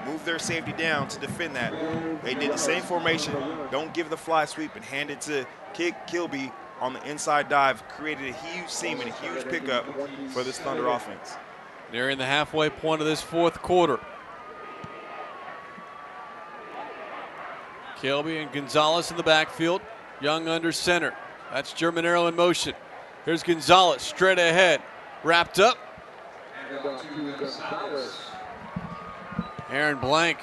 move their safety down to defend that. They did the same formation, don't give the fly sweep, and hand it to Kilby on the inside dive, created a huge seam and a huge pickup for this Thunder offense. Nearing the halfway point of this fourth quarter. Kilby and Gonzalez in the backfield. Young under center. That's German Arrow in motion. Here's Gonzalez straight ahead. Wrapped up. Aaron Blank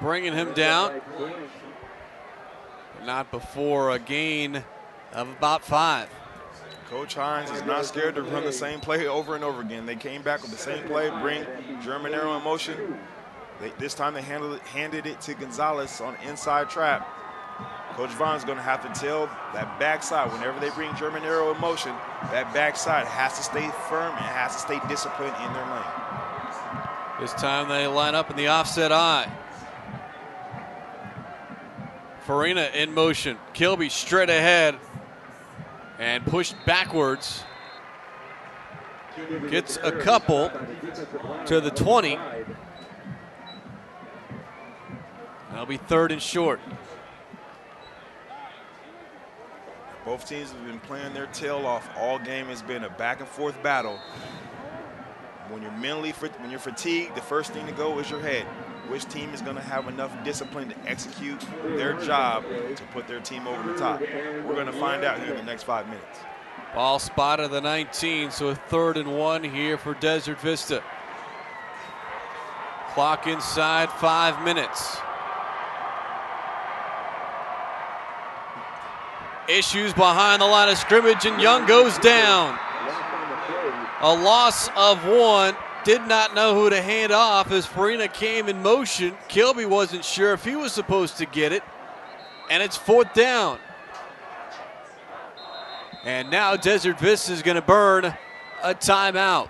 bringing him down. But not before a gain of about 5. Coach Hines is not scared to run the same play over and over again. They came back with the same play, bring German Arrow in motion. This time they handed it to Gonzalez on the inside trap. Coach Vaughn's going to have to tell that backside, whenever they bring German Arrow in motion, that backside has to stay firm and has to stay disciplined in their lane. This time they line up in the offset eye. Farina in motion. Kilby straight ahead and pushed backwards. Gets a couple to the 20. That'll be third and short. Both teams have been playing their tail off all game. It's been a back and forth battle. When you're fatigued, the first thing to go is your head. Which team is going to have enough discipline to execute their job to put their team over the top? We're going to find out here in the next 5 minutes. Ball spotted at the 19, so a 3rd and 1 here for Desert Vista. Clock inside 5 minutes. Issues behind the line of scrimmage, and Young goes down. A loss of 1. Did not know who to hand off as Farina came in motion. Kilby wasn't sure if he was supposed to get it. And it's 4th down. And now Desert Vista is going to burn a timeout.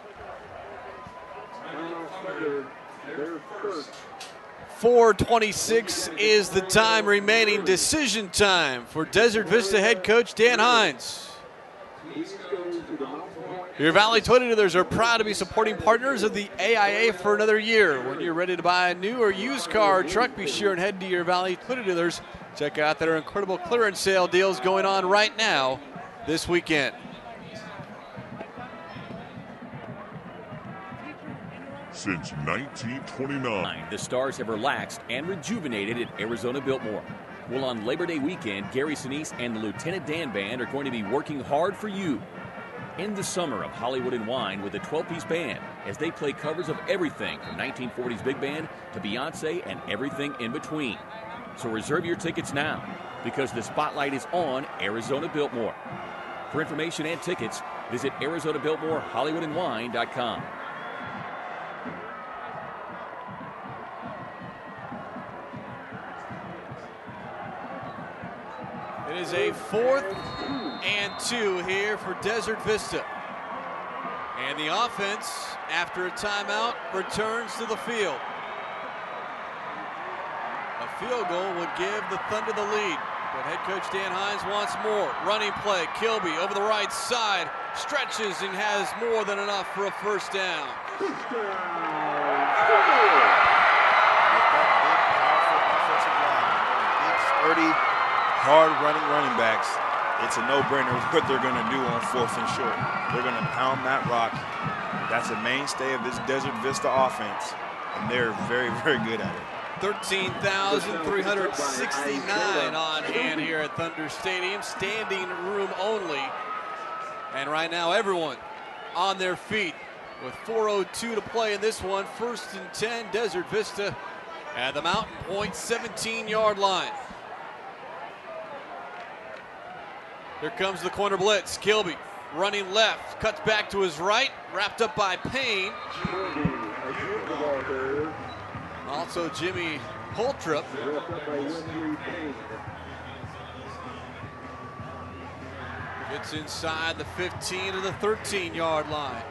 4:26 is the time remaining. Decision time for Desert Vista head coach Dan Hines. Your Valley Toyota dealers are proud to be supporting partners of the AIA for another year. When you're ready to buy a new or used car or truck, be sure and head to your Valley Toyota dealers. Check out their incredible clearance sale deals going on right now this weekend. since 1929. The Stars have relaxed and rejuvenated at Arizona Biltmore. Well, on Labor Day weekend, Gary Sinise and the Lieutenant Dan Band are going to be working hard for you. End the summer of Hollywood and Wine with a 12-piece band as they play covers of everything from 1940s big band to Beyonce and everything in between. So reserve your tickets now because the spotlight is on Arizona Biltmore. For information and tickets, visit ArizonaBiltmoreHollywoodandWine.com. It is a 4th and 2 here for Desert Vista. And the offense, after a timeout, returns to the field. A field goal would give the Thunder the lead. But head coach Dan Hines wants more. Running play, Kilby over the right side, stretches and has more than enough for a first down. With that big, powerful offensive line, big, sturdy, hard-running running backs, it's a no-brainer what they're going to do on 4th and short. They're going to pound that rock. That's a mainstay of this Desert Vista offense, and they're very, very good at it. 13,369 on hand here at Thunder Stadium, standing room only. And right now, everyone on their feet with 4:02 to play in this one. 1st and 10, Desert Vista at the Mountain Pointe 17-yard line. Here comes the corner blitz. Kilby running left, cuts back to his right, wrapped up by Payne. Also Jimmy Holtrup. Gets inside the 15 to the 13-yard line.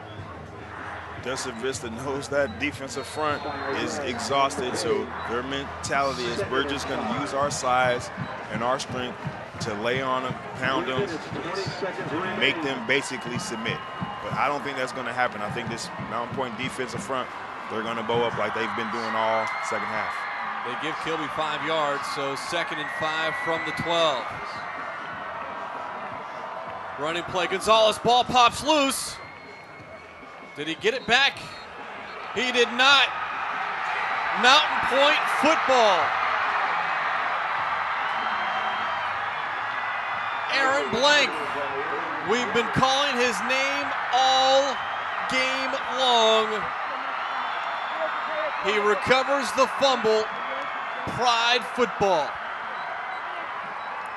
Desert Vista knows that defensive front is exhausted, so their mentality is we're just going to use our size and our strength to lay on them, pound them, make them basically submit. But I don't think that's going to happen. I think this Mountain Pointe defensive front, they're going to bow up like they've been doing all second half. They give Kilby 5 yards, so 2nd and 5 from the 12. Running play, Gonzalez, ball pops loose. Did he get it back? He did not. Mountain Pointe football. Aaron Blank. We've been calling his name all game long. He recovers the fumble. Pride football.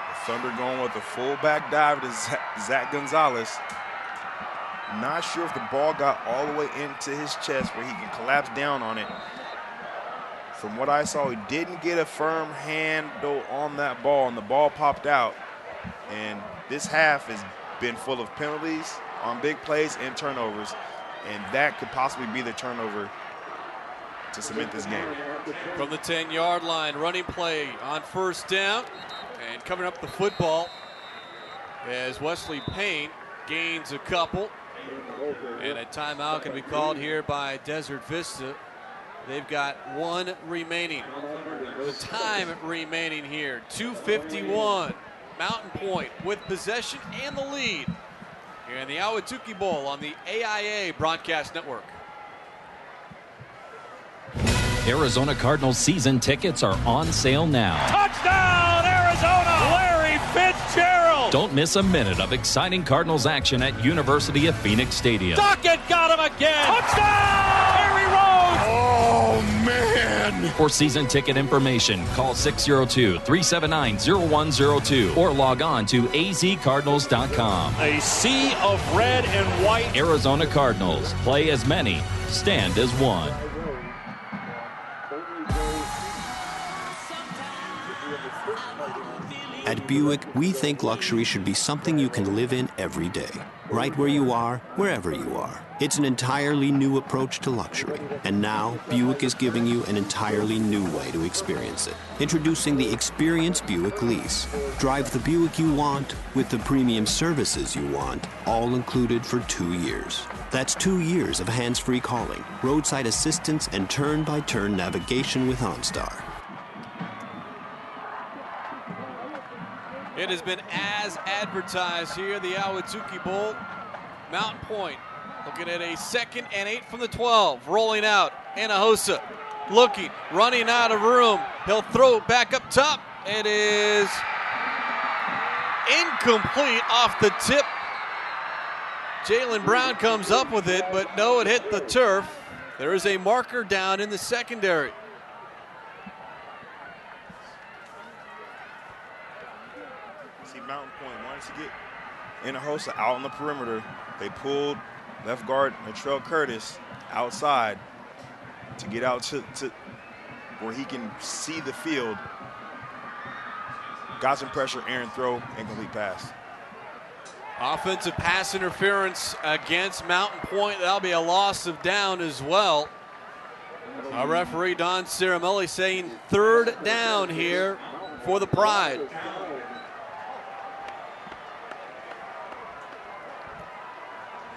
The Thunder going with a fullback dive to Zach Gonzalez. Not sure if the ball got all the way into his chest where he can collapse down on it. From what I saw, he didn't get a firm handle on that ball, and the ball popped out. And this half has been full of penalties on big plays and turnovers, and that could possibly be the turnover to cement this game. From the 10-yard line, running play on 1st down, and coming up the football as Wesley Payne gains a couple. And a timeout can be called here by Desert Vista. They've got 1 remaining. The time remaining here, 2:51. Mountain Pointe with possession and the lead here in the Ahwatukee Bowl on the AIA Broadcast Network. Arizona Cardinals season tickets are on sale now. Touchdown, Arizona! Larry Fitzgerald! Don't miss a minute of exciting Cardinals action at University of Phoenix Stadium. Dockett got him again! Touchdown! Harry Rose! Oh, man! For season ticket information, call 602-379-0102 or log on to azcardinals.com. A sea of red and white. Arizona Cardinals. Play as many. Stand as one. At Buick, we think luxury should be something you can live in every day. Right where you are, wherever you are. It's an entirely new approach to luxury. And now, Buick is giving you an entirely new way to experience it. Introducing the Experience Buick Lease. Drive the Buick you want with the premium services you want, all included for 2 years. That's 2 years of hands-free calling, roadside assistance, and turn-by-turn navigation with OnStar. It has been as advertised here, the Ahwatukee Bowl. Mountain Pointe looking at a 2nd and 8 from the 12. Rolling out Hinojosa looking, running out of room. He'll throw it back up top. It is incomplete off the tip. Jalen Brown comes up with it, but no, it hit the turf. There is a marker down in the secondary. See, Mountain Pointe wanted to get Hinojosa out on the perimeter. They pulled left guard Natrell Curtis outside to get out to where he can see the field. Got some pressure, Aaron throw, incomplete pass. Offensive pass interference against Mountain Pointe. That'll be a loss of down as well. Our referee, Don Ceramelli, saying 3rd down here for the Pride.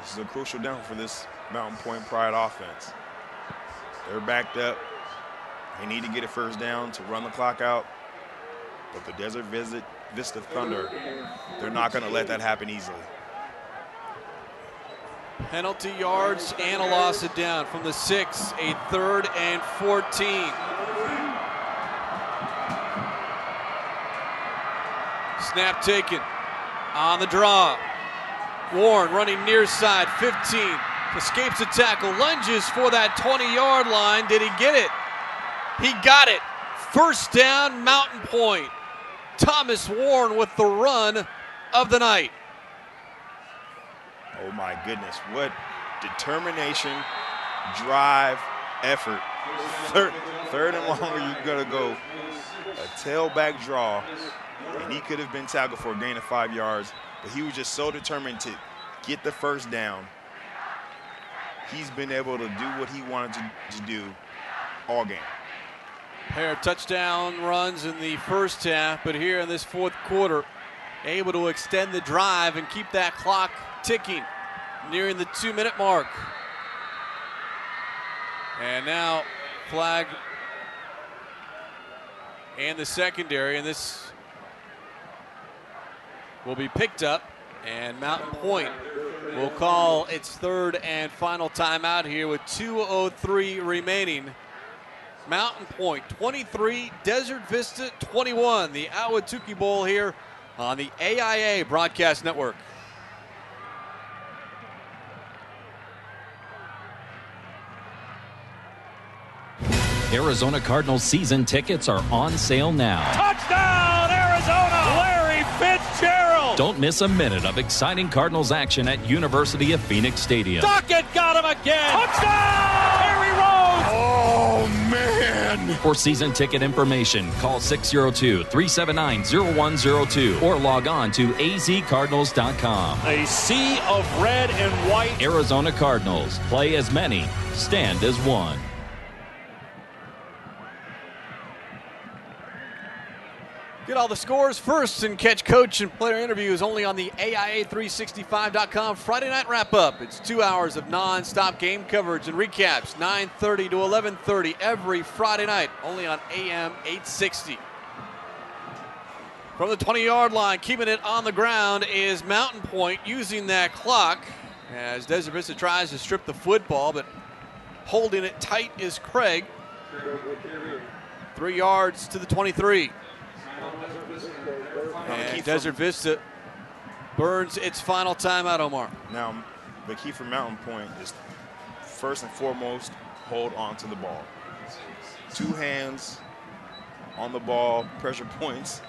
This is a crucial down for this Mountain Pointe Pride offense. They're backed up. They need to get a 1st down to run the clock out. But the Desert Vista Thunder, they're not going to let that happen easily. Penalty yards and a loss of down from the 6, a 3rd and 14. Snap taken on the draw. Warren running near side, 15, escapes a tackle, lunges for that 20-yard line. Did he get it? He got it. 1st down, Mountain Pointe. Thomas Warren with the run of the night. Oh my goodness, what determination, drive, effort. Third and longer, you're gonna go a tailback draw, and he could have been tackled for a gain of 5 yards, but he was just so determined to get the 1st down. He's been able to do what he wanted to do all game. Pair of touchdown runs in the 1st half, but here in this 4th quarter, able to extend the drive and keep that clock ticking, nearing the 2-minute mark. And now flag and the secondary, and this will be picked up, and Mountain Pointe will call its 3rd and final timeout here with 2:03 remaining. Mountain Pointe 23, Desert Vista 21. The Ahwatukee Bowl here on the AIA Broadcast Network. Arizona Cardinals season tickets are on sale now. Touchdown, Arizona! Larry Fitzgerald! Don't miss a minute of exciting Cardinals action at University of Phoenix Stadium. Duckett got him again! Touchdown! Harry Rose! Oh, man! For season ticket information, call 602-379-0102 or log on to azcardinals.com. A sea of red and white. Arizona Cardinals. Play as many. Stand as one. Get all the scores first and catch coach and player interviews only on the AIA365.com Friday night wrap-up. It's 2 hours of non-stop game coverage and recaps, 9:30 to 11:30 every Friday night, only on AM 860. From the 20-yard line, keeping it on the ground is Mountain Pointe using that clock as Desert Vista tries to strip the football, but holding it tight is Craig. 3 yards to the 23. And Desert Vista burns its final timeout, Omar. Now, the key for Mountain Pointe is first and foremost, hold on to the ball. 2 hands on the ball, pressure points.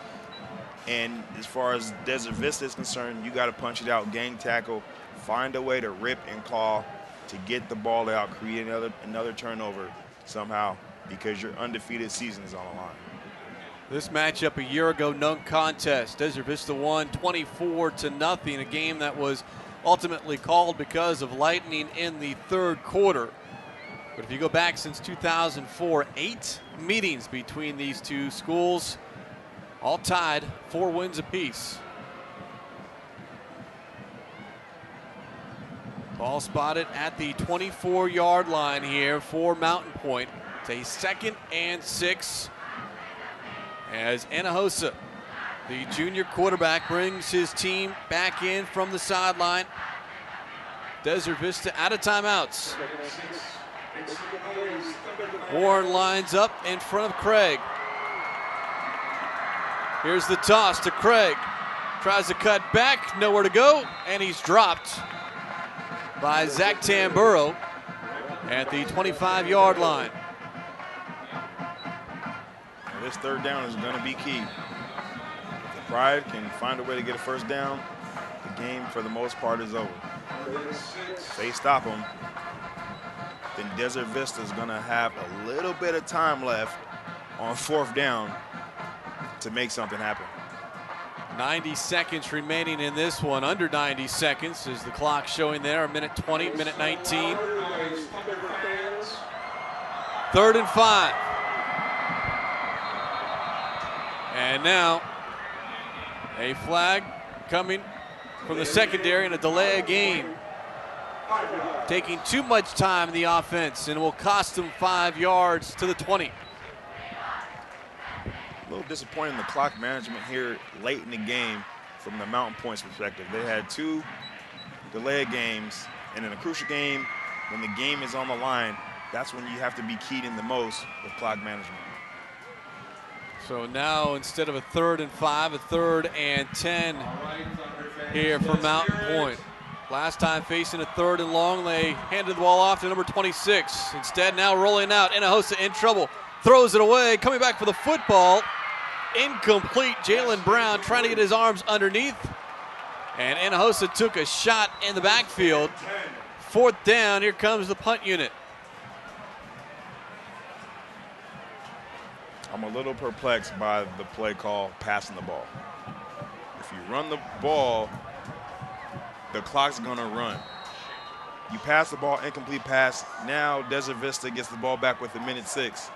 And as far as Desert Vista is concerned, you got to punch it out, gang tackle, find a way to rip and claw to get the ball out, create another turnover somehow, because your undefeated season is on the line. This matchup a year ago, no contest. Desert Vista won 24-0, a game that was ultimately called because of lightning in the 3rd quarter. But if you go back since 2004, 8 meetings between these two schools, all tied, 4 wins apiece. Ball spotted at the 24-yard line here for Mountain Pointe. It's a 2nd and 6. As Hinojosa, the junior quarterback, brings his team back in from the sideline. Desert Vista out of timeouts. Warren lines up in front of Craig. Here's the toss to Craig. Tries to cut back, nowhere to go, and he's dropped by Zach Tamburo at the 25-yard line. This third down is going to be key. If the Pride can find a way to get a first down, the game for the most part is over. If they stop them, then Desert Vista is going to have a little bit of time left on fourth down to make something happen. 90 seconds remaining in this one. Under 90 seconds is the clock showing there. A minute 20, minute 19. 3rd and 5. And now a flag coming from the secondary and a delay of game. Taking too much time in the offense and will cost them 5 yards to the 20. A little disappointing in the clock management here late in the game from the Mountain Pointe's perspective. They had 2 delayed games, and in a crucial game, when the game is on the line, that's when you have to be keyed in the most with clock management. So now instead of a 3rd and 5, a 3rd and 10 here for Mountain Pointe. Last time facing a 3rd and long, they handed the ball off to number 26. Instead, now rolling out, Hinojosa in trouble. Throws it away, coming back for the football. Incomplete. Jalen Brown trying to get his arms underneath. And Hinojosa took a shot in the backfield. 4th down, here comes the punt unit. I'm a little perplexed by the play call passing the ball. If you run the ball, the clock's gonna run. You pass the ball, incomplete pass. Now Desert Vista gets the ball back with a minute 6.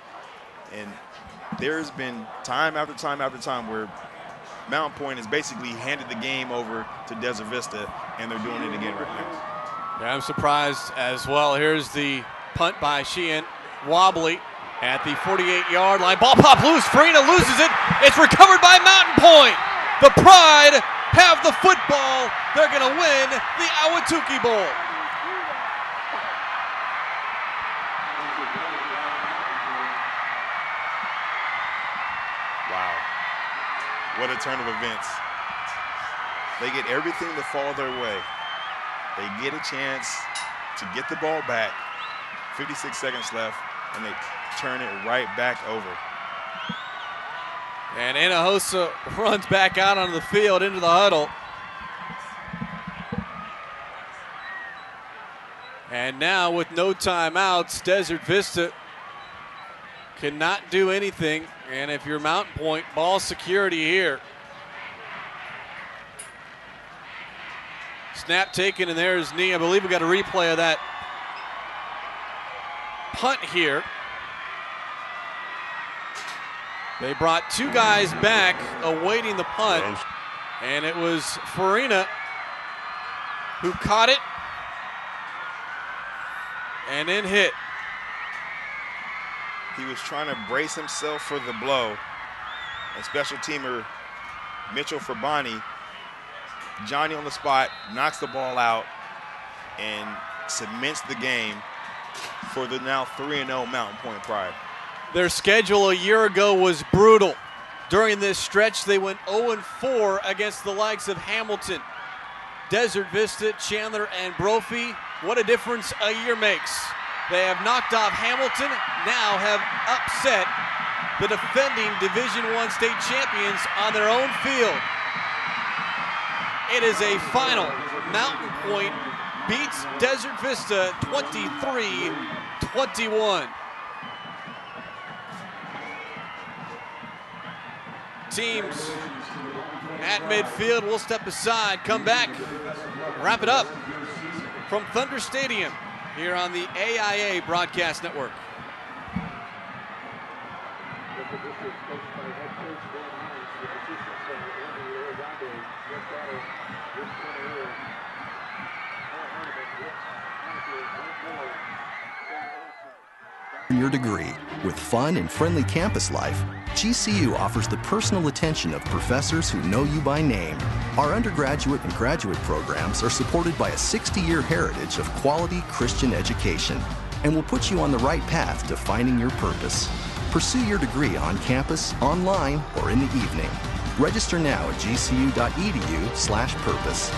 And there's been time after time after time where Mountain Pointe has basically handed the game over to Desert Vista, and they're doing it again right now. Yeah, I'm surprised as well. Here's the punt by Sheehan. Wobbly at the 48-yard line. Ball popped loose. Farina loses it. It's recovered by Mountain Pointe. The Pride have the football. They're going to win the Ahwatukee Bowl. Wow. What a turn of events. They get everything to fall their way. They get a chance to get the ball back. 56 seconds left, and they turn it right back over. And Hinojosa runs back out onto the field into the huddle. And now with no timeouts, Desert Vista cannot do anything. And if you're Mountain Pointe, ball security here. Snap taken, and there's knee. I believe we got a replay of that punt here. They brought 2 guys back awaiting the punt, and it was Farina who caught it and then hit. He was trying to brace himself for the blow. And special teamer Mitchell Frabani, Johnny on the spot, knocks the ball out and cements the game for the now 3-0 Mountain Pointe Pride. Their schedule a year ago was brutal. During this stretch, they went 0-4 against the likes of Hamilton, Desert Vista, Chandler, and Brophy. What a difference a year makes. They have knocked off Hamilton, now have upset the defending Division I state champions on their own field. It is a final. Mountain Pointe beats Desert Vista 23-21. Teams at midfield will step aside, come back, wrap it up from Thunder Stadium here on the AIA Broadcast Network. Your degree. With fun and friendly campus life, GCU offers the personal attention of professors who know you by name. Our undergraduate and graduate programs are supported by a 60-year heritage of quality Christian education. and will put you on the right path to finding your purpose. Pursue your degree on campus, online, or in the evening. Register now at gcu.edu/purpose.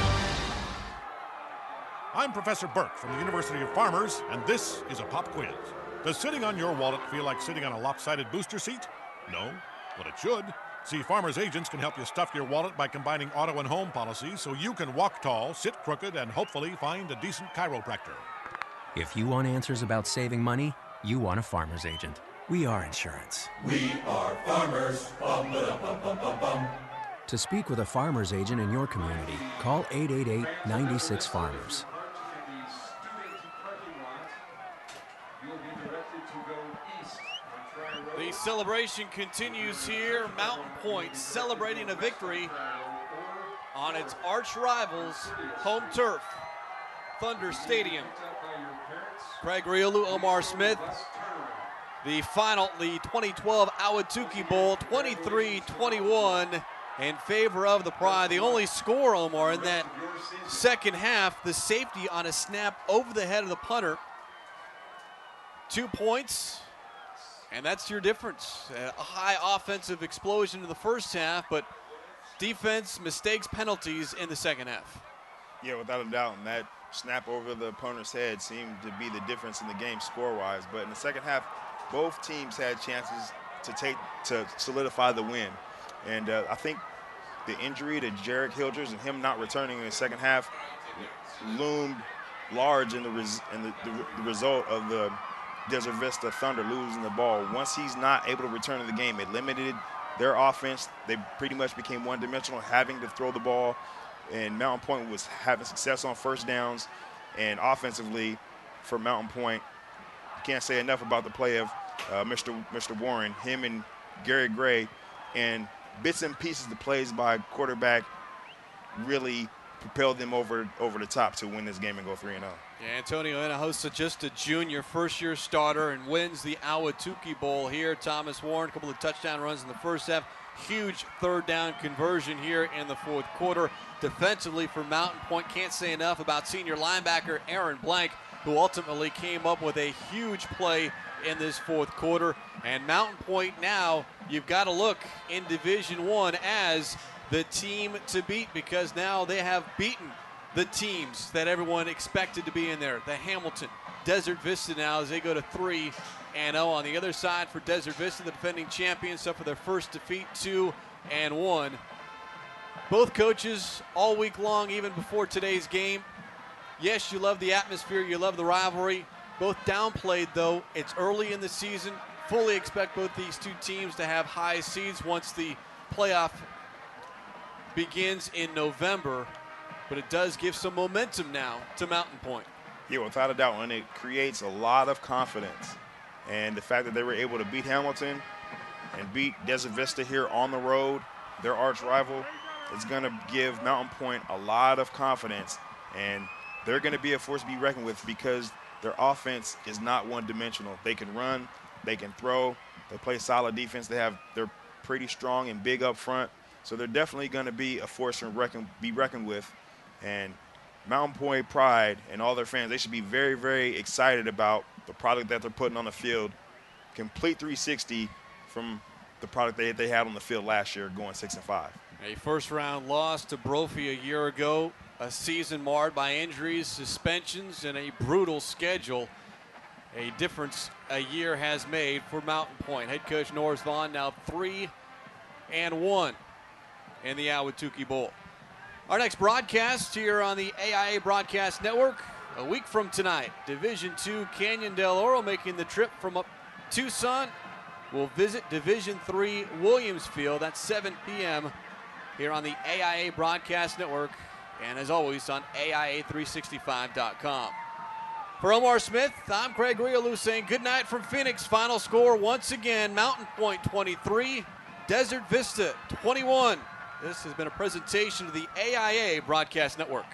I'm Professor Burke from the University of Farmers, and this is a pop quiz. Does sitting on your wallet feel like sitting on a lopsided booster seat? No, but it should. See, Farmers agents can help you stuff your wallet by combining auto and home policies so you can walk tall, sit crooked, and hopefully find a decent chiropractor. If you want answers about saving money, you want a Farmers agent. We are insurance. We are Farmers. Bum, ba, bum, bum, bum, bum. To speak with a Farmers agent in your community, call 888-96-FARMERS. The celebration continues here. Mountain Pointe celebrating a victory on its arch rivals' home turf, Thunder Stadium. Craig Riolu, Omar Smith. The final, the 2012 Ahwatukee Bowl, 23-21 in favor of the Pride. The only score, Omar, in that second half, the safety on a snap over the head of the punter. 2 points. And that's your difference. A high offensive explosion in the first half, but defense, mistakes, penalties in the second half. Yeah, without a doubt. And that snap over the opponent's head seemed to be the difference in the game score-wise. But in the second half, both teams had chances to solidify the win. And I think the injury to Jarek Hildress and him not returning in the second half loomed large in the result of the Desert Vista Thunder losing the ball. Once he's not able to return to the game, it limited their offense. They pretty much became one-dimensional, having to throw the ball, and Mountain Pointe was having success on first downs. And offensively, for Mountain Pointe, you can't say enough about the play of Mr. Warren, him and Gary Gray, and bits and pieces the plays by quarterback really propelled them over the top to win this game and go 3-0. Yeah, Antonio Hinojosa, just a junior, first-year starter, and wins the Ahwatukee Bowl here. Thomas Warren, a couple of touchdown runs in the first half. Huge third down conversion here in the fourth quarter. Defensively for Mountain Pointe, can't say enough about senior linebacker Aaron Blank, who ultimately came up with a huge play in this fourth quarter. And Mountain Pointe now, you've got to look in Division I as the team to beat, because now they have beaten the teams that everyone expected to be in there. The Hamilton, Desert Vista now as they go to 3-0. On the other side for Desert Vista, the defending champions, suffer their first defeat, 2-1. Both coaches all week long, even before today's game. Yes, you love the atmosphere, you love the rivalry. Both downplayed, though. It's early in the season. Fully expect both these two teams to have high seeds once the playoff begins in November. But it does give some momentum now to Mountain Pointe. Yeah, without a doubt, and it creates a lot of confidence. And the fact that they were able to beat Hamilton and beat Desert Vista here on the road, their arch rival, is going to give Mountain Pointe a lot of confidence. And they're going to be a force to be reckoned with, because their offense is not one-dimensional. They can run, they can throw, they play solid defense. They're pretty strong and big up front. So they're definitely going to be a force to be reckoned with. And Mountain Pointe Pride and all their fans, they should be very, very excited about the product that they're putting on the field. Complete 360 from the product they had on the field last year, going 6-5. A first-round loss to Brophy a year ago, a season marred by injuries, suspensions, and a brutal schedule. A difference a year has made for Mountain Pointe. Head coach Norris Vaughn now 3-1 in the Ahwatukee Bowl. Our next broadcast here on the AIA Broadcast Network, a week from tonight. Division II Canyon del Oro making the trip from up Tucson. We'll visit Division III Williamsfield. That's 7 p.m. here on the AIA Broadcast Network, and as always on AIA365.com. For Omar Smith, I'm Craig Riolu saying good night from Phoenix. Final score once again, Mountain Pointe 23, Desert Vista 21. This has been a presentation of the AIA Broadcast Network.